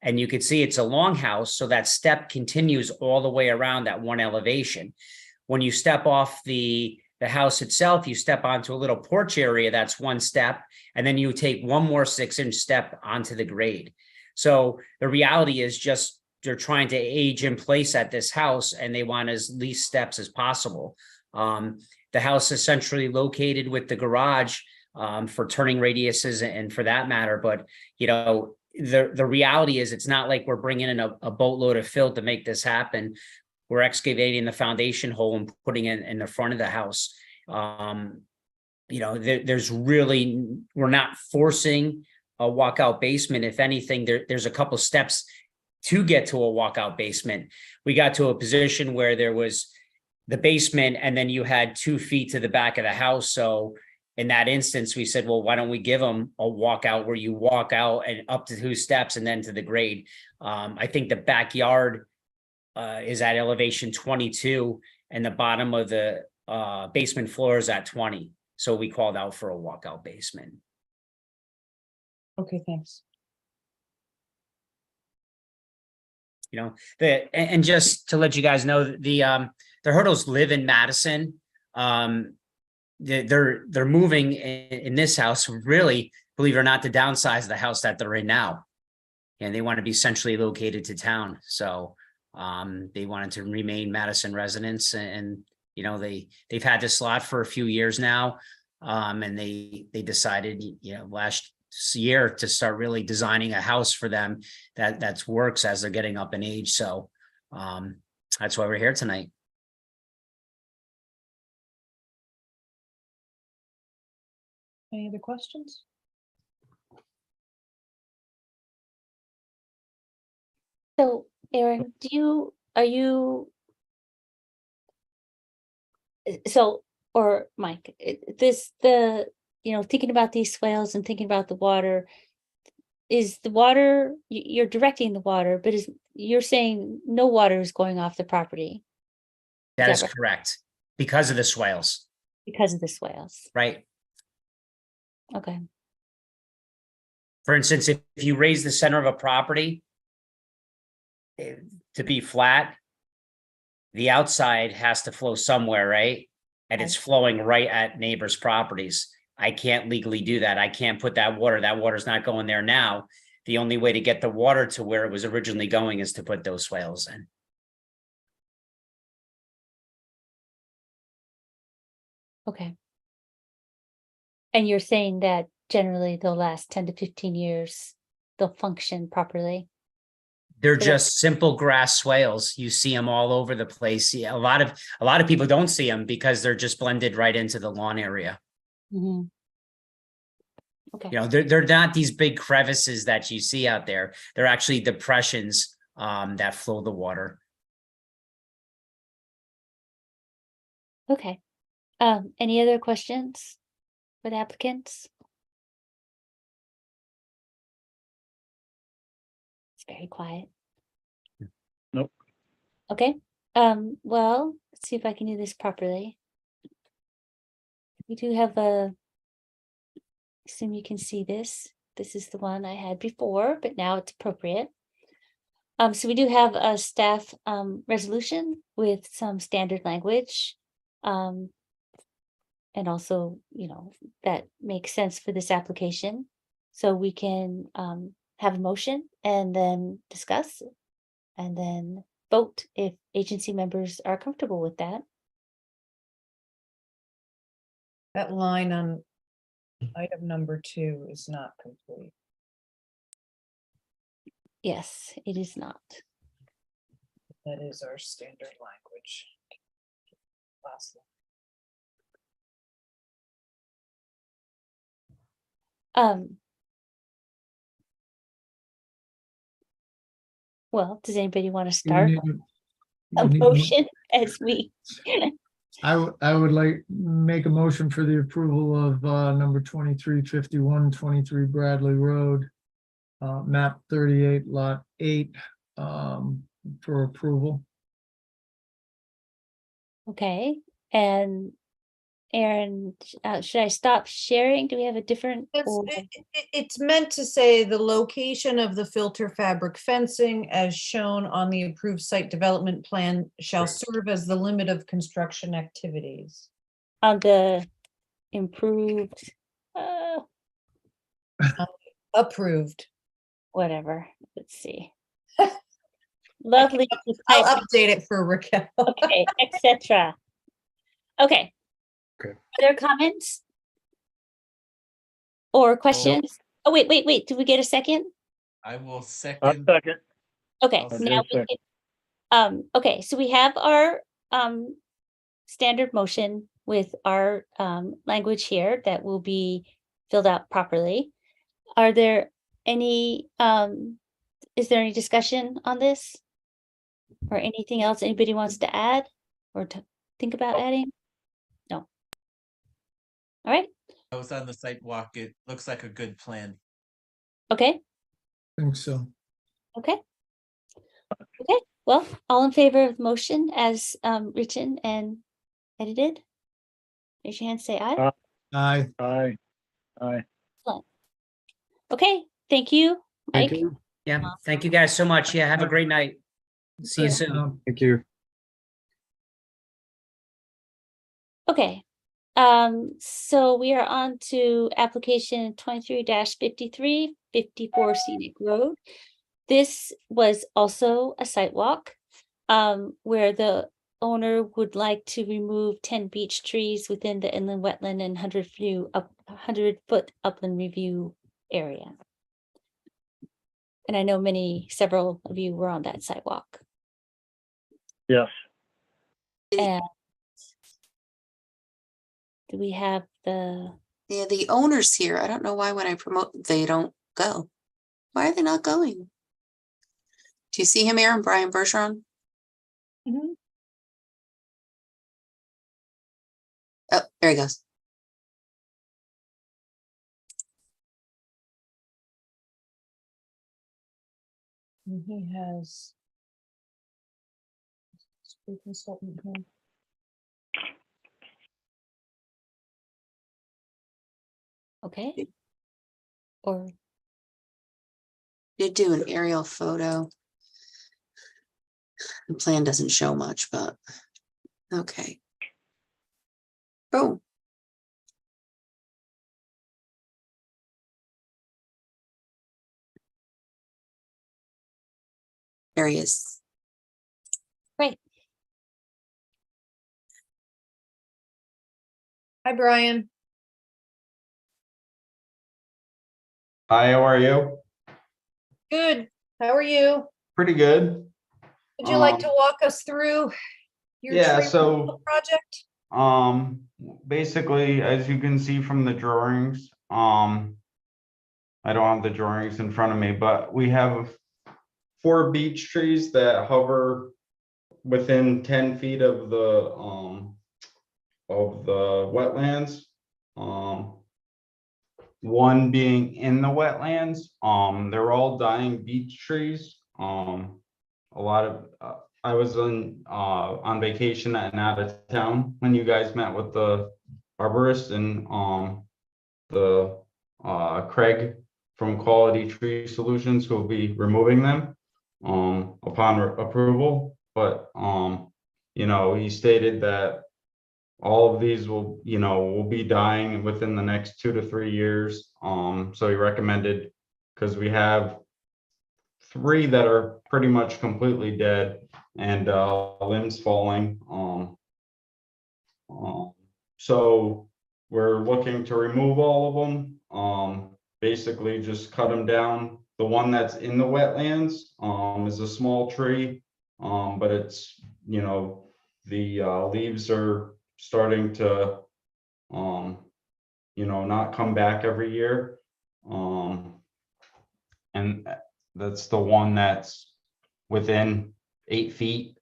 S15: And you can see it's a long house, so that step continues all the way around that one elevation. When you step off the house itself, you step onto a little porch area, that's one step, and then you take one more 6-inch step onto the grade. So the reality is just they're trying to age in place at this house, and they want as least steps as possible. The house is centrally located with the garage for turning radiuses and for that matter, but the reality is it's not like we're bringing in a boatload of fill to make this happen. We're excavating the foundation hole and putting it in the front of the house. There's really, we're not forcing a walkout basement. If anything, there's a couple steps to get to a walkout basement. We got to a position where there was the basement and then you had 2 feet to the back of the house. So in that instance, we said, well, why don't we give them a walkout where you walk out and up to 2 steps and then to the grade. I think the backyard is at elevation 22 and the bottom of the basement floor is at 20. So we called out for a walkout basement.
S6: Okay, thanks.
S15: And just to let you guys know, the Hurdles live in Madison. They're moving in this house, really, believe it or not, to downsize the house that they're in now. And they want to be centrally located to town. So they wanted to remain Madison residents, and they've had this lot for a few years now, and they decided last year to start really designing a house for them that works as they're getting up in age. So that's why we're here tonight.
S6: Any other questions?
S1: So, Aaron, or Mike, thinking about these swales and thinking about the water, is the water, you're directing the water, but you're saying no water is going off the property?
S15: That is
S1: right?
S15: correct. Because of the swales.
S1: Because of the swales.
S15: Right.
S1: Okay.
S15: For instance, if you raise the center of a property to be flat, the outside has to flow somewhere, right? And it's flowing right at neighbors' properties. I can't legally do that. I can't put that water's not going there now. The only way to get the water to where it was originally going is to put those swales in.
S1: Okay. And you're saying that generally they'll last 10 to 15 years, they'll function properly?
S15: They're just simple grass swales. You see them all over the place. Yeah, a lot of people don't see them because they're just blended right into the lawn area.
S1: Mm-hmm. Okay.
S15: They're not these big crevices that you see out there. They're actually depressions that flow the water.
S1: Okay. Any other questions for the applicants? It's very quiet.
S9: Nope.
S1: Okay. Well, let's see if I can do this properly. We do have assume you can see this. This is the one I had before, but now it's appropriate. So we do have a staff resolution with some standard language. And also, that makes sense for this application. So we can have a motion and then discuss and then vote if agency members are comfortable with that.
S6: That line on item number 2 is not complete.
S1: Yes, it is not.
S6: That is our standard language. Last line.
S1: Well, does anybody want to start a
S3: You need
S1: motion as we?
S3: I would like make a motion for the approval of number 2351, 23 Bradley Road, map 38, lot 8, for approval.
S1: Okay, and Aaron, should I stop sharing? Do we have a different? or-
S6: It's meant to say the location of the filter fabric fencing as shown on the approved site development plan shall serve as the limit of construction activities.
S1: On the improved,
S6: Approved.
S1: whatever, let's see. Lovely. to
S6: I'll
S1: type.
S6: update it for Raquel.
S1: Okay, etc. Okay.
S16: Okay.
S1: Other comments? Or questions? Oh, wait, did we get a second?
S4: I will
S9: A
S4: second.
S9: second.
S1: Okay,
S9: I'll
S1: now
S9: just
S1: we can, okay, so we have our standard motion with our language here that will be filled out properly. Are there any is there any discussion on this? Or anything else anybody wants to add or to think about adding? No. All right,
S4: I was on the site walk. It looks like a good plan.
S1: okay,
S3: Think so.
S1: okay. Okay, well, all in favor of the motion as written and edited? Raise your hand, say aye.
S3: Aye.
S9: Aye.
S1: Excellent. Okay, thank you,
S16: Thank
S1: Mike.
S16: you.
S15: Yeah, thank you guys so much. Yeah, have a great night. See you soon.
S16: Thank you.
S1: Okay, so we are on to application 23-53, 54 Scenic Road. This was also a site walk, where the owner would like to remove 10 beech trees within the inland wetland and 100-foot upland review area. And I know several of you were on that sidewalk.
S9: Yes.
S1: And do we have the,
S2: Yeah, the owners here. I don't know why when I promote, they don't go. Why are they not going? Do you see him, Aaron? Brian Bergeron?
S6: Mhm.
S2: Oh, there he goes.
S6: And he has. School consultant here.
S1: okay? Or,
S2: Did do an aerial photo. The plan doesn't show much, but okay. Oh. There he is.
S1: great,
S6: Hi, Brian.
S17: Hi, how are you?
S6: Good. How are you?
S17: Pretty good.
S6: Would you like to walk us through your
S17: Yeah,
S6: tree
S17: so
S6: removal project?
S17: basically, as you can see from the drawings, I don't have the drawings in front of me, but we have 4 beech trees that hover within 10 feet of the wetlands. One being in the wetlands. They're all dying beech trees. A lot of I was on vacation and out of town when you guys met with the arborist and the Craig from Quality Tree Solutions, who will be removing them upon approval. But you know, he stated that all of these will be dying within the next 2 to 3 years. So he recommended, because we have 3 that are pretty much completely dead and limbs falling. So we're looking to remove all of them. Basically just cut them down. The one that's in the wetlands is a small tree, but it's, the leaves are starting to not come back every year. And that's the one that's within 8 feet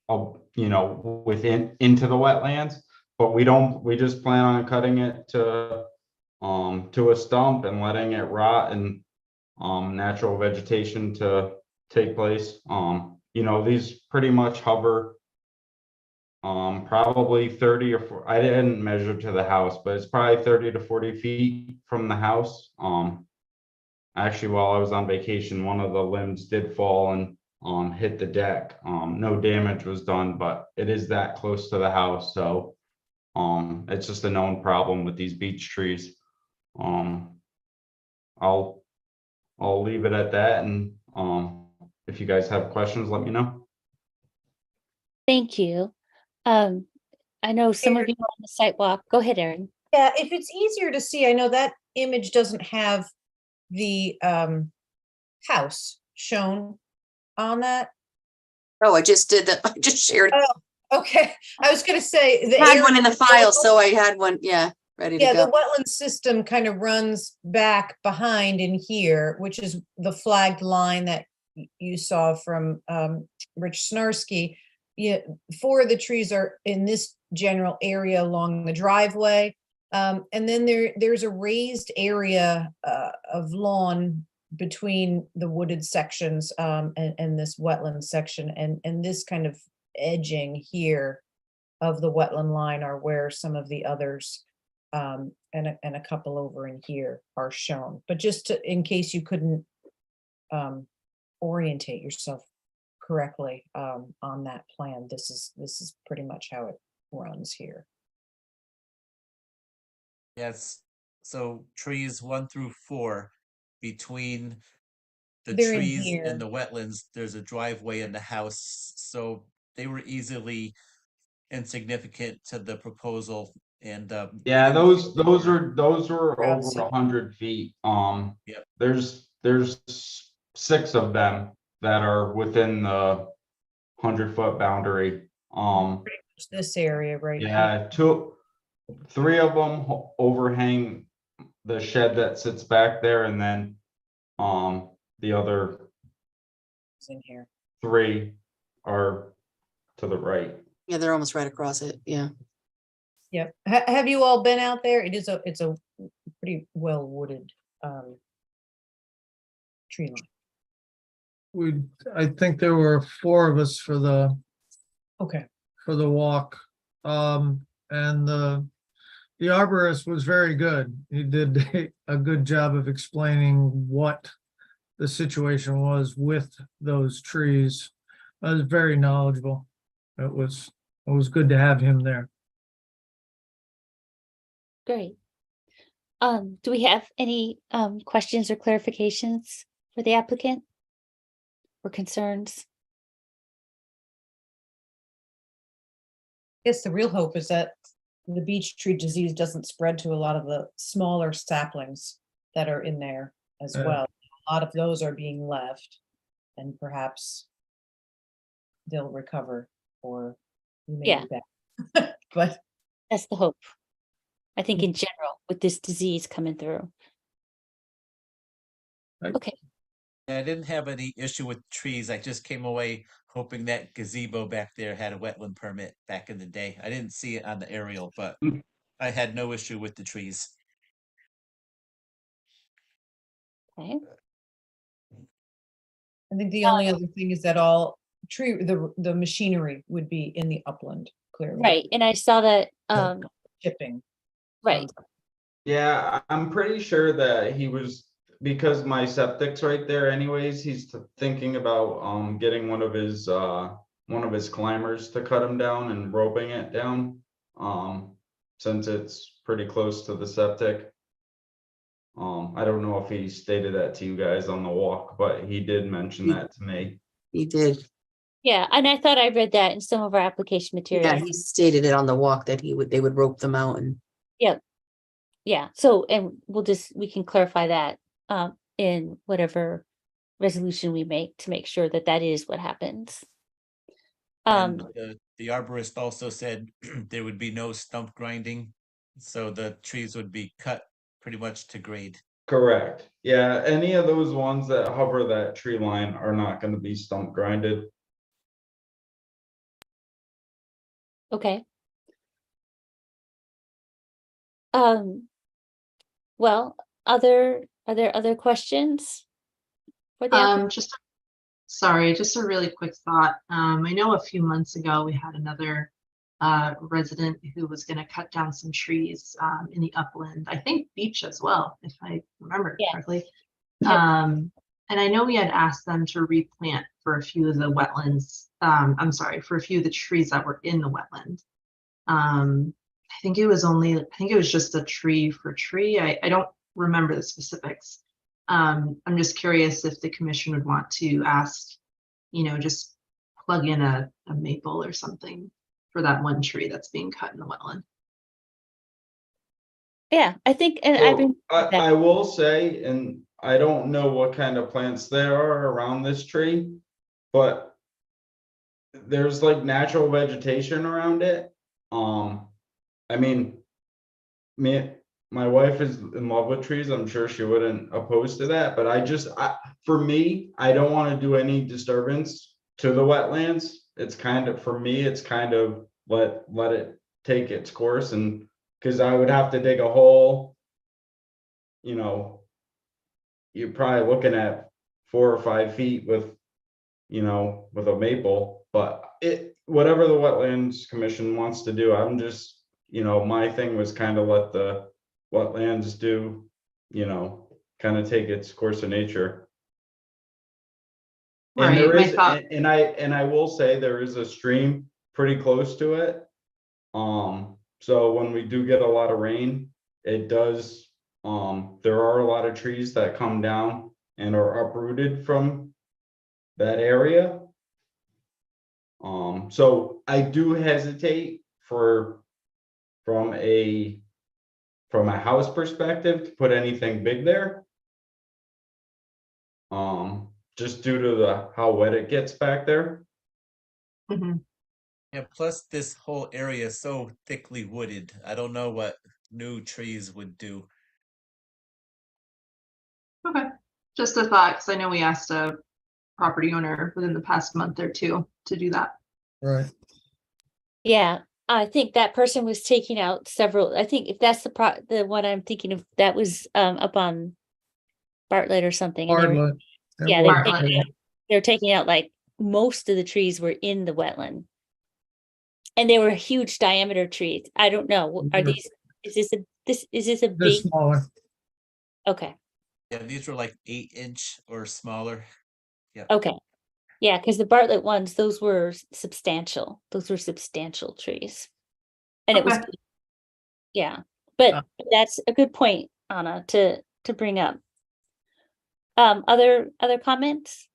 S17: of, within into the wetlands. But we just plan on cutting it to a stump and letting it rot and natural vegetation to take place. These pretty much hover Probably 30 or 40, I didn't measure to the house, but it's probably 30 to 40 feet from the house. Actually, while I was on vacation, one of the limbs did fall and hit the deck. No damage was done, but it is that close to the house, so it's just a known problem with these beech trees. I'll leave it at that, and if you guys have questions, let me know.
S1: Thank you. I know some of you are on the sidewalk. Go ahead, Erin.
S6: Yeah, if it's easier to see, I know that image doesn't have the house shown on that.
S2: Oh, I just did that. I just shared.
S6: Oh, okay. I was gonna say the
S2: I had one
S6: area-
S2: in the file, so I had one, yeah, ready to
S6: Yeah,
S2: go.
S6: the wetland system kind of runs back behind in here, which is the flagged line that you saw from Rich Snarsky. Yeah, 4 of the trees are in this general area along the driveway. And then there's a raised area of lawn between the wooded sections and this wetland section, and this kind of edging here of the wetland line are where some of the others and a couple over in here are shown. But just to, in case you couldn't orientate yourself correctly on that plan, this is pretty much how it runs here.
S4: Yes, so trees 1 through 4, between the
S6: They're in
S4: trees
S6: here.
S4: and the wetlands, there's a driveway in the house, so they were easily insignificant to the proposal and
S17: Yeah,
S4: even
S17: those
S4: before-
S17: were over
S6: Grouse.
S17: 100 feet.
S4: Yep.
S17: There's 6 of them that are within the 100-foot boundary.
S6: It's this area right here.
S17: Yeah, 3 of them overhang the shed that sits back there, and then the other
S6: It's in here.
S17: 3 are to the right.
S2: Yeah, they're almost right across it, yeah.
S6: Yep. Have you all been out there? It's a pretty well wooded tree line.
S3: I think there were 4 of us for the
S6: Okay.
S3: walk. And the arborist was very good. He did a good job of explaining what the situation was with those trees. I was very knowledgeable. It was good to have him there.
S1: Great. Do we have any questions or clarifications for the applicant or concerns?
S6: I guess the real hope is that the beech tree disease doesn't spread to a lot of the smaller saplings that are in there as
S3: Yeah.
S6: well. A lot of those are being left, and perhaps they'll recover, or you may
S1: Yeah.
S6: be back. But
S1: That's the hope. I think in general, with this disease coming through.
S3: Right.
S1: Okay,
S4: I didn't have any issue with trees. I just came away hoping that gazebo back there had a wetland permit back in the day. I didn't see it on the aerial, but I had no issue with the trees.
S1: okay.
S6: I think the only other thing is that all the machinery would be in the upland, clearly.
S1: Right, and I saw that,
S6: Shipping.
S1: right,
S17: Yeah, I'm pretty sure that he was, because my septic's right there anyways, he's thinking about getting one of his climbers to cut him down and roping it down. Since it's pretty close to the septic. I don't know if he stated that to you guys on the walk, but he did mention that to me.
S2: He did.
S1: yeah, and I thought I read that in some of our application
S2: Yeah,
S1: materials.
S2: he stated it on the walk that they would rope them out and.
S1: Yeah, so, and we can clarify that in whatever resolution we make to make sure that that is what happens.
S4: And the arborist also said there would be no stump grinding, so the trees would be cut pretty much to grade.
S17: Correct. Yeah, any of those ones that hover that tree line are not going to be stump grinded.
S1: Okay. Well, are there other questions for the applicant?
S5: Sorry, just a really quick thought. I know a few months ago we had another resident who was going to cut down some trees in the upland, I think beach as well, if I remember
S1: Yeah.
S5: correctly.
S1: Yep.
S5: And I know we had asked them to replant for a few of the wetlands. I'm sorry, for a few of the trees that were in the wetland. I think it was just a tree for tree. I don't remember the specifics. I'm just curious if the commission would want to ask, just plug in a maple or something for that one tree that's being cut in the wetland.
S1: Yeah, I think, and I've been.
S17: I will say, and I don't know what kind of plants there are around this tree, but there's like natural vegetation around it. I mean, my wife is in love with trees. I'm sure she wouldn't oppose to that, but for me, I don't want to do any disturbance to the wetlands. It's kind of, for me, it's kind of let it take its course, and because I would have to dig a hole, you're probably looking at 4 or 5 feet with a maple, but whatever the Wetlands Commission wants to do, I'm just, my thing was kind of let the wetlands do, kind of take its course of nature. And there is, and I will say there is a stream pretty close to it. So when we do get a lot of rain, it does, there are a lot of trees that come down and are uprooted from that area. So I do hesitate from a house perspective to put anything big there. Just due to how wet it gets back there.
S4: Yeah, plus this whole area is so thickly wooded. I don't know what new trees would do.
S5: Okay, just a thought, because I know we asked a property owner within the past month or two to do that.
S3: Right.
S1: Yeah, I think that person was taking out several, I think if that's the one I'm thinking of, that was up on Bartlett or something. And
S3: Bartlett.
S1: yeah,
S5: Bartlett.
S1: they're taking out like most of the trees were in the wetland. And they were huge diameter trees. I don't know. Are these, is this a
S3: They're
S1: big?
S3: smaller.
S1: Okay.
S4: Yeah, these were like 8-inch or smaller. Yeah.
S1: Okay. Yeah, because the Bartlett ones, those were substantial. Those were substantial trees. And it was, yeah, but that's a good point, Anna, to bring up. Other comments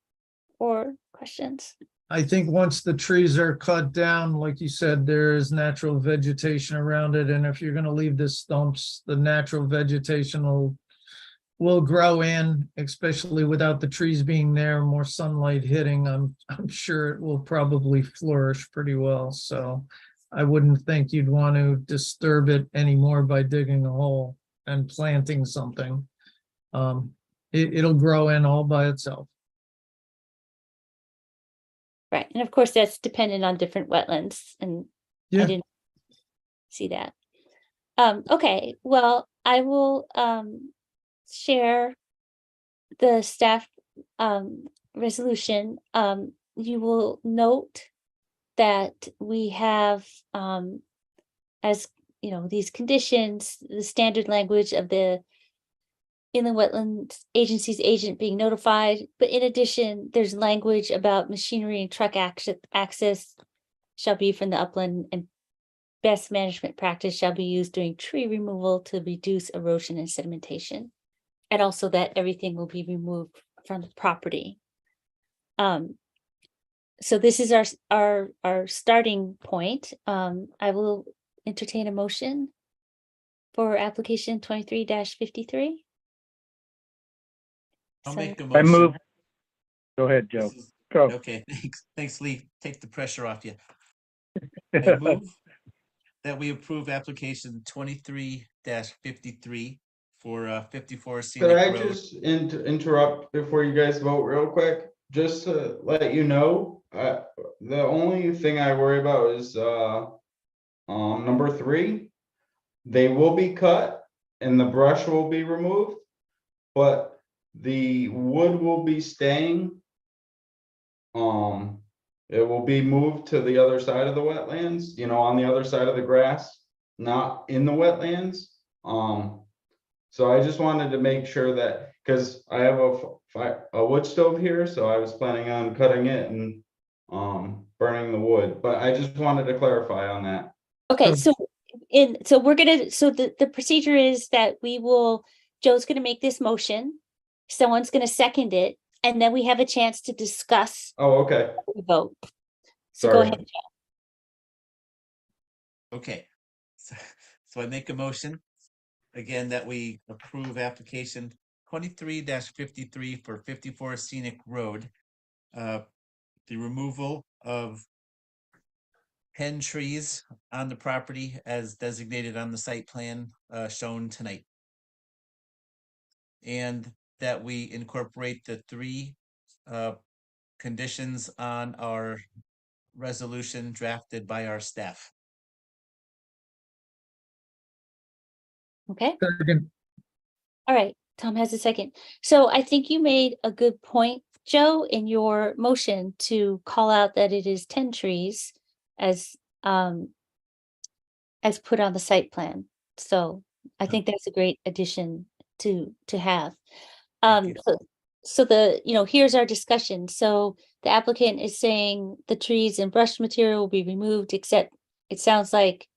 S1: or questions?
S3: I think once the trees are cut down, like you said, there is natural vegetation around it, and if you're gonna leave the stumps, the natural vegetation will grow in, especially without the trees being there, more sunlight hitting. I'm sure it will probably flourish pretty well. So I wouldn't think you'd want to disturb it anymore by digging a hole and planting something. It'll grow in all by itself.
S1: Right, and of course, that's dependent on different wetlands, and I didn't see that. Okay, well, I will share the staff resolution. You will note that we have, as you know, these conditions, the standard language of the Inland Wetlands Agency's agent being notified, but in addition, there's language about machinery and truck access shall be from the upland, and best management practice shall be used during tree removal to reduce erosion and sedimentation. And also that everything will be removed from the property. So this is our starting point. I will entertain a motion for application 23-53.
S4: I'll
S1: So-
S4: make a
S9: I
S4: motion.
S9: move. Go ahead, Joe. Go.
S4: Okay, thanks, Lee. Take the pressure off you. I move that we approve application 23-53 for 54
S17: Could
S4: Scenic
S17: I
S4: Road.
S17: just interrupt before you guys vote real quick? Just to let you know, the only thing I worry about is number 3. They will be cut and the brush will be removed, but the wood will be staying it will be moved to the other side of the wetlands, on the other side of the grass, not in the wetlands. So I just wanted to make sure that, because I have a wood stove here, so I was planning on cutting it and burning the wood, but I just wanted to clarify on that.
S1: Okay, so the procedure is that Joe's gonna make this motion, someone's gonna second it, and then we have a chance to discuss
S17: Oh, okay.
S1: the vote. So go
S17: Sorry.
S1: ahead, Joe.
S4: Okay, so I make a motion again that we approve application 23-53 for 54 Scenic Road. The removal of 10 trees on the property as designated on the site plan shown tonight. And that we incorporate the 3 conditions on our resolution drafted by our staff.
S1: Okay,
S3: Second.
S1: all right, Tom has a second. So I think you made a good point, Joe, in your motion to call out that it is 10 trees as put on the site plan. So I think that's a great addition to have.
S4: Thank you.
S1: So here's our discussion. So the applicant is saying the trees and brush material will be removed, except it sounds like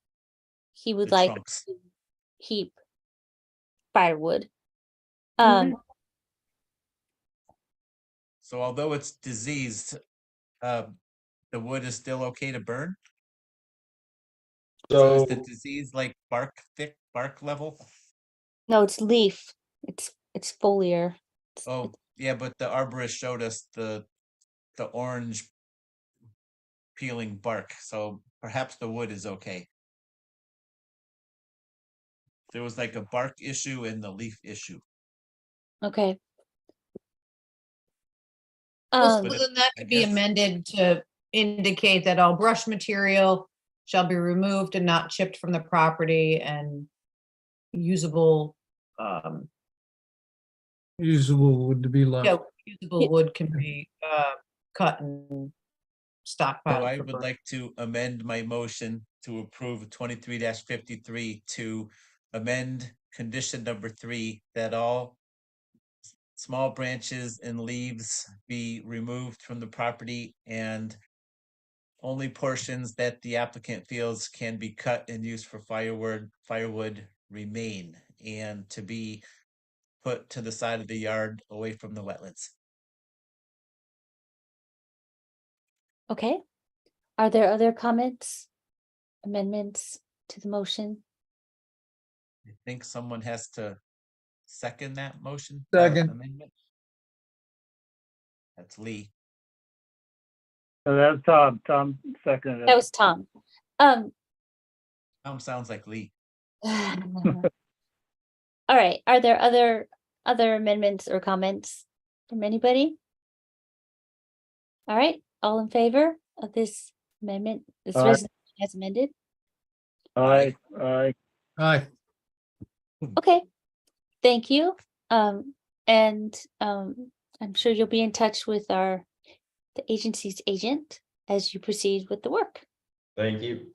S1: he would
S4: The
S1: like
S4: trunks.
S1: to keep firewood.
S4: So although it's diseased, the wood is still okay to burn? So is the disease like thick bark level?
S1: No, it's leaf. It's foliar.
S4: Oh, yeah, but the arborist showed us the orange peeling bark, so perhaps the wood is okay. There was like a bark issue and the leaf issue.
S1: Okay.
S6: Well,
S4: But
S6: then that
S4: I
S6: could be
S4: guess-
S6: amended to indicate that all brush material shall be removed and not chipped from the property, and usable,
S3: Usable would be left.
S6: usable wood can be cut and
S4: So
S6: stockpiled.
S4: I
S6: for
S4: would
S6: burn.
S4: like to amend my motion to approve 23-53 to amend condition number 3 that all small branches and leaves be removed from the property and only portions that the applicant feels can be cut and used for firewood remain, and to be put to the side of the yard away from the wetlands.
S1: Okay. Are there other comments, amendments to the motion?
S4: I think someone has to second that motion.
S3: Second.
S4: Amendment. That's Lee.
S9: So that's Tom. Tom seconded
S1: That
S9: it.
S1: was Tom.
S4: Tom sounds like Lee.
S1: All right. Are there other amendments or comments from anybody? All right. All in favor of this amendment, this
S9: Aye.
S1: resolution as amended?
S9: Aye, aye.
S3: Aye.
S1: Okay. Thank you. And I'm sure you'll be in touch with the agency's agent as you proceed with the work.
S17: Thank you.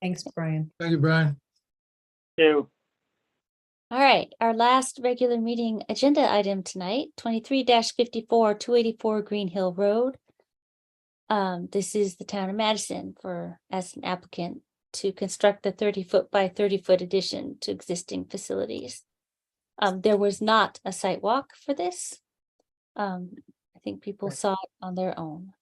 S6: Thanks, Brian.
S3: Thank you, Brian.
S9: You.
S1: All right, our last regular meeting agenda item tonight, 23-54, 284 Green Hill Road. This is the town of Madison as an applicant to construct the 30-foot by 30-foot addition to existing facilities. There was not a site walk for this. I think people saw it on their own.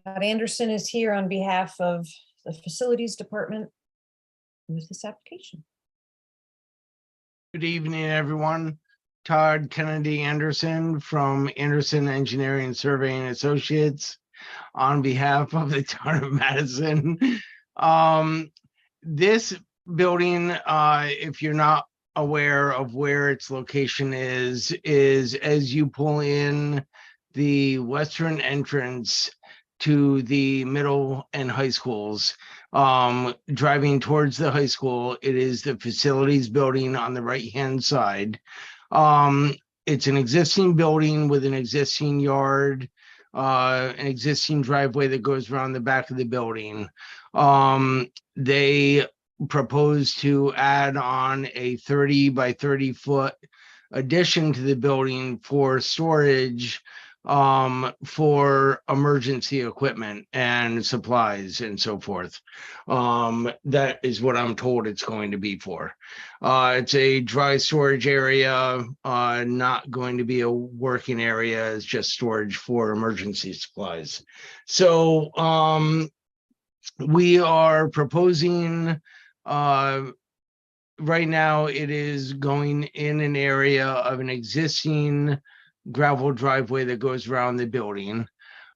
S6: Todd Anderson is here on behalf of the Facilities Department with this application.
S18: Good evening, everyone. Todd Kennedy Anderson from Anderson Engineering Surveying Associates on behalf of the town of Madison. This building, if you're not aware of where its location is as you pull in the western entrance to the middle and high schools. Driving towards the high school, it is the facilities building on the right-hand side. it's an existing building with an existing yard, an existing driveway that goes around the back of the building. They propose to add on a 30 by 30 foot addition to the building for storage, for emergency equipment and supplies and so forth. That is what I'm told it's going to be for. It's a dry storage area, not going to be a working area. It's just storage for emergency supplies. So we are proposing, right now it is going in an area of an existing gravel driveway that goes around the building.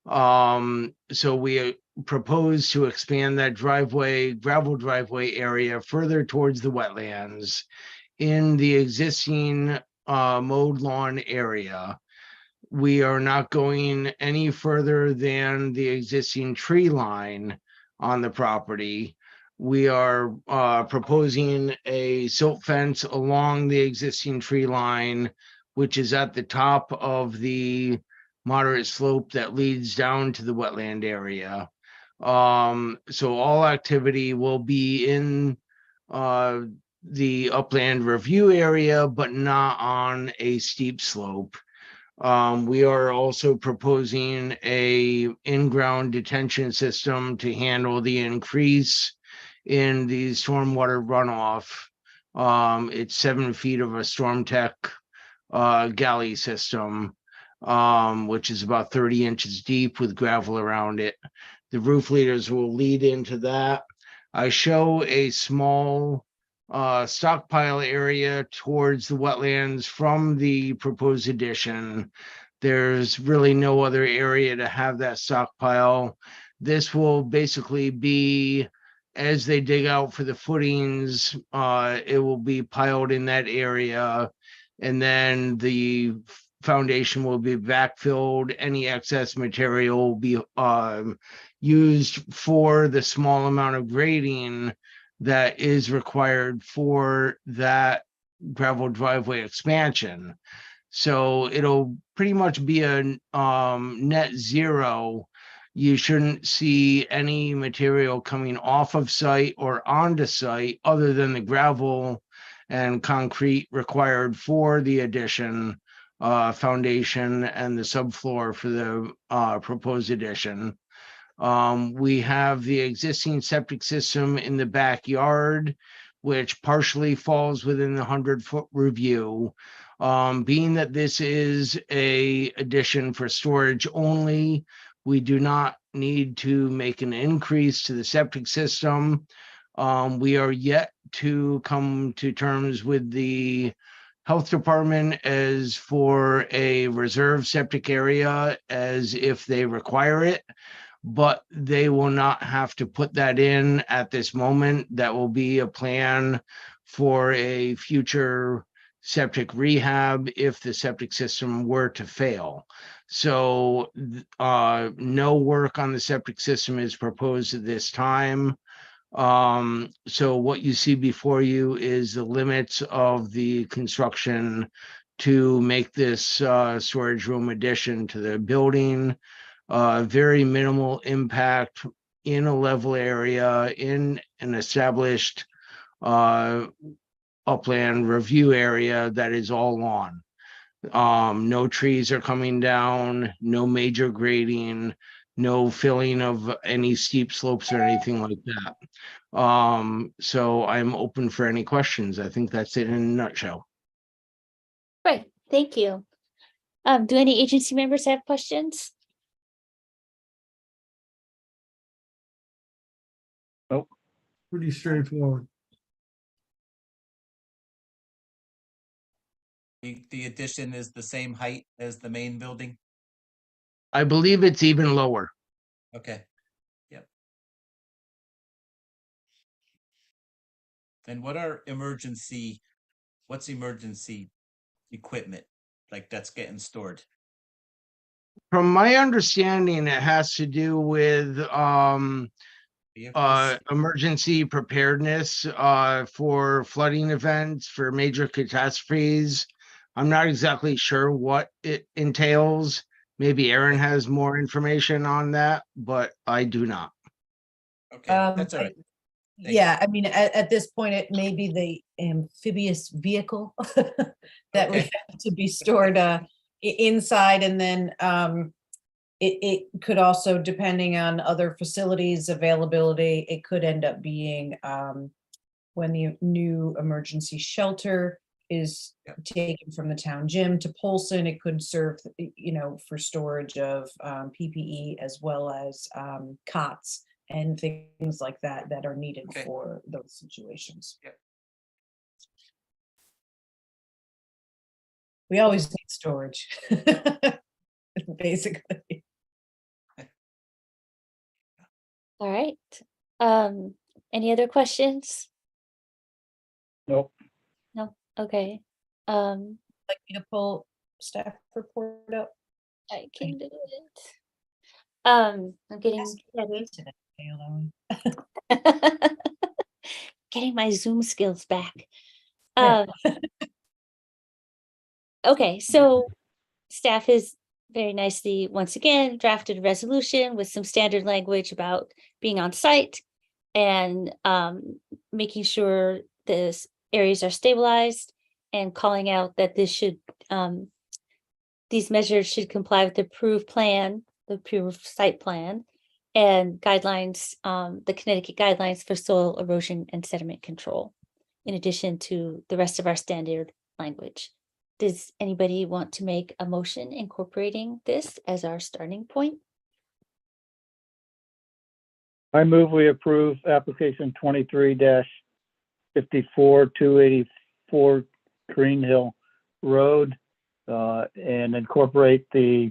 S18: So we propose to expand that driveway, gravel driveway area further towards the wetlands in the existing mowed lawn area. We are not going any further than the existing tree line on the property. We are proposing a silt fence along the existing tree line, which is at the top of the moderate slope that leads down to the wetland area. So all activity will be in the upland review area, but not on a steep slope. We are also proposing a in-ground detention system to handle the increase in the stormwater runoff. It's 7 feet of a storm tech galley system, which is about 30 inches deep with gravel around it. The roof leaders will lead into that. I show a small stockpile area towards the wetlands from the proposed addition. There's really no other area to have that stockpile. This will basically be, as they dig out for the footings, it will be piled in that area, and then the foundation will be backfilled. Any excess material will be used for the small amount of grading that is required for that gravel driveway expansion. So it'll pretty much be a net zero. You shouldn't see any material coming off of site or onto site other than the gravel and concrete required for the addition, foundation and the subfloor for the proposed addition. We have the existing septic system in the backyard, which partially falls within the 100-foot review. Being that this is a addition for storage only, we do not need to make an increase to the septic system. We are yet to come to terms with the health department as for a reserve septic area, as if they require it, but they will not have to put that in at this moment. That will be a plan for a future septic rehab if the septic system were to fail. So no work on the septic system is proposed at this time. So what you see before you is the limits of the construction to make this storage room addition to the building. Very minimal impact in a level area in an established upland review area that is all lawn. No trees are coming down, no major grading, no filling of any steep slopes or anything like that. So I'm open for any questions. I think that's it in a nutshell.
S1: Right, thank you. Do any agency members have questions?
S3: Pretty straightforward.
S4: The addition is the same height as the main building?
S18: I believe it's even lower.
S4: Okay, yep. Then what's emergency equipment, like that's getting stored?
S18: From my understanding, it has to do with
S4: Vehicles?
S18: emergency preparedness for flooding events, for major catastrophes, I'm not exactly sure what it entails. Maybe Aaron has more information on that, but I do not.
S4: Okay, that's all right. Thanks.
S6: Yeah, I mean, at this point, it may be the amphibious vehicle that we
S4: Okay.
S6: have to be stored inside, and then it could also, depending on other facilities availability, it could end up being when the new emergency shelter is taken from the town gym to Polson, it could serve, for storage of PPE as well as cots and things like that that are needed
S4: Okay.
S6: for those situations.
S4: Yep.
S6: We always need storage, basically.
S1: All right. Any other questions?
S9: Nope.
S1: No? Okay.
S6: Like me to pull staff report up?
S1: I can do it. I'm getting
S6: Today, although-
S1: getting my Zoom skills back.
S6: Yeah.
S1: Okay, so staff has very nicely, once again, drafted a resolution with some standard language about being on site and making sure the areas are stabilized and calling out that this should, these measures should comply with the approved plan, the approved site plan, and guidelines, the Connecticut guidelines for soil erosion and sediment control, in addition to the rest of our standard language. Does anybody want to make a motion incorporating this as our starting point?
S9: I move we approve application 23-54 284 Green Hill Road and incorporate the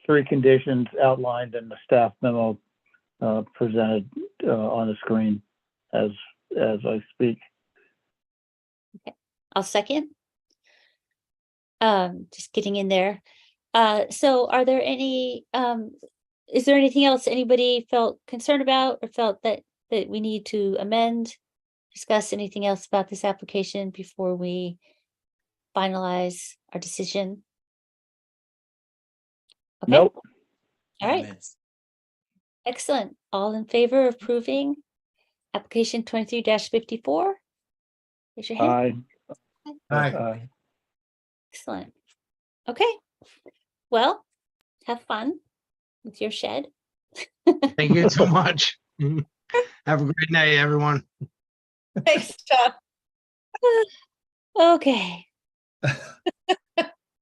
S9: 3 conditions outlined in the staff memo presented on the screen as I speak.
S1: Okay, I'll second. Just getting in there. So are there any, is there anything else anybody felt concerned about or felt that we need to amend, discuss anything else about this application before we finalize our decision? Okay.
S9: Nope.
S1: All right,
S4: Comments?
S1: excellent. All in favor of approving application 23-54? Raise your hand.
S9: Aye.
S1: Excellent. Okay. Well, have fun with your shed.
S18: Thank you so much. Have a great night, everyone.
S6: Thanks, John.
S1: Okay.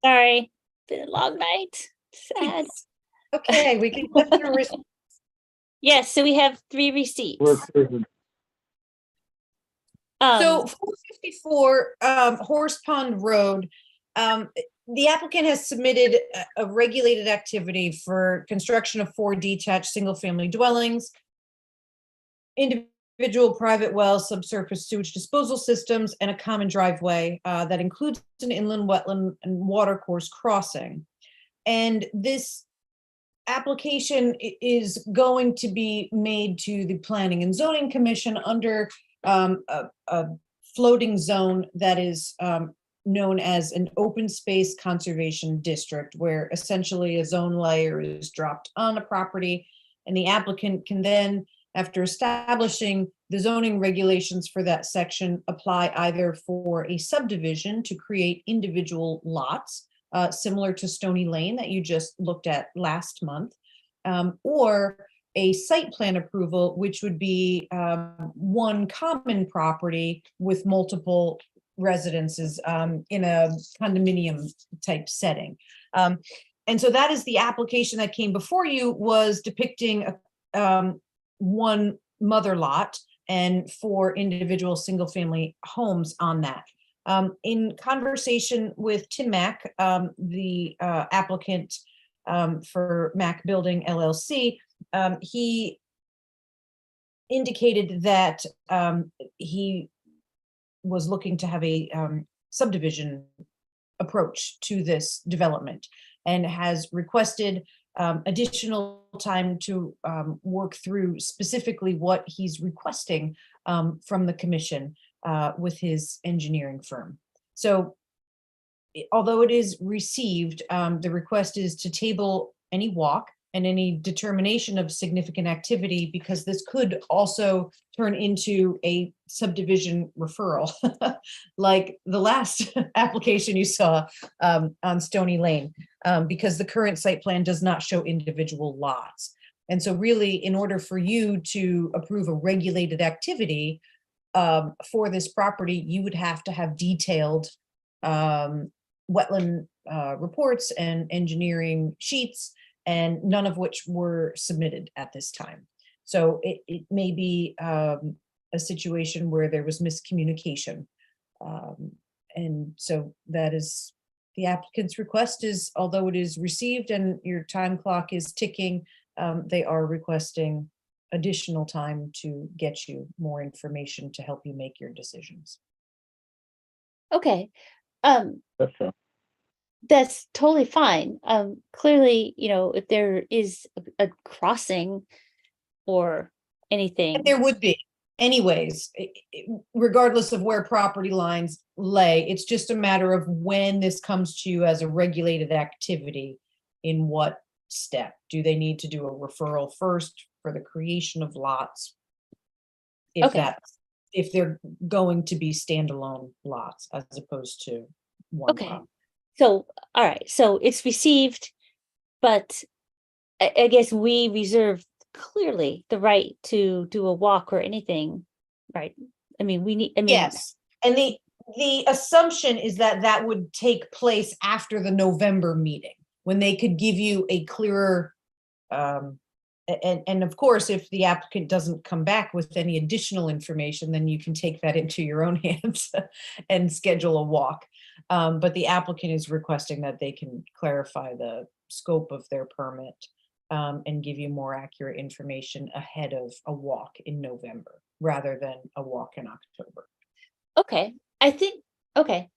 S1: Sorry. Been a long night. Sad.
S6: Okay, we can get through.
S1: Yes, so we have 3 receipts.
S6: So 454 Horse Pond Road, the applicant has submitted a regulated activity for construction of 4 detached single-family dwellings, individual private well, subsurface sewage disposal systems, and a common driveway that includes an inland wetland and watercourse crossing. And this application is going to be made to the Planning and Zoning Commission under a floating zone that is known as an open space conservation district, where essentially a zone layer is dropped on a property, and the applicant can then, after establishing the zoning regulations for that section, apply either for a subdivision to create individual lots, similar to Stony Lane that you just looked at last month, or a site plan approval, which would be one common property with multiple residences in a condominium type setting. And so that is the application that came before you, was depicting one mother lot and 4 individual single family homes on that. In conversation with Tim Mack, the applicant for Mack Building LLC, he indicated that he was looking to have a subdivision approach to this development, and has requested additional time to work through specifically what he's requesting from the commission with his engineering firm. So although it is received, the request is to table any walk and any determination of significant activity, because this could also turn into a subdivision referral, like the last application you saw on Stony Lane, because the current site plan does not show individual lots. And so really, in order for you to approve a regulated activity for this property, you would have to have detailed wetland reports and engineering sheets, and none of which were submitted at this time. So it may be a situation where there was miscommunication. And so that is the applicant's request is, although it is received and your time clock is ticking, they are requesting additional time to get you more information to help you make your decisions.
S1: Okay.
S9: That's
S1: That's totally fine. Clearly, if there is a crossing or anything.
S6: There would be anyways, regardless of where property lines lay. It's just a matter of when this comes to you as a regulated activity, in what step. Do they need to do a referral first for the creation of lots? If they're going to be standalone lots as opposed to one
S1: Okay.
S6: lot.
S1: So, all right, so it's received, but I guess we reserve clearly the right to do a walk or anything, right? I mean,
S6: Yes, and the assumption is that that would take place after the November meeting, when they could give you a clearer, and of course, if the applicant doesn't come back with any additional information, then you can take that into your own hands and schedule a walk. But the applicant is requesting that they can clarify the scope of their permit and give you more accurate information ahead of a walk in November, rather than a walk in October.
S1: okay, I think, okay,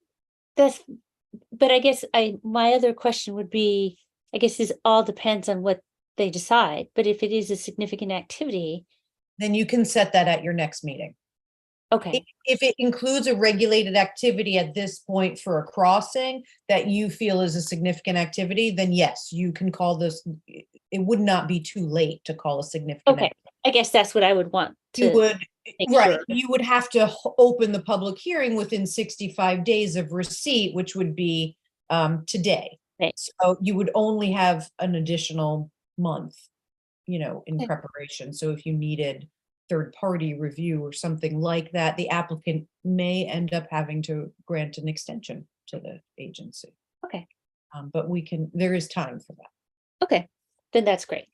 S1: but I guess my other question would be, I guess this all depends on what they decide, but if it is a significant activity.
S6: Then you can set that at your next meeting.
S1: Okay,
S6: If it includes a regulated activity at this point for a crossing that you feel is a significant activity, then yes, you can call this. It would not be too late to call a significant.
S1: okay, I guess that's what I would want to.
S6: You would,
S1: make
S6: right,
S1: sure.
S6: you would have to open the public hearing within 65 days of receipt, which would be today.
S1: Right.
S6: So you would only have an additional month, in
S1: Okay.
S6: preparation. So if you needed third-party review or something like that, the applicant may end up having to grant an extension to the agency.
S1: Okay,
S6: But there is time for that.
S1: okay, then that's great.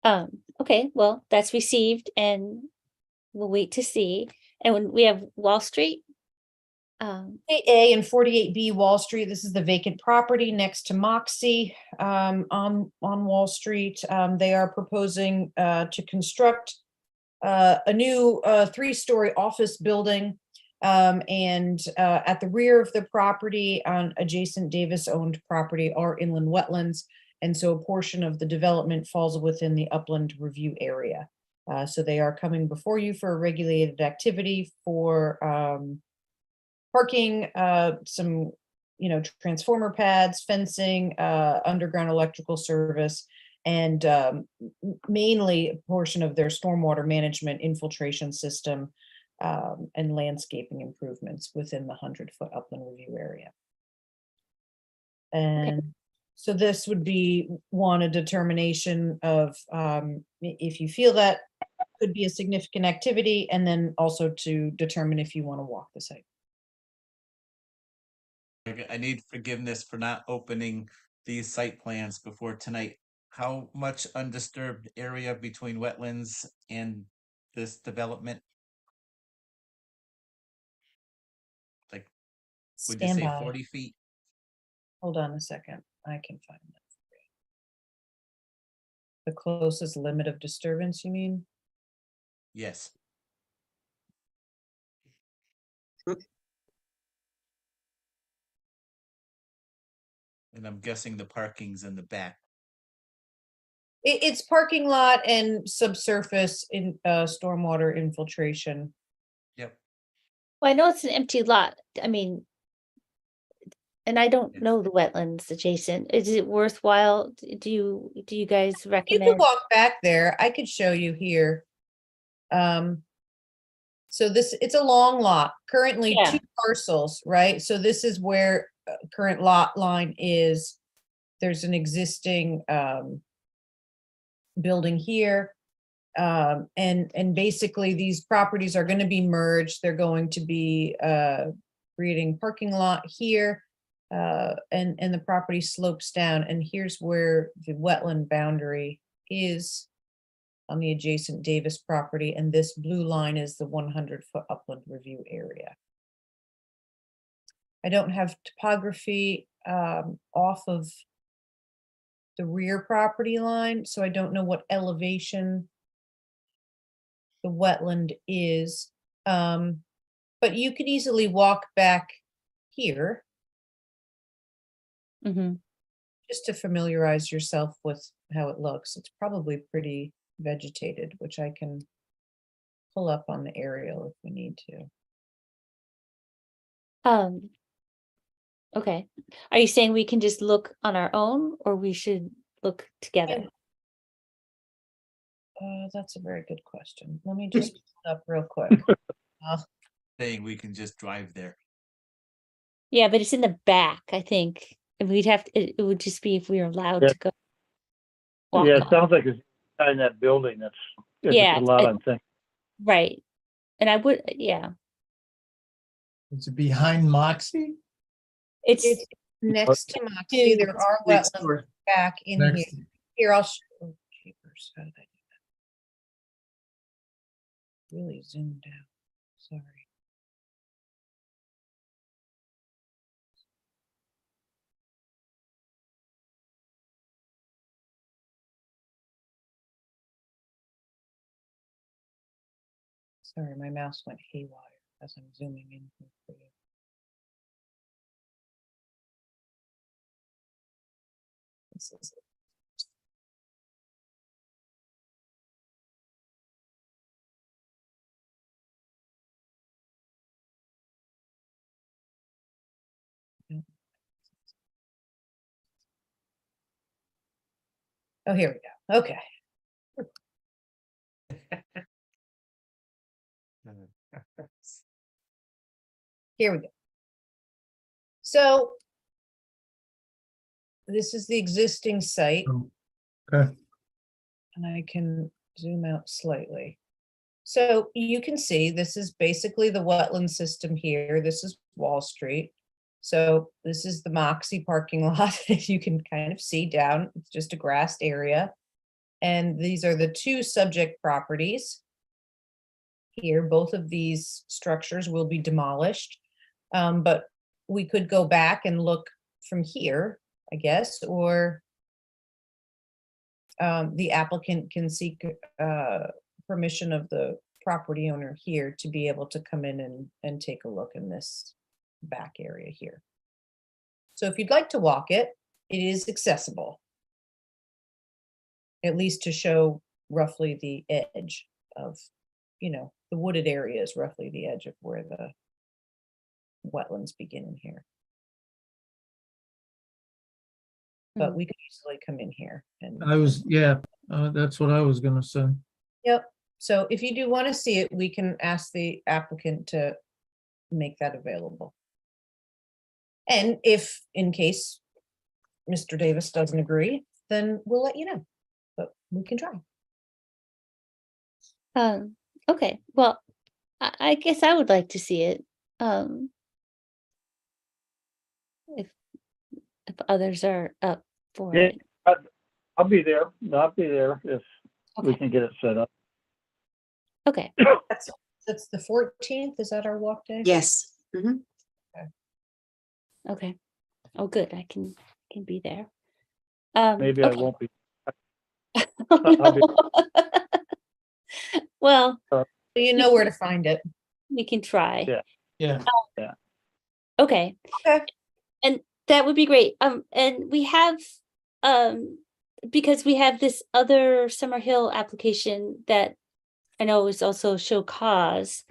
S1: Okay, well, that's received and we'll wait to see. And when we have Wall Street.
S6: 8A and 48B Wall Street, this is the vacant property next to Moxie on Wall Street. They are proposing to construct a new 3-story office building, and at the rear of the property on adjacent Davis-owned property are inland wetlands, and so a portion of the development falls within the upland review area. So they are coming before you for a regulated activity for parking, some, transformer pads, fencing, underground electrical service, and mainly a portion of their stormwater management infiltration system and landscaping improvements within the 100-foot upland review area. And so this would be a determination of if you feel that could be a significant activity, and then also to determine if you want to walk the site.
S4: I need forgiveness for not opening these site plans before tonight. How much undisturbed area between wetlands and this development? Like, would you
S6: Stand
S4: say
S6: by.
S4: 40 feet?
S6: Hold on a second. I can find that. The closest limit of disturbance, you mean?
S4: Yes. And I'm guessing the parking's in the back.
S6: It's parking lot and subsurface in stormwater infiltration.
S4: Yep.
S1: Well, I know it's an empty lot. I mean, And I don't know the wetlands adjacent. Is it worthwhile? Do you guys
S6: You
S1: recommend?
S6: could walk back there. I could show you here. So it's a long lot, currently
S1: Yeah.
S6: 2 parcels, right? So this is where current lot line is. There's an existing building here. And basically these properties are going to be merged. They're going to be creating parking lot here. And the property slopes down, and here's where the wetland boundary is on the adjacent Davis property, and this blue line is the 100-foot upland review area. I don't have topography off of the rear property line, so I don't know what elevation the wetland is. But you could easily walk back here
S1: Mhm.
S6: just to familiarize yourself with how it looks. It's probably pretty vegetated, which I can pull up on the aerial if we need to.
S1: Okay. Are you saying we can just look on our own, or we should look together?
S6: That's a very good question. Let me just pull it up real quick.
S4: Saying we can just drive there.
S1: Yeah, but it's in the back, I think. And we'd have to, it would just be if we were allowed
S9: Yeah.
S1: to go. Walk
S9: Yeah, it
S1: on.
S9: sounds like it's in that building. It's
S1: Yeah,
S9: a lot,
S1: it-
S9: I'm thinking.
S1: Right. And I would, yeah,
S3: It's behind Moxie?
S6: It's next to Moxie. There are
S3: Next
S6: wetlands
S3: door.
S6: back in
S3: Next.
S6: here. Here, I'll show. Oh, jeepers, how did I do that? Really zoomed out. Sorry. Sorry, my mouse went haywire as I'm zooming in for you. This is it. Oh, here we go. Okay. Here we go. So this is the existing site,
S3: Okay.
S6: and I can zoom out slightly. So you can see this is basically the wetland system here. This is Wall Street. So this is the Moxie parking lot. You can kind of see down, it's just a grassed area. And these are the 2 subject properties. Here, both of these structures will be demolished. But we could go back and look from here, I guess, or the applicant can seek permission of the property owner here to be able to come in and take a look in this back area here. So if you'd like to walk it, it is accessible. At least to show roughly the edge of, the wooded area is roughly the edge of where the wetlands begin in here. But we could easily come in here and.
S3: That's what I was gonna say.
S6: Yep. So if you do want to see it, we can ask the applicant to make that available. And if, in case Mr. Davis doesn't agree, then we'll let you know, but we can try.
S1: Okay, well, I guess I would like to see it. If others are up for
S9: Yeah,
S1: it.
S9: I'll be there. I'll be there if we
S1: Okay.
S9: can get it set up.
S1: Okay,
S6: That's the 14th. Is that our walk day?
S2: Yes. Mhm.
S1: okay. Oh, good, I can be there.
S9: Maybe I
S1: okay.
S9: won't be.
S1: Oh,
S9: I'll be-
S1: no. Well,
S6: You know where to find it.
S1: we can try.
S9: Yeah.
S3: Yeah.
S1: Okay.
S6: Okay.
S1: And that would be great. And we have, because we have this other Summer Hill application that I know is also show cause,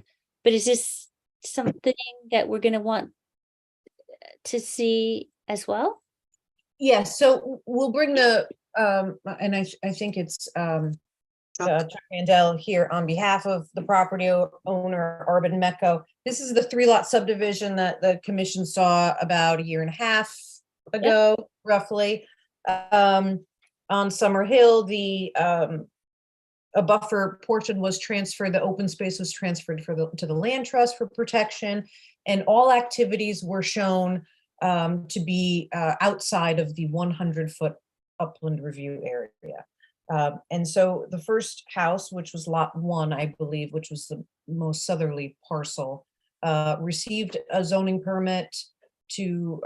S1: but is this something that we're gonna want to see as well?
S6: Yes, so we'll bring the, and I think it's Chuck Mandel here on behalf of the property owner, Arbin Mecco. This is the 3-lot subdivision that the commission saw about a year and a half ago, roughly. On Summer Hill, a buffer portion was transferred, the open space was transferred to the land trust for protection, and all activities were shown to be outside of the 100-foot upland review area. And so the first house, which was lot 1, I believe, which was the most southerly parcel, received a zoning permit to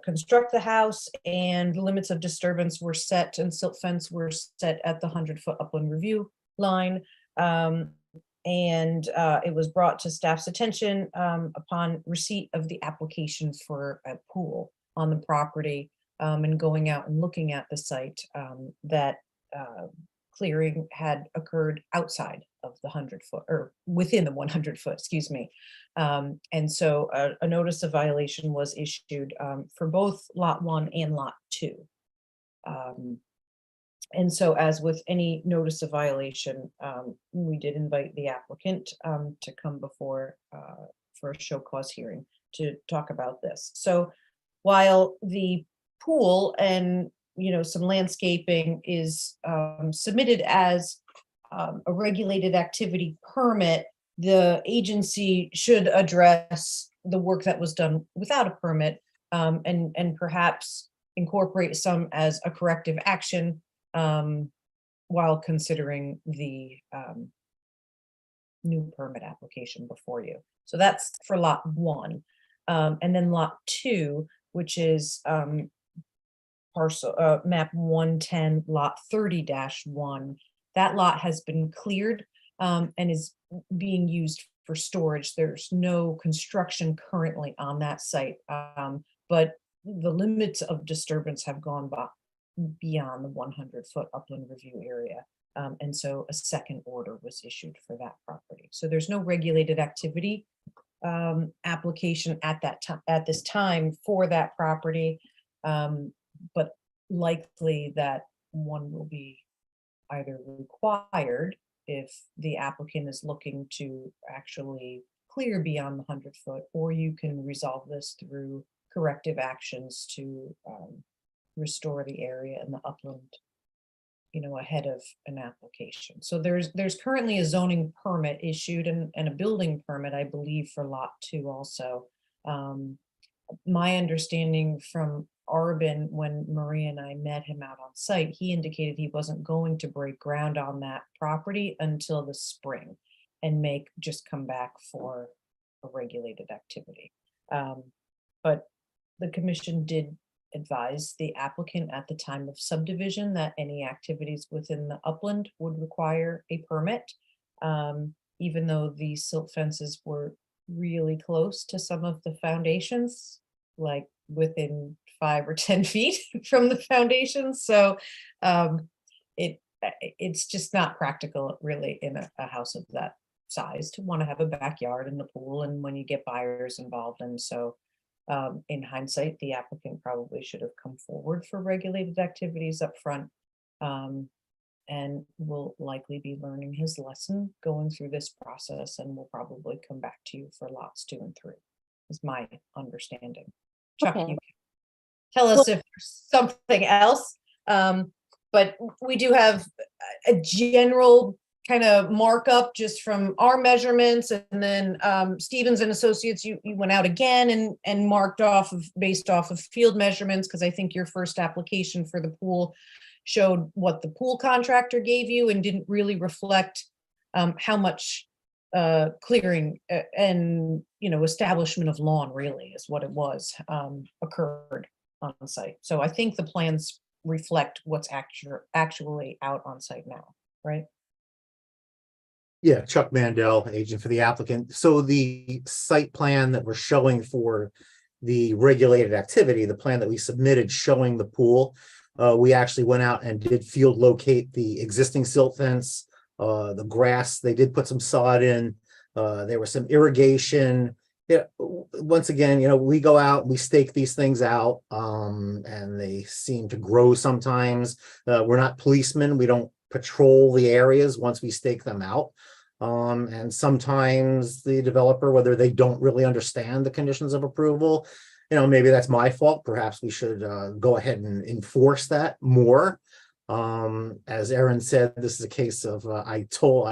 S6: construct the house, and limits of disturbance were set and silt fence were set at the 100-foot upland review line. And it was brought to staff's attention upon receipt of the application for a pool on the property, and going out and looking at the site, that clearing had occurred outside of the 100-foot, or within the 100-foot, excuse me. And so a notice of violation was issued for both lot 1 and lot 2. And so, as with any notice of violation, we did invite the applicant to come before for a show cause hearing to talk about this. So while the pool and some landscaping is submitted as a regulated activity permit, the agency should address the work that was done without a permit, and perhaps incorporate some as a corrective action while considering the new permit application before you. So that's for lot 1. And then lot 2, which is parcel map 110 lot 30-1. That lot has been cleared and is being used for storage. There's no construction currently on that site, but the limits of disturbance have gone beyond the 100-foot upland review area. And so a second order was issued for that property. So there's no regulated activity application at this time for that property, but likely that one will be either required if the applicant is looking to actually clear beyond the 100-foot, or you can resolve this through corrective actions to restore the area in the upland, ahead of an application. So there's currently a zoning permit issued and a building permit, I believe, for lot 2 also. My understanding from Arbin, when Maria and I met him out on site, he indicated he wasn't going to break ground on that property until the spring and just come back for a regulated activity. But the commission did advise the applicant at the time of subdivision that any activities within the upland would require a permit, even though the silt fences were really close to some of the foundations, like within 5 or 10 feet from the foundations. So it's just not practical really in a house of that size to want to have a backyard and the pool, and when you get buyers involved. And so in hindsight, the applicant probably should have come forward for regulated activities up front, and will likely be learning his lesson going through this process, and will probably come back to you for lots 2 and 3, is my understanding. Chuck, you can tell us if there's something else, but we do have a general kind of markup just from our measurements, and then Stevens and Associates, you went out again and marked based off of field measurements, because I think your first application for the pool showed what the pool contractor gave you and didn't really reflect how much clearing and establishment of lawn really is what it was occurred on site. So I think the plans reflect what's actually out on site now, right?
S12: Yeah, Chuck Mandel, agent for the applicant. So the site plan that we're showing for the regulated activity, the plan that we submitted showing the pool, we actually went out and did field locate the existing silt fence, the grass. They did put some sod in. There was some irrigation. yeah, once again, we go out, we stake these things out, and they seem to grow sometimes. We're not policemen. We don't patrol the areas once we stake them out. And sometimes the developer, whether they don't really understand the conditions of approval, maybe that's my fault. Perhaps we should go ahead and enforce that more. As Erin said, this is a case of I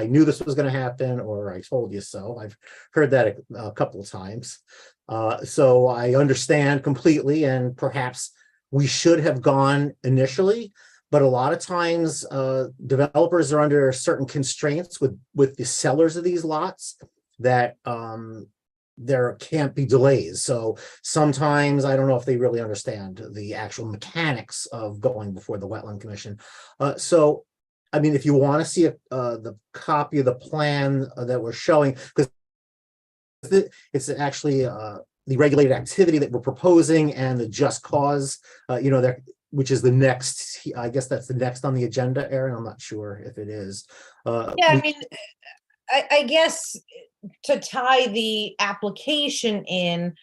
S12: knew this was going to happen, or I told you so. I've heard that a couple of times. So I understand completely, and perhaps we should have gone initially. But a lot of times, developers are under certain constraints with the sellers of these lots that there can't be delays. So sometimes I don't know if they really understand the actual mechanics of going before the Wetland Commission. So, I mean, if you want to see the copy of the plan that we're showing, because it's actually the regulated activity that we're proposing and the just cause, which is the next, I guess that's the next on the agenda, Erin. I'm not sure if it is.
S6: Yeah, I mean, I guess to tie the application in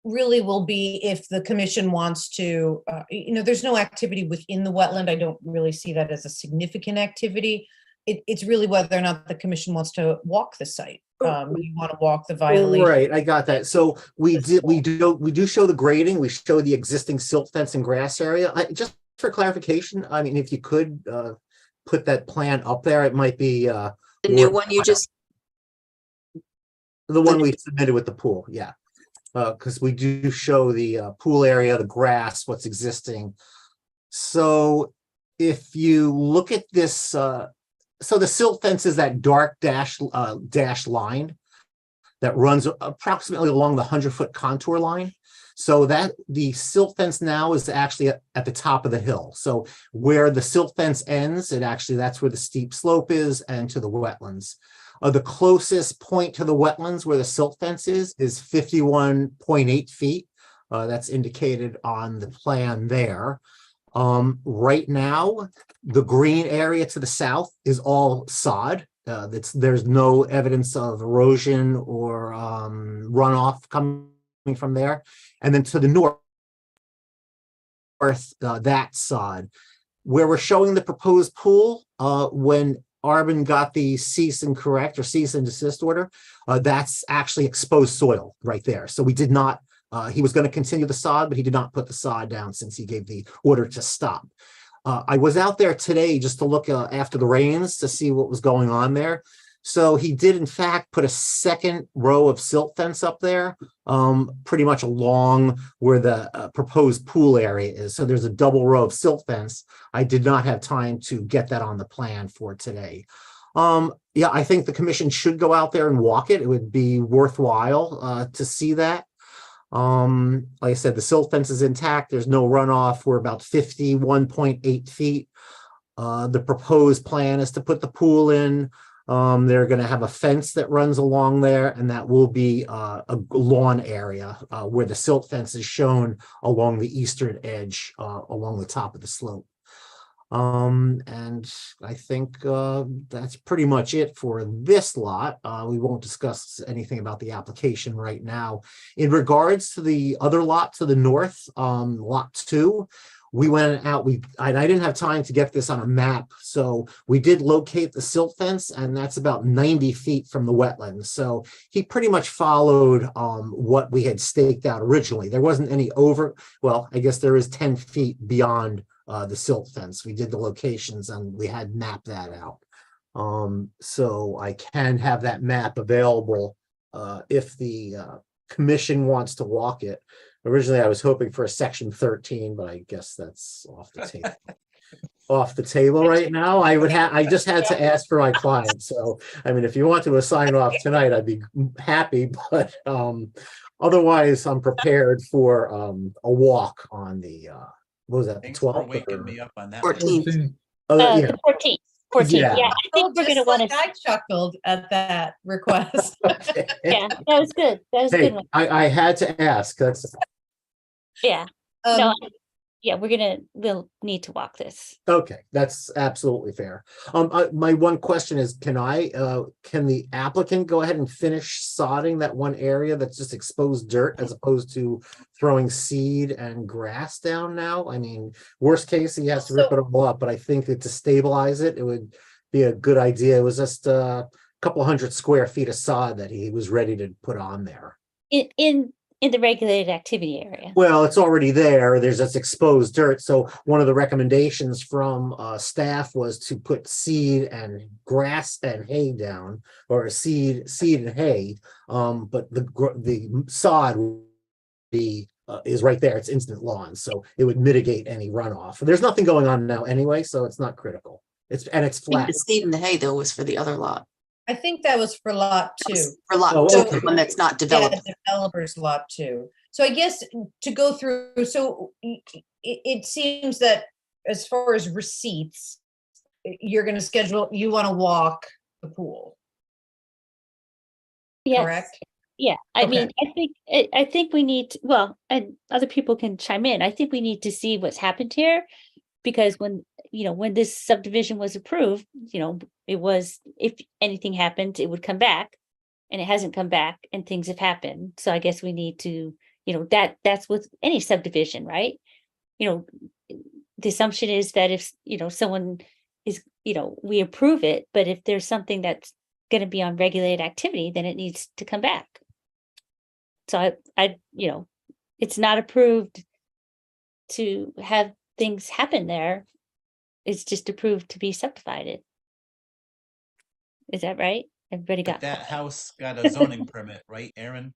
S6: really will be if the commission wants to, there's no activity within the wetland. I don't really see that as a significant activity. It's really whether or not the commission wants to walk the site. You want to walk the violation.
S12: Right, I got that. So we do show the grading. We show the existing silt fence and grass area. Just for clarification, I mean, if you could put that plan up there, it might be
S2: The new one you just.
S12: The one we submitted with the pool, yeah. Because we do show the pool area, the grass, what's existing. So if you look at this, so the silt fence is that dark dash line that runs approximately along the 100-foot contour line. So that the silt fence now is actually at the top of the hill. So where the silt fence ends, that's where the steep slope is and to the wetlands. The closest point to the wetlands where the silt fence is 51.8 feet. That's indicated on the plan there. Right now, the green area to the south is all sod. There's no evidence of erosion or runoff coming from there. And then to the north, that sod. Where we're showing the proposed pool, when Arbin got the cease and desist order, that's actually exposed soil right there. So we did not, he was going to continue the sod, but he did not put the sod down since he gave the order to stop. I was out there today just to look after the rains to see what was going on there. So he did, in fact, put a second row of silt fence up there, pretty much along where the proposed pool area is. So there's a double row of silt fence. I did not have time to get that on the plan for today. Yeah, I think the commission should go out there and walk it. It would be worthwhile to see that. Like I said, the silt fence is intact. There's no runoff. We're about 51.8 feet. The proposed plan is to put the pool in. They're going to have a fence that runs along there, and that will be a lawn area where the silt fence is shown along the eastern edge, along the top of the slope. And I think that's pretty much it for this lot. We won't discuss anything about the application right now. In regards to the other lot to the north, lot 2, we went out, I didn't have time to get this on a map. So we did locate the silt fence, and that's about 90 feet from the wetlands. So he pretty much followed what we had staked out originally. There wasn't any well, I guess there is 10 feet beyond the silt fence. We did the locations and we had mapped that out. So I can have that map available if the commission wants to walk it. Originally, I was hoping for a section 13, but I guess that's off the table. Off the table right now. I just had to ask for my client. So, I mean, if you want to assign off tonight, I'd be happy, but otherwise I'm prepared for a walk on the, what was that?
S4: Thanks
S12: 12th
S4: for waking me up on that.
S2: 14th.
S12: Yeah.
S1: The 14th. 14th.
S12: Yeah.
S1: Yeah, I think we're gonna want to.
S6: I chuckled at that request.
S1: Yeah, that was good. That was a
S12: Hey,
S1: good one.
S12: I had to ask. That's
S1: Yeah.
S6: Um,
S1: No, Yeah, we'll need to walk this.
S12: Okay, that's absolutely fair. My one question is, can the applicant go ahead and finish sodding that one area that's just exposed dirt as opposed to throwing seed and grass down now? I mean, worst case, he has to rip it all up, but I think that to stabilize it, it would be a good idea. It was just a couple hundred square feet of sod that he was ready to put on there.
S1: In the regulated activity area.
S12: Well, it's already there. There's this exposed dirt. So one of the recommendations from staff was to put seed and grass and hay down, or seed and hay. But the sod would be is right there. It's instant lawn, so it would mitigate any runoff. There's nothing going on now anyway, so it's not critical. It's
S2: I think
S12: flat.
S2: the seed and the hay though was for the other lot.
S6: I think that was for lot two.
S2: For lot
S12: Oh,
S2: two,
S12: okay.
S2: the one that's not
S6: Yeah,
S2: developed.
S6: developers lot two. So I guess to go through, so it seems that as far as receipts, you're gonna schedule, you wanna walk the pool,
S1: Yes.
S6: correct?
S1: Yeah, I
S6: Okay.
S1: mean, I think we need, well, and other people can chime in. I think we need to see what's happened here. Because when this subdivision was approved, it was, if anything happened, it would come back. And it hasn't come back and things have happened. So I guess we need to, that's with any subdivision, right? The assumption is that if, someone is, we approve it, but if there's something that's going to be on regulated activity, then it needs to come back. So it's not approved to have things happen there. It's just approved to be subdivided. Is that right? Everybody
S4: But
S1: got
S4: that house got a zoning permit, right, Aaron?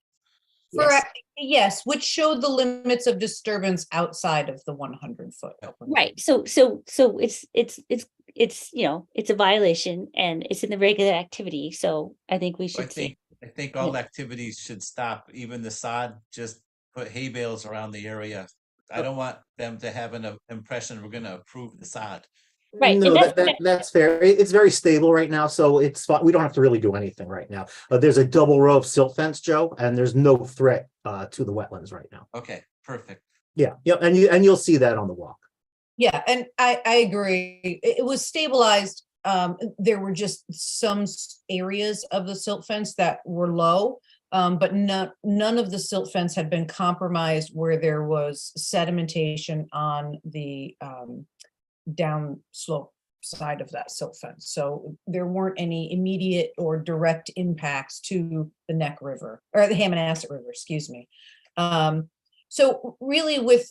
S6: Correct, yes, which showed the limits of disturbance outside of the 100-foot.
S1: right. So it's a violation and it's in the regular activity. So I think we should see.
S4: I think all activities should stop, even the sod, just put hay bales around the area. I don't want them to have an impression we're gonna approve the sod.
S1: Right.
S12: No, that's fair. It's very stable right now, so it's fine. We don't have to really do anything right now. There's a double row of silt fence, Joe, and there's no threat to the wetlands right now.
S4: Okay, perfect.
S12: Yeah, and you'll see that on the walk.
S6: Yeah, and I agree. It was stabilized. There were just some areas of the silt fence that were low, but none of the silt fence had been compromised where there was sedimentation on the down slope side of that silt fence. So there weren't any immediate or direct impacts to the Neck River or the Hammonasset River, excuse me. So really with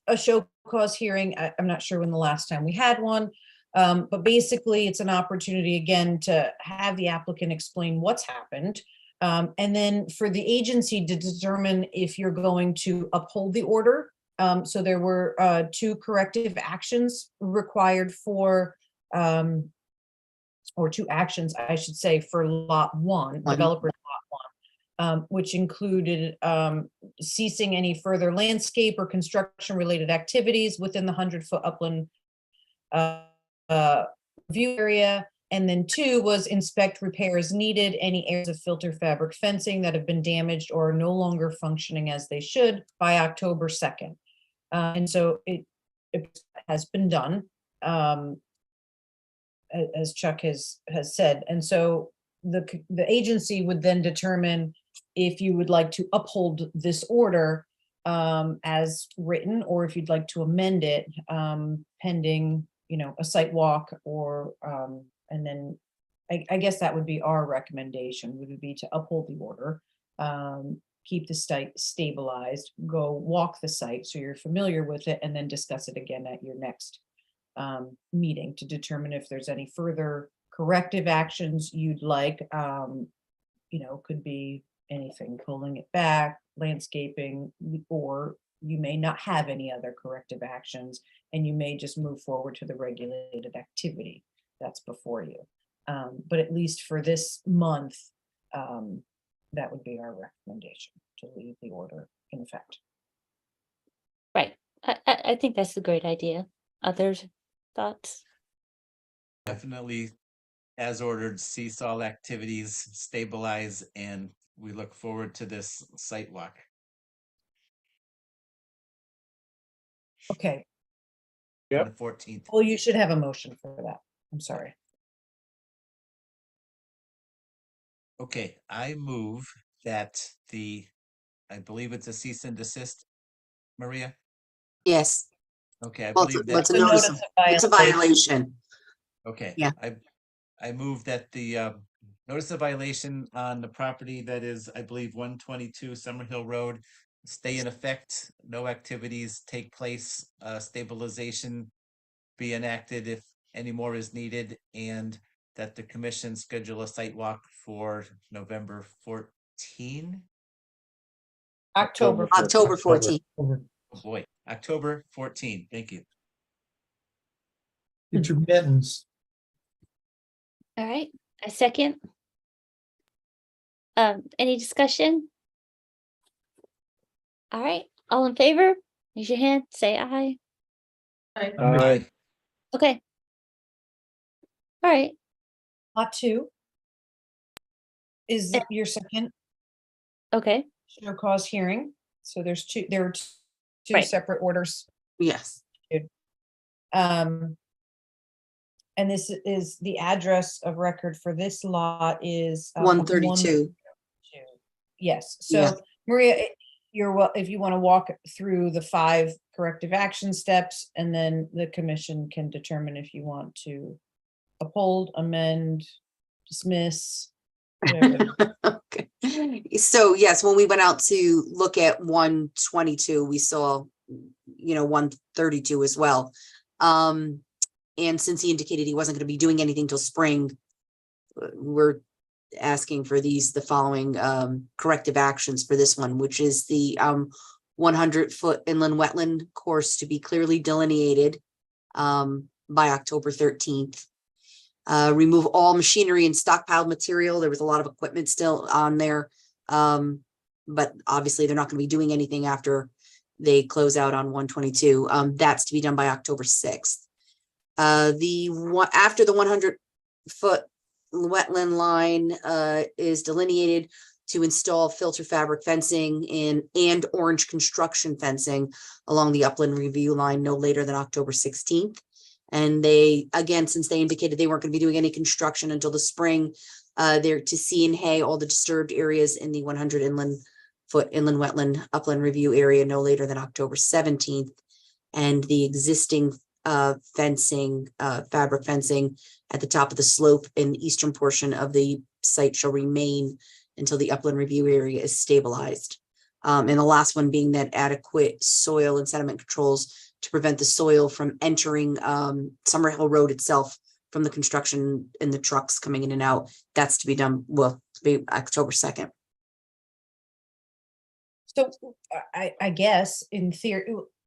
S6: a show cause hearing, I'm not sure when the last time we had one, but basically it's an opportunity again to have the applicant explain what's happened. And then for the agency to determine if you're going to uphold the order. So there were 2 corrective actions required for, or 2 actions, I should say, for lot 1, developer lot 1, which included ceasing any further landscape or construction related activities within the 100-foot upland view area. And then 2 was inspect repairs needed, any areas of filter fabric fencing that have been damaged or are no longer functioning as they should by October 2nd. And so it has been done, as Chuck has said. And so the agency would then determine if you would like to uphold this order as written, or if you'd like to amend it pending, a site walk, or and then I guess that would be our recommendation, would be to uphold the order. Keep the site stabilized, go walk the site so you're familiar with it, and then discuss it again at your next meeting to determine if there's any further corrective actions you'd like. Could be anything, pulling it back, landscaping, or you may not have any other corrective actions and you may just move forward to the regulated activity that's before you. But at least for this month, that would be our recommendation, to leave the order in effect.
S1: Right. I think that's a great idea. Others thoughts?
S4: Definitely, as ordered, cease all activities, stabilize, and we look forward to this site walk.
S6: Okay,
S4: on the 14th.
S6: well, you should have a motion for that. I'm sorry.
S4: Okay, I move that I believe it's a cease and desist, Maria?
S2: Yes,
S4: Okay, I
S2: well,
S4: believe
S2: it's
S4: that,
S2: a notice of, it's a violation.
S4: okay.
S2: Yeah.
S4: I move that the notice of violation on the property that is, I believe, 122 Summer Hill Road stay in effect, no activities take place, stabilization be enacted if any more is needed, and that the commission schedule a site walk for November 14.
S6: October.
S2: October 14th.
S4: Oh boy, October 14. Thank you.
S3: Get your mittens.
S1: All right, a second. Any discussion? All right, all in favor? Raise your hand, say aye.
S4: Aye.
S1: Okay. All right,
S6: Lot 2 is your second
S1: okay,
S6: show cause hearing. So there were two
S1: Right.
S6: separate orders.
S2: Yes.
S6: And this is the address of record for this lot is
S2: 132.
S6: Yes,
S2: Yeah.
S6: so Maria, if you want to walk through the 5 corrective action steps, and then the commission can determine if you want to uphold, amend, dismiss. whatever.
S2: Okay. So yes, when we went out to look at 122, we saw, 132 as well. And since he indicated he wasn't going to be doing anything till spring, we're asking for the following corrective actions for this one, which is the 100-foot inland wetland course to be clearly delineated by October 13th. Remove all machinery and stockpiled material. There was a lot of equipment still on there. But obviously they're not going to be doing anything after they close out on 122. That's to be done by October 6th. After the 100-foot wetland line is delineated, to install filter fabric fencing and orange construction fencing along the upland review line no later than October 16th. And they, again, since they indicated they weren't going to be doing any construction until the spring, they're to see and hay all the disturbed areas in the 100-foot inland wetland upland review area no later than October 17th. And the existing fencing, fabric fencing at the top of the slope in the eastern portion of the site shall remain until the upland review area is stabilized. And the last one being that adequate soil and sediment controls to prevent the soil from entering Summer Hill Road itself from the construction and the trucks coming in and out. That's to be done, to be October 2nd.
S6: So I guess in theory,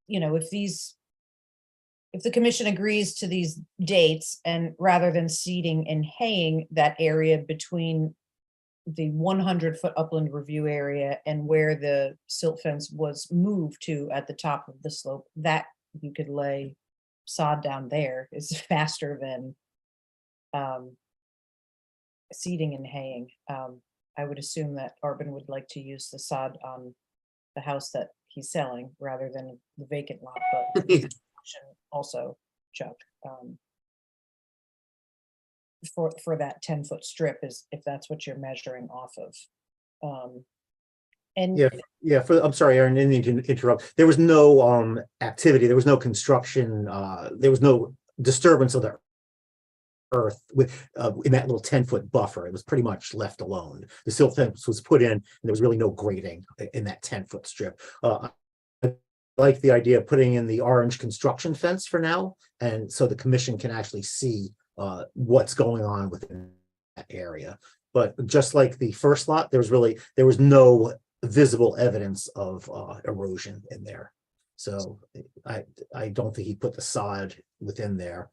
S6: if the commission agrees to these dates, and rather than seeding and haying that area between the 100-foot upland review area and where the silt fence was moved to at the top of the slope, that you could lay sod down there is faster than seeding and haying. I would assume that Arbin would like to use the sod on the house that he's selling rather than the vacant lot, but also, Chuck, for that 10-foot strip, is if that's what you're measuring off of. And
S12: Yeah. I'm sorry, Aaron, didn't mean to interrupt. There was no activity. There was no construction. There was no disturbance of the earth in that little 10-foot buffer. It was pretty much left alone. The silt fence was put in, and there was really no grading in that 10-foot strip. I like the idea of putting in the orange construction fence for now, and so the commission can actually see what's going on within that area. But just like the first lot, there was no visible evidence of erosion in there. So I don't think he put the sod within there.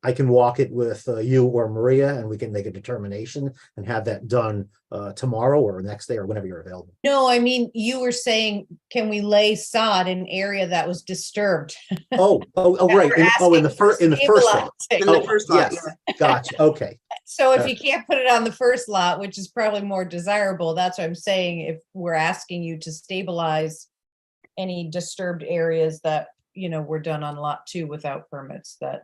S12: I can walk it with you or Maria, and we can make a determination and have that done tomorrow or next day or whenever you're available.
S6: no, I mean, you were saying, can we lay sod in an area that was disturbed?
S12: Oh, right. In the first lot.
S2: In the first lot,
S12: yes. Gotcha. Okay.
S6: So if you can't put it on the first lot, which is probably more desirable, that's what I'm saying. If we're asking you to stabilize any disturbed areas that were done on lot 2 without permits that.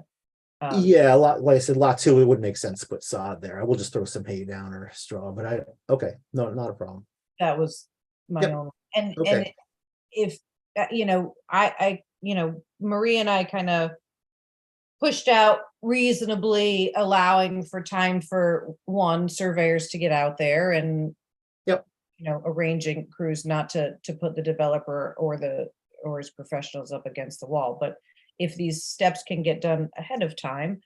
S12: Yeah, like I said, lot 2, it wouldn't make sense to put sod there. I will just throw some hay down or straw, but okay, no, not a problem.
S6: That was my
S12: Yep.
S6: own, and
S12: Okay.
S6: if, Marie and I kind of pushed out reasonably, allowing for time for surveyors to get out there and
S12: Yep.
S6: arranging crews not to put the developer or his professionals up against the wall. But if these steps can get done ahead of time,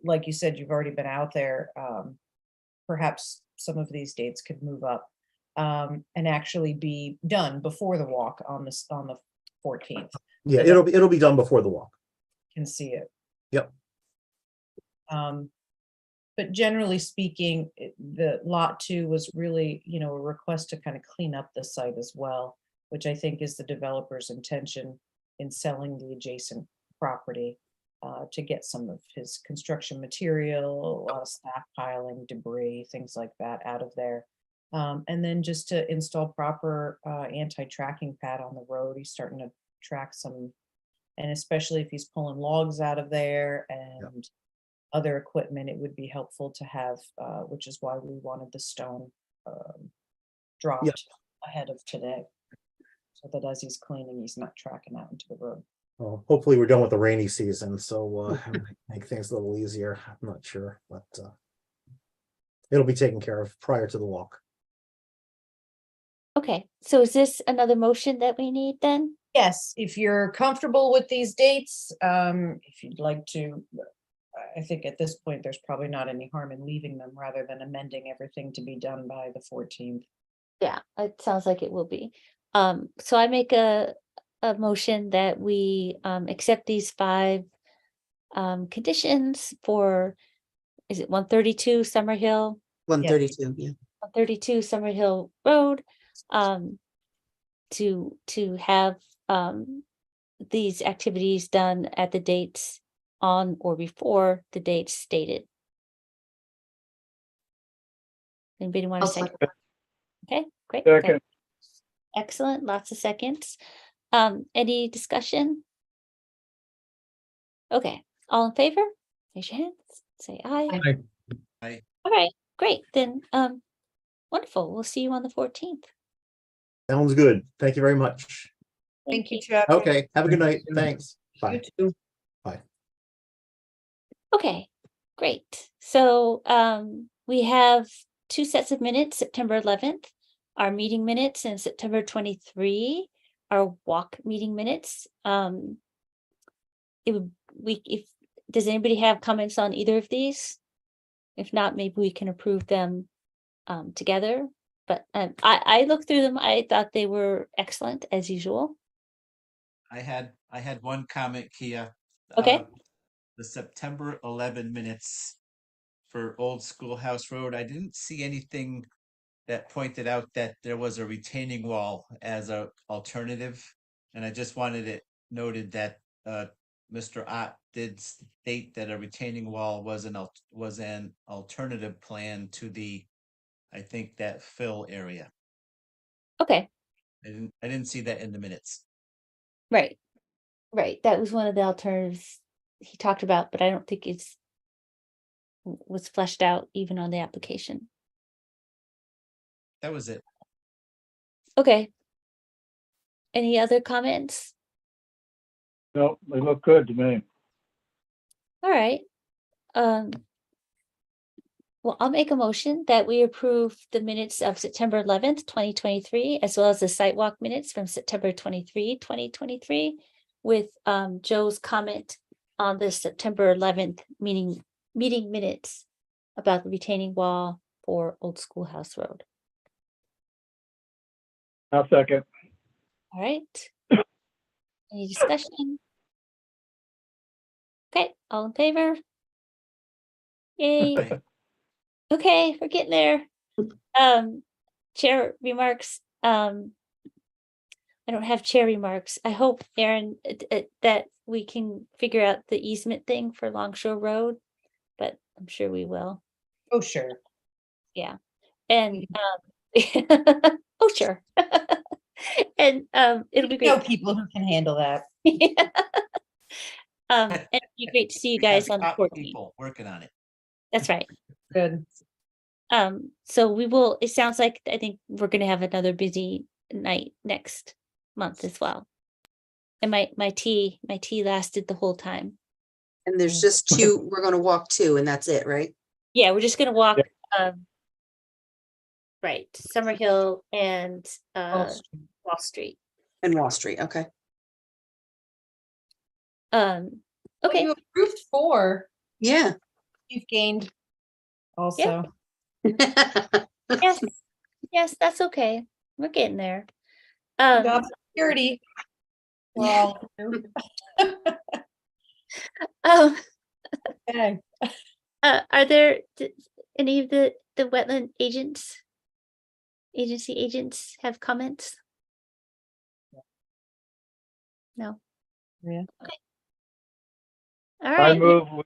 S6: like you said, you've already been out there, perhaps some of these dates could move up and actually be done before the walk on the 14th.
S12: Yeah,
S6: So
S12: it'll be done before the walk.
S6: can see it.
S12: Yep.
S6: But generally speaking, the lot 2 was really, a request to kind of clean up the site as well, which I think is the developer's intention in selling the adjacent property to get some of his construction material, stockpiling, debris, things like that out of there. And then just to install proper anti-tracking pad on the road. He's starting to track some, and especially if he's pulling logs out of there and other equipment, it would be helpful to have, which is why we wanted the stone dropped ahead of today, so that as he's cleaning, he's not tracking out into the road.
S12: Well, hopefully we're done with the rainy season, so make things a little easier. I'm not sure, but it'll be taken care of prior to the walk.
S1: Okay, so is this another motion that we need then?
S6: Yes, if you're comfortable with these dates, if you'd like to, I think at this point, there's probably not any harm in leaving them rather than amending everything to be done by the 14th.
S1: Yeah, it sounds like it will be. So I make a motion that we accept these 5 conditions for, is it 132 Summer Hill?
S2: 132, yeah.
S1: 132 Summer Hill Road, to have these activities done at the dates on or before the dates stated. Anybody want to
S2: I'll
S1: second? Okay, great.
S9: Second.
S1: Excellent, lots of seconds. Any discussion? Okay, all in favor? Raise your hands, say aye.
S4: Aye.
S1: All right, great, then, wonderful, we'll see you on the 14th.
S12: Sounds good. Thank you very much.
S6: Thank you, Chuck.
S12: Okay, have a good night. Thanks. Bye.
S6: You too.
S12: Bye.
S1: Okay, great. So we have 2 sets of minutes, September 11th, our meeting minutes, and September 23, our walk meeting minutes. Does anybody have comments on either of these? If not, maybe we can approve them together. But I looked through them. I thought they were excellent as usual.
S4: I had one comment, Kia.
S1: Okay.
S4: The September 11 minutes for Old Schoolhouse Road, I didn't see anything that pointed out that there was a retaining wall as a alternative. And I just wanted it noted that Mr. Ott did state that a retaining wall was an alternative plan to the, I think, that fill area.
S1: Okay.
S4: I didn't see that in the minutes.
S1: Right. That was one of the alternatives he talked about, but I don't think was fleshed out even on the application.
S4: That was it.
S1: Okay. Any other comments?
S9: No, they look good to me.
S1: All right. Well, I'll make a motion that we approve the minutes of September 11th, 2023, as well as the site walk minutes from September 23, 2023, with Joe's comment on the September 11th meeting minutes about the retaining wall for Old Schoolhouse Road.
S9: I'll second.
S1: All right. Any discussion? Okay, all in favor? Yay.
S4: Aye.
S1: Okay, we're getting there. Chair remarks. I don't have chair remarks. I hope, Aaron, that we can figure out the easement thing for Longshore Road, but I'm sure we will.
S6: Oh, sure.
S1: Yeah. And oh, sure. And it'll be
S6: We know
S1: great.
S6: people who can handle that.
S1: And it'd be great to see you guys
S4: Have
S1: on the
S4: top
S1: 14th.
S4: people working on it.
S1: That's right.
S6: Good.
S1: So we will, it sounds like, I think we're gonna have another busy night next month as well. And my tea lasted the whole time.
S2: And there's just two, we're gonna walk two and that's it, right?
S1: Yeah, we're just gonna walk, right, Summer Hill and Wall Street.
S2: And Wall Street, okay.
S1: Okay,
S6: You approved 4.
S2: Yeah.
S6: You've gained also.
S1: yes, yes, that's okay. We're getting there.
S6: Job security. For all of you. Okay.
S1: Are there any of the wetland agency agents have comments? No.
S6: Yeah.
S1: Okay. All
S9: I
S1: right.
S9: move we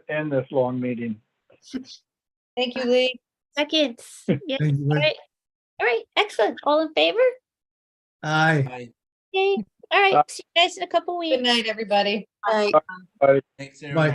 S9: end this long meeting.
S6: Thank you, Lee.
S1: Seconds. Yes.
S3: Thank you,
S1: All
S3: Lynn.
S1: right. All right. Excellent. All in favor?
S3: Aye.
S1: Okay. All right. See you guys in a couple weeks.
S6: Good night, everybody.
S2: Right.
S9: Bye.
S4: Thanks,
S3: Bye.
S4: everyone.